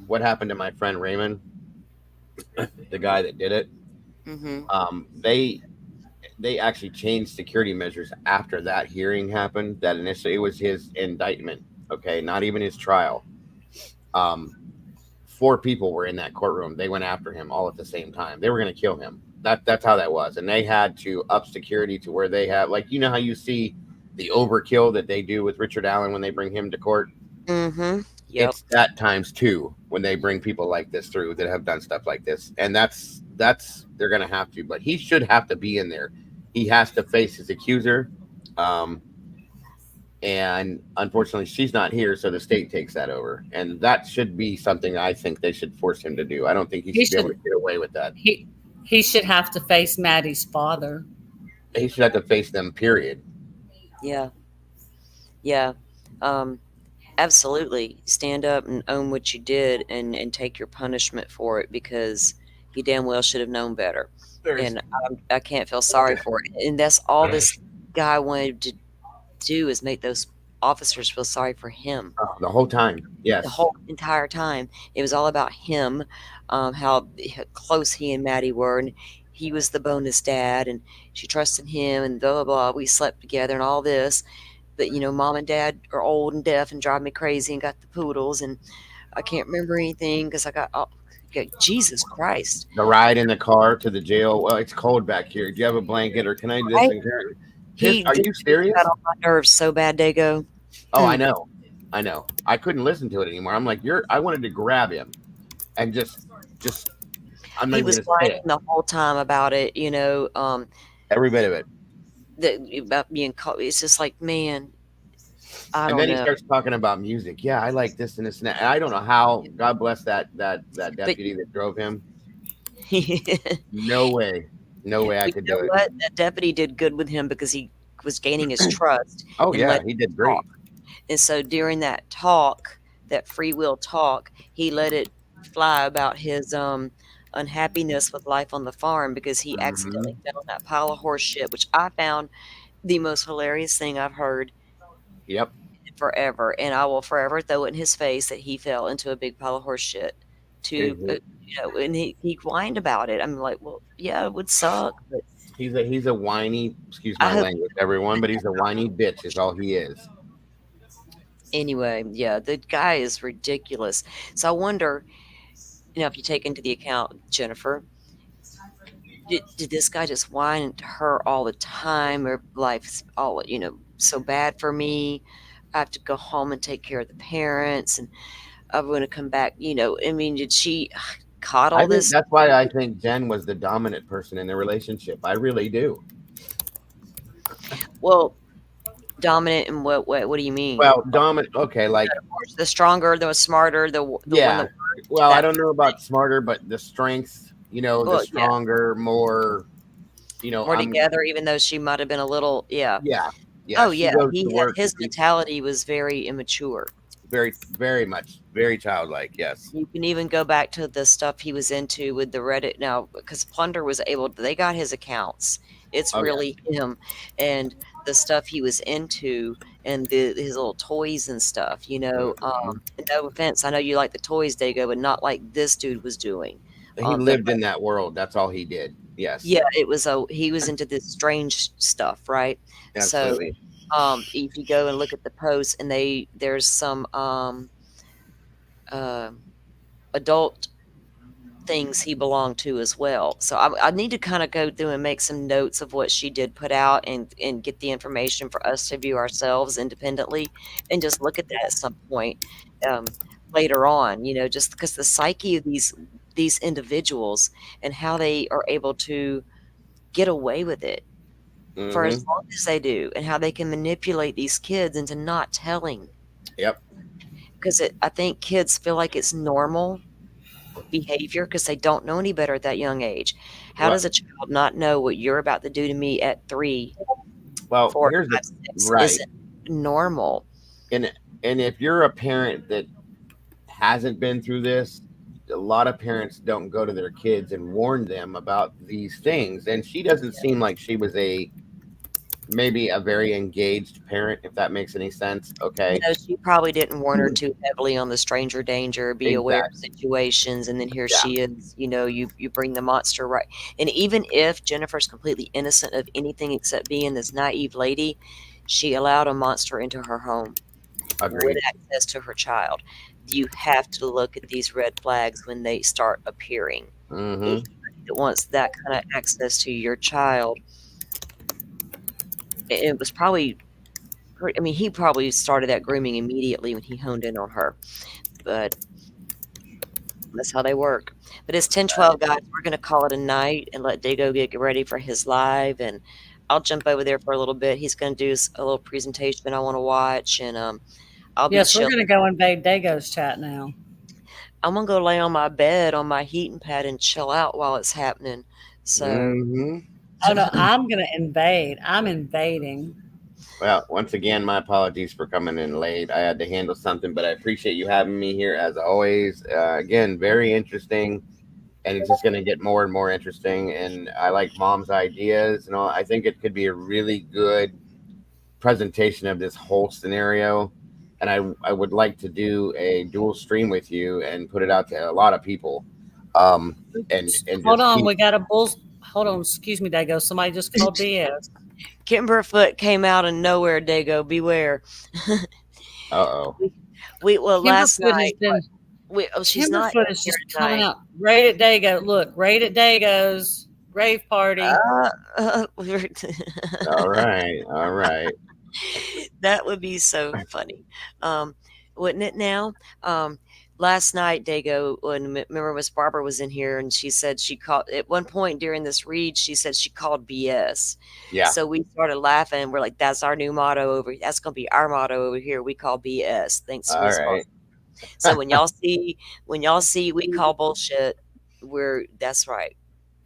what happened to my friend Raymond, the guy that did it. Hmm. They actually changed security measures after that hearing happened. That initially it was his indictment, okay, not even his trial. 4 people were in that courtroom. They went after him all at the same time. They were going to kill him. That's how that was, and they had to up security to where they have, like, you know how you see the overkill that they do with Richard Allen when they bring him to court. Mm-hmm. Yep. It's that times 2 when they bring people like this through that have done stuff like this, and that's they're gonna have to. But he should have to be in there. He has to face his accuser, and unfortunately, she's not here, so the state takes that over, and that should be something I think they should force him to do. I don't think he should be able to get away with that. He should have to face Maddie's father. He should have to face them. Period. Yeah. Absolutely. Stand up and own what you did, and take your punishment for it, because you damn well should have known better. And I can't feel sorry for it. And that's all this guy wanted to do, is make those officers feel sorry for him. The whole time. Yes. The whole entire time, it was all about him, how close he and Maddie were, and he was the bonus dad, and she trusted him, and blah blah blah. We slept together and all this, but Mom and Dad are old and deaf and drive me crazy, and got the poodles, and I can't remember anything because I got Jesus Christ. The ride in the car to the jail. Well, it's cold back here. Do you have a blanket, or can I do this? Right. Are you serious? Got on my nerves so bad, Dago. Oh, I know. I know. I couldn't listen to it anymore. I'm like, I wanted to grab him and just. I'm not He even was gonna say whining it. the whole time about it, Every bit of it. about being caught. It's just like, man, I And don't then he know. starts talking about music. Yeah, I like this and this and that. And I don't know how. God bless that But deputy that drove him. you No way. No way I could know do it. what? That deputy did good with him because he was gaining his trust Oh and yeah, let he him did talk. great. And so during that talk, that free will talk, he let it fly about his unhappiness with life on the farm because he Hmm. accidentally fell in that pile of horse shit, which I found the most hilarious thing I've heard Yep. in forever. And I will forever throw it in his face that he fell into a big pile of horse shit to, Mhm. and he whined about it. I'm like, well, yeah, it would suck, but He's a whiny. Excuse I my hope language, everyone, but he's a whiny bitch. Is all he is. anyway. Yeah, the guy is ridiculous. So I wonder, if you take into the account Jennifer, did this guy just whine to her all the time? Or life's all so bad for me. I have to go home and take care of the parents, and I'm going to come back. I mean, did she I coddle think this? that's why I think Jen was the dominant person in the relationship. I really do. Well, dominant in what way? What do you mean? Well, dominant. Okay, like The stronger, the smarter, the one that yeah. Well, I that. don't know about smarter, but the strength. The Well, yeah, stronger, more. more together. Even though she might have been a little, yeah. Yeah, yeah. Oh She yeah, goes to he had work. his mentality was very immature. Very, very much, very childlike. Yes. You can even go back to the stuff he was into with the Reddit now, because Plunder was able they got his accounts. It's Oh yeah. really him, and the stuff he was into, and his little toys and stuff. Mhm. No offense, I know you like the toys, Dago, but not like this dude was doing. He The lived in that world. That's all he did. Yes, Yeah, he was into this strange stuff, right? So, absolutely. if you go and look at the posts, and there's some uh, adult things he belonged to as well. So I need to kind of go through and make some notes of what she did put out, and get the information for us to view ourselves independently, and just look at that at some point um, later on. Just because the psyche of these individuals and how they are able to get away with it for as Hmm. long as they do, and how they can manipulate these kids into not telling. Yep. Because I think kids feel like it's normal behavior because they don't know any better at that young age. How Well, does a child not know what you're about to do to me at 3, well, 4, here's the 5, 6 right. isn't normal? And if you're a parent that hasn't been through this, a lot of parents don't go to their kids and warn them about these things. And she doesn't seem like she was maybe a very engaged parent, if that makes any sense. Okay. She probably didn't warn her too heavily on the stranger danger, be aware of Exactly. situations, and then here Yeah. she is, you bring the monster right. And even if Jennifer's completely innocent of anything except being this naive lady, she allowed a monster into her home with Agreed. access to her child. You have to look at these red flags when they start appearing. Hmm. Anybody that wants that kind of access to your child, it was probably, I mean, he probably started that grooming immediately when he honed in on her, but that's how they work. But it's 10:12, guys. We're gonna call it a night and let Dago get ready for his live, and I'll jump over there for a little bit. He's gonna do a little presentation I want to watch, and I'll be Yes, we're chill. going to go invade Dago's chat now. I'm gonna go lay on my bed on my heating pad and chill out while it's happening. So Hmm. Oh no, I'm going to invade. I'm invading. Well, once again, my apologies for coming in late. I had to handle something, but I appreciate you having me here as always. Again, very interesting, and it's just going to get more and more interesting. And I like Mom's ideas and all. I think it could be a really good presentation of this whole scenario. And I would like to do a dual stream with you and put it out to a lot of people. And Hold just on, keep. we got a bulls. Hold on, excuse me, Dago. Somebody just called Diaz. Kimberfoot came out of nowhere, Dago. Beware. Uh-oh. Last Kimberfoot has night, been. she's not Kimberfoot is here just coming tonight. out. Right at Dago. Look, right at Dago's rave party. All right. All right. That would be so funny. wouldn't it now? Last night, Dago, when remember Miss Barbara was in here, and she said she called at one point during this read. She said she called BS. Yeah. So we started laughing. We're like, "That's our new motto over. That's gonna be our motto over here. We call BS." Thanks to All Miss Barbara. right. So when y'all see we call bullshit, that's right.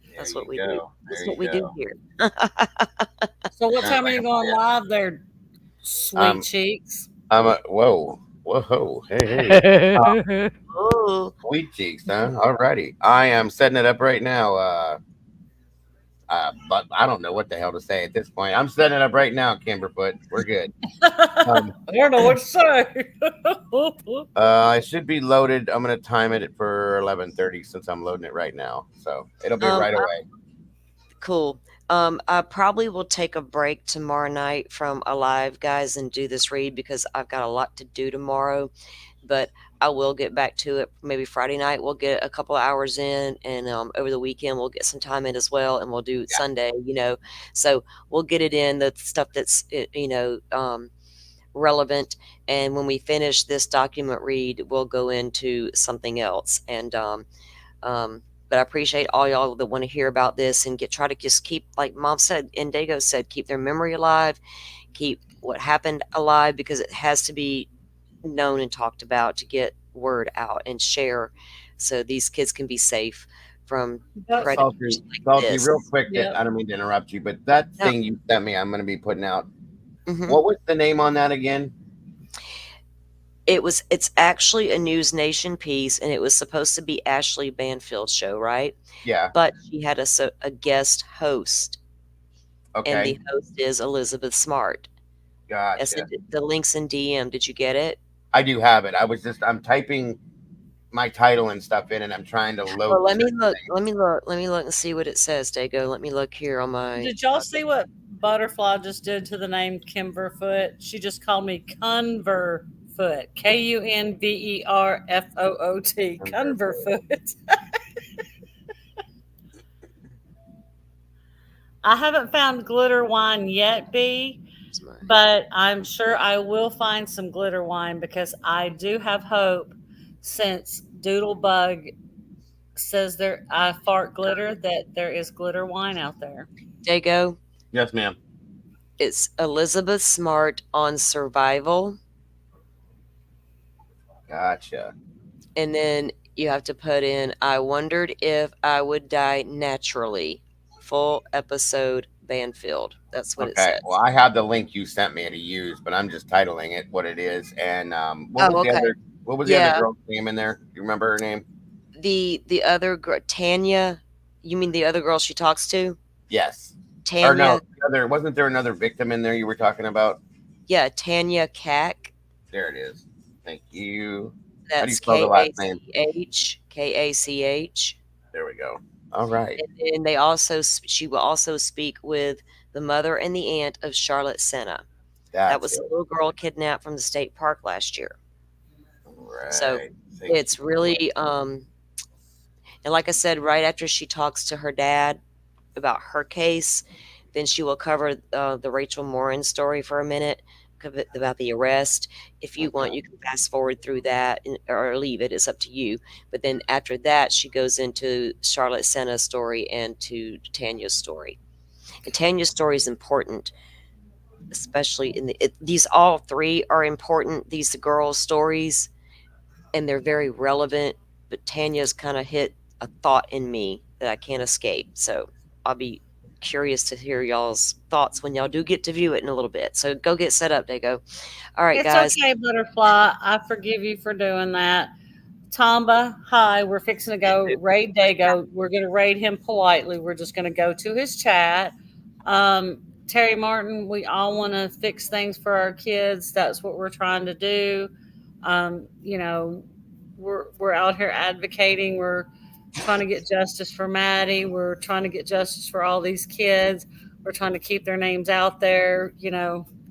There That's you what we do. go. That's There what you we do go. here. So what Sounds time are like you a going plan. live there, sweet Um, cheeks? I'm a whoa, hey. Ooh, Sweet cheeks, huh? Alrighty. I am setting it up right now. But I don't know what the hell to say at this point. I'm setting it up right now, Kimberfoot. We're good. I Um, don't know what to say. it should be loaded. I'm gonna time it for 11:30 since I'm loading it right now, so it'll be um, right away. cool. I probably will take a break tomorrow night from Alive, guys, and do this read because I've got a lot to do tomorrow. But I will get back to it maybe Friday night. We'll get a couple of hours in, and over the weekend we'll get some time in as well, and we'll do Yeah. Sunday. So we'll get it in the stuff that's relevant. And when we finish this document read, we'll go into something else. But I appreciate all y'all that want to hear about this and try to just keep, like Mom said and Dago said, keep their memory alive, keep what happened alive, because it has to be known and talked about to get word out and share, so these kids can be safe from predators like Salty, this. real quick. That Yep. I don't mean to interrupt you, but that No. thing you sent me, I'm gonna be putting out. Mhm. What was the name on that again? It's actually a News Nation piece, and it was supposed to be Ashley Banfield's show, right? Yeah. But she had a guest host, and the Okay. host is Elizabeth Smart. I Gotcha. sent the links in DM. Did you get it? I do have it. I'm typing my title and stuff in, and I'm trying to load. Well, let me certain look. things. Let me look and see what it says, Dago. Let me look here on my. Did y'all see what Butterfly just did to the name Kimberfoot? She just called me Converfoot. Kunverfoot. Converfoot. I haven't found glitter wine yet, B, but I'm sure I will find some glitter wine because I do have hope since Doodlebug says there I fart glitter that there is glitter wine out there. Dago, Yes, ma'am. it's Elizabeth Smart on survival, Gotcha. and then you have to put in. I wondered if I would die naturally. Full episode Banfield. That's what it Okay. says. Well, I have the link you sent me to use, but I'm just titling it what it is. And Oh, okay. what was the Yeah. other girl's name in there? Do you remember her name? The other girl, Tanya. You mean the other girl she talks to? Yes. Or Tanya. no, wasn't there another victim in there you were talking about? Yeah, Tanya Kack. There it is. Thank you. How do you That's spell the last name? Kach. There we go. All right. And she will also speak with the mother and the aunt of Charlotte Senna. That That's was it. the little girl kidnapped from the state park last year. All right. So Thank it's you. really and like I said, right after she talks to her dad about her case, then she will cover the Rachel Morin story for a minute about the arrest. If you want, you can fast forward through that or leave it. It's up to you. But then after that, she goes into Charlotte Senna's story and to Tanya's story. And Tanya's story is important, especially these all three are important. These girls' stories, and they're very relevant. But Tanya's kind of hit a thought in me that I can't escape. So I'll be curious to hear y'all's thoughts when y'all do get to view it in a little bit. So go get set up, Dago. All right, It's guys. okay, Butterfly. I forgive you for doing that. Tomba, hi. We're fixing to go raid Dago. We're going to raid him politely. We're just going to go to his chat. Terry Martin, we all want to fix things for our kids. That's what we're trying to do. You know, we're out here advocating. We're trying to get justice for Maddie. We're trying to get justice for all these kids. We're trying to keep their names out there,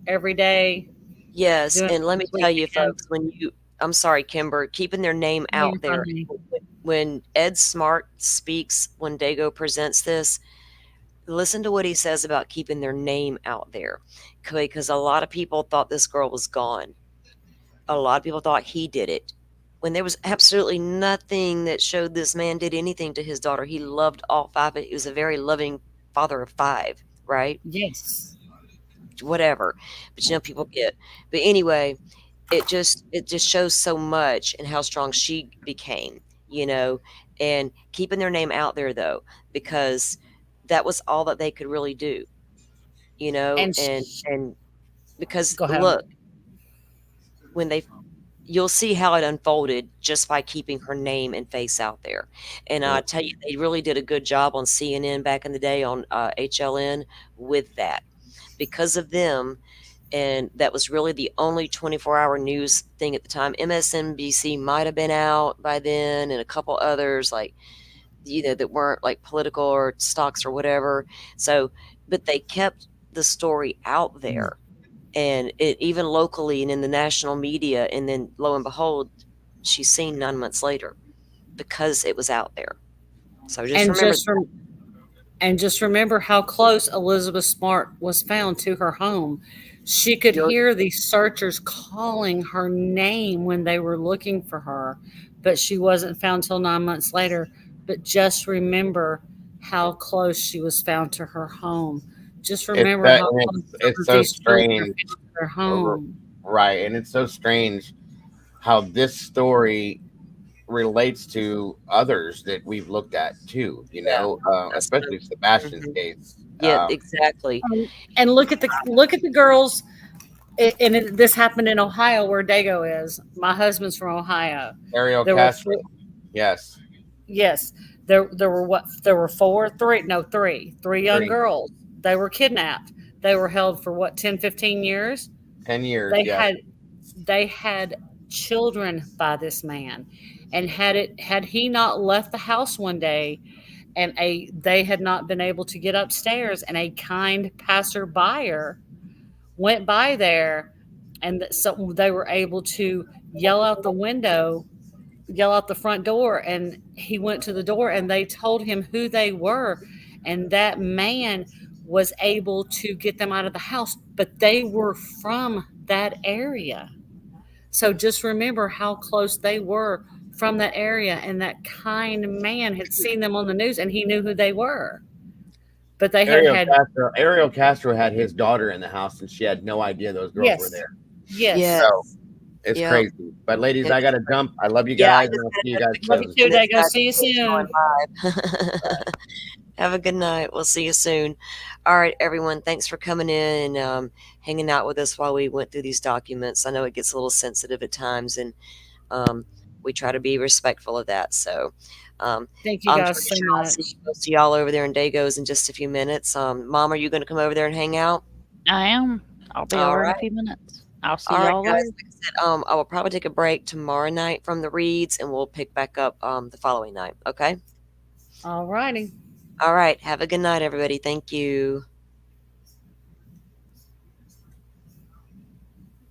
every day. Yes, Doing and let me as we tell you, can. folks, I'm sorry, Kimber, keeping their name No, you're out there. fine. When Ed Smart speaks, when Dago presents this, listen to what he says about keeping their name out there, because a lot of people thought this girl was gone. a lot of people thought he did it when there was absolutely nothing that showed this man did anything to his daughter. He loved all five. He was a very loving father of five, right? Yes. Whatever. But people get. But anyway, it just shows so much and how strong she became, and keeping their name out there though, because that was all that they could really do, And and because go ahead. look, when you'll see how it unfolded just by keeping her name and face out there. And I tell you, they really did a good job on CNN back in the day on HLN with that, because of them. And that was really the only 24-hour news thing at the time. MSNBC might have been out by then, and a couple others like, that weren't like political or stocks or whatever. So, but they kept the story out there, and it even locally and in the national media. And then lo and behold, she's seen 9 months later because it was out there. So just remember. And just remember how close Elizabeth Smart was found to her home. She could hear these searchers calling her name when they were looking for her, but she wasn't found till 9 months later. But just remember how close she was found to her home. Just remember how close it's so strange. Her home. Right. And it's so strange how this story relates to others that we've looked at too, especially Sebastian's case. Yeah, exactly. And look at the girls. And this happened in Ohio, where Dago is. My husband's from Ohio. Ariel Castro. Yes. Yes. There were three young girls. They were kidnapped. They were held for 10, 15 years? 10 years. They had children by this man. And had he not left the house one day, and they had not been able to get upstairs, and a kind passerby went by there, and so they were able to yell out the front door, and he went to the door, and they told him who they were, and that man was able to get them out of the house, but they were from that area. So just remember how close they were from that area, and that kind man had seen them on the news, and he knew who they were. But they Ariel Castro had his daughter in the house, and she had no idea those girls were there. Yes. So it's crazy. But ladies, I got to jump. I love you guys. And I'll see you guys soon. Love you too, Dago. See you soon. Have a good night. We'll see you soon. All right, everyone. Thanks for coming in and hanging out with us while we went through these documents. I know it gets a little sensitive at times, and we try to be respectful of that. So thank you guys so much. I'll see y'all over there in Dago's in just a few minutes. Mom, are you going to come over there and hang out? I am. I'll be over in a few minutes. I'll see y'all guys. later. Like I said, I will probably take a break tomorrow night from the reads, and we'll pick back up the following night. Okay. All righty. All right. Have a good night, everybody. Thank you.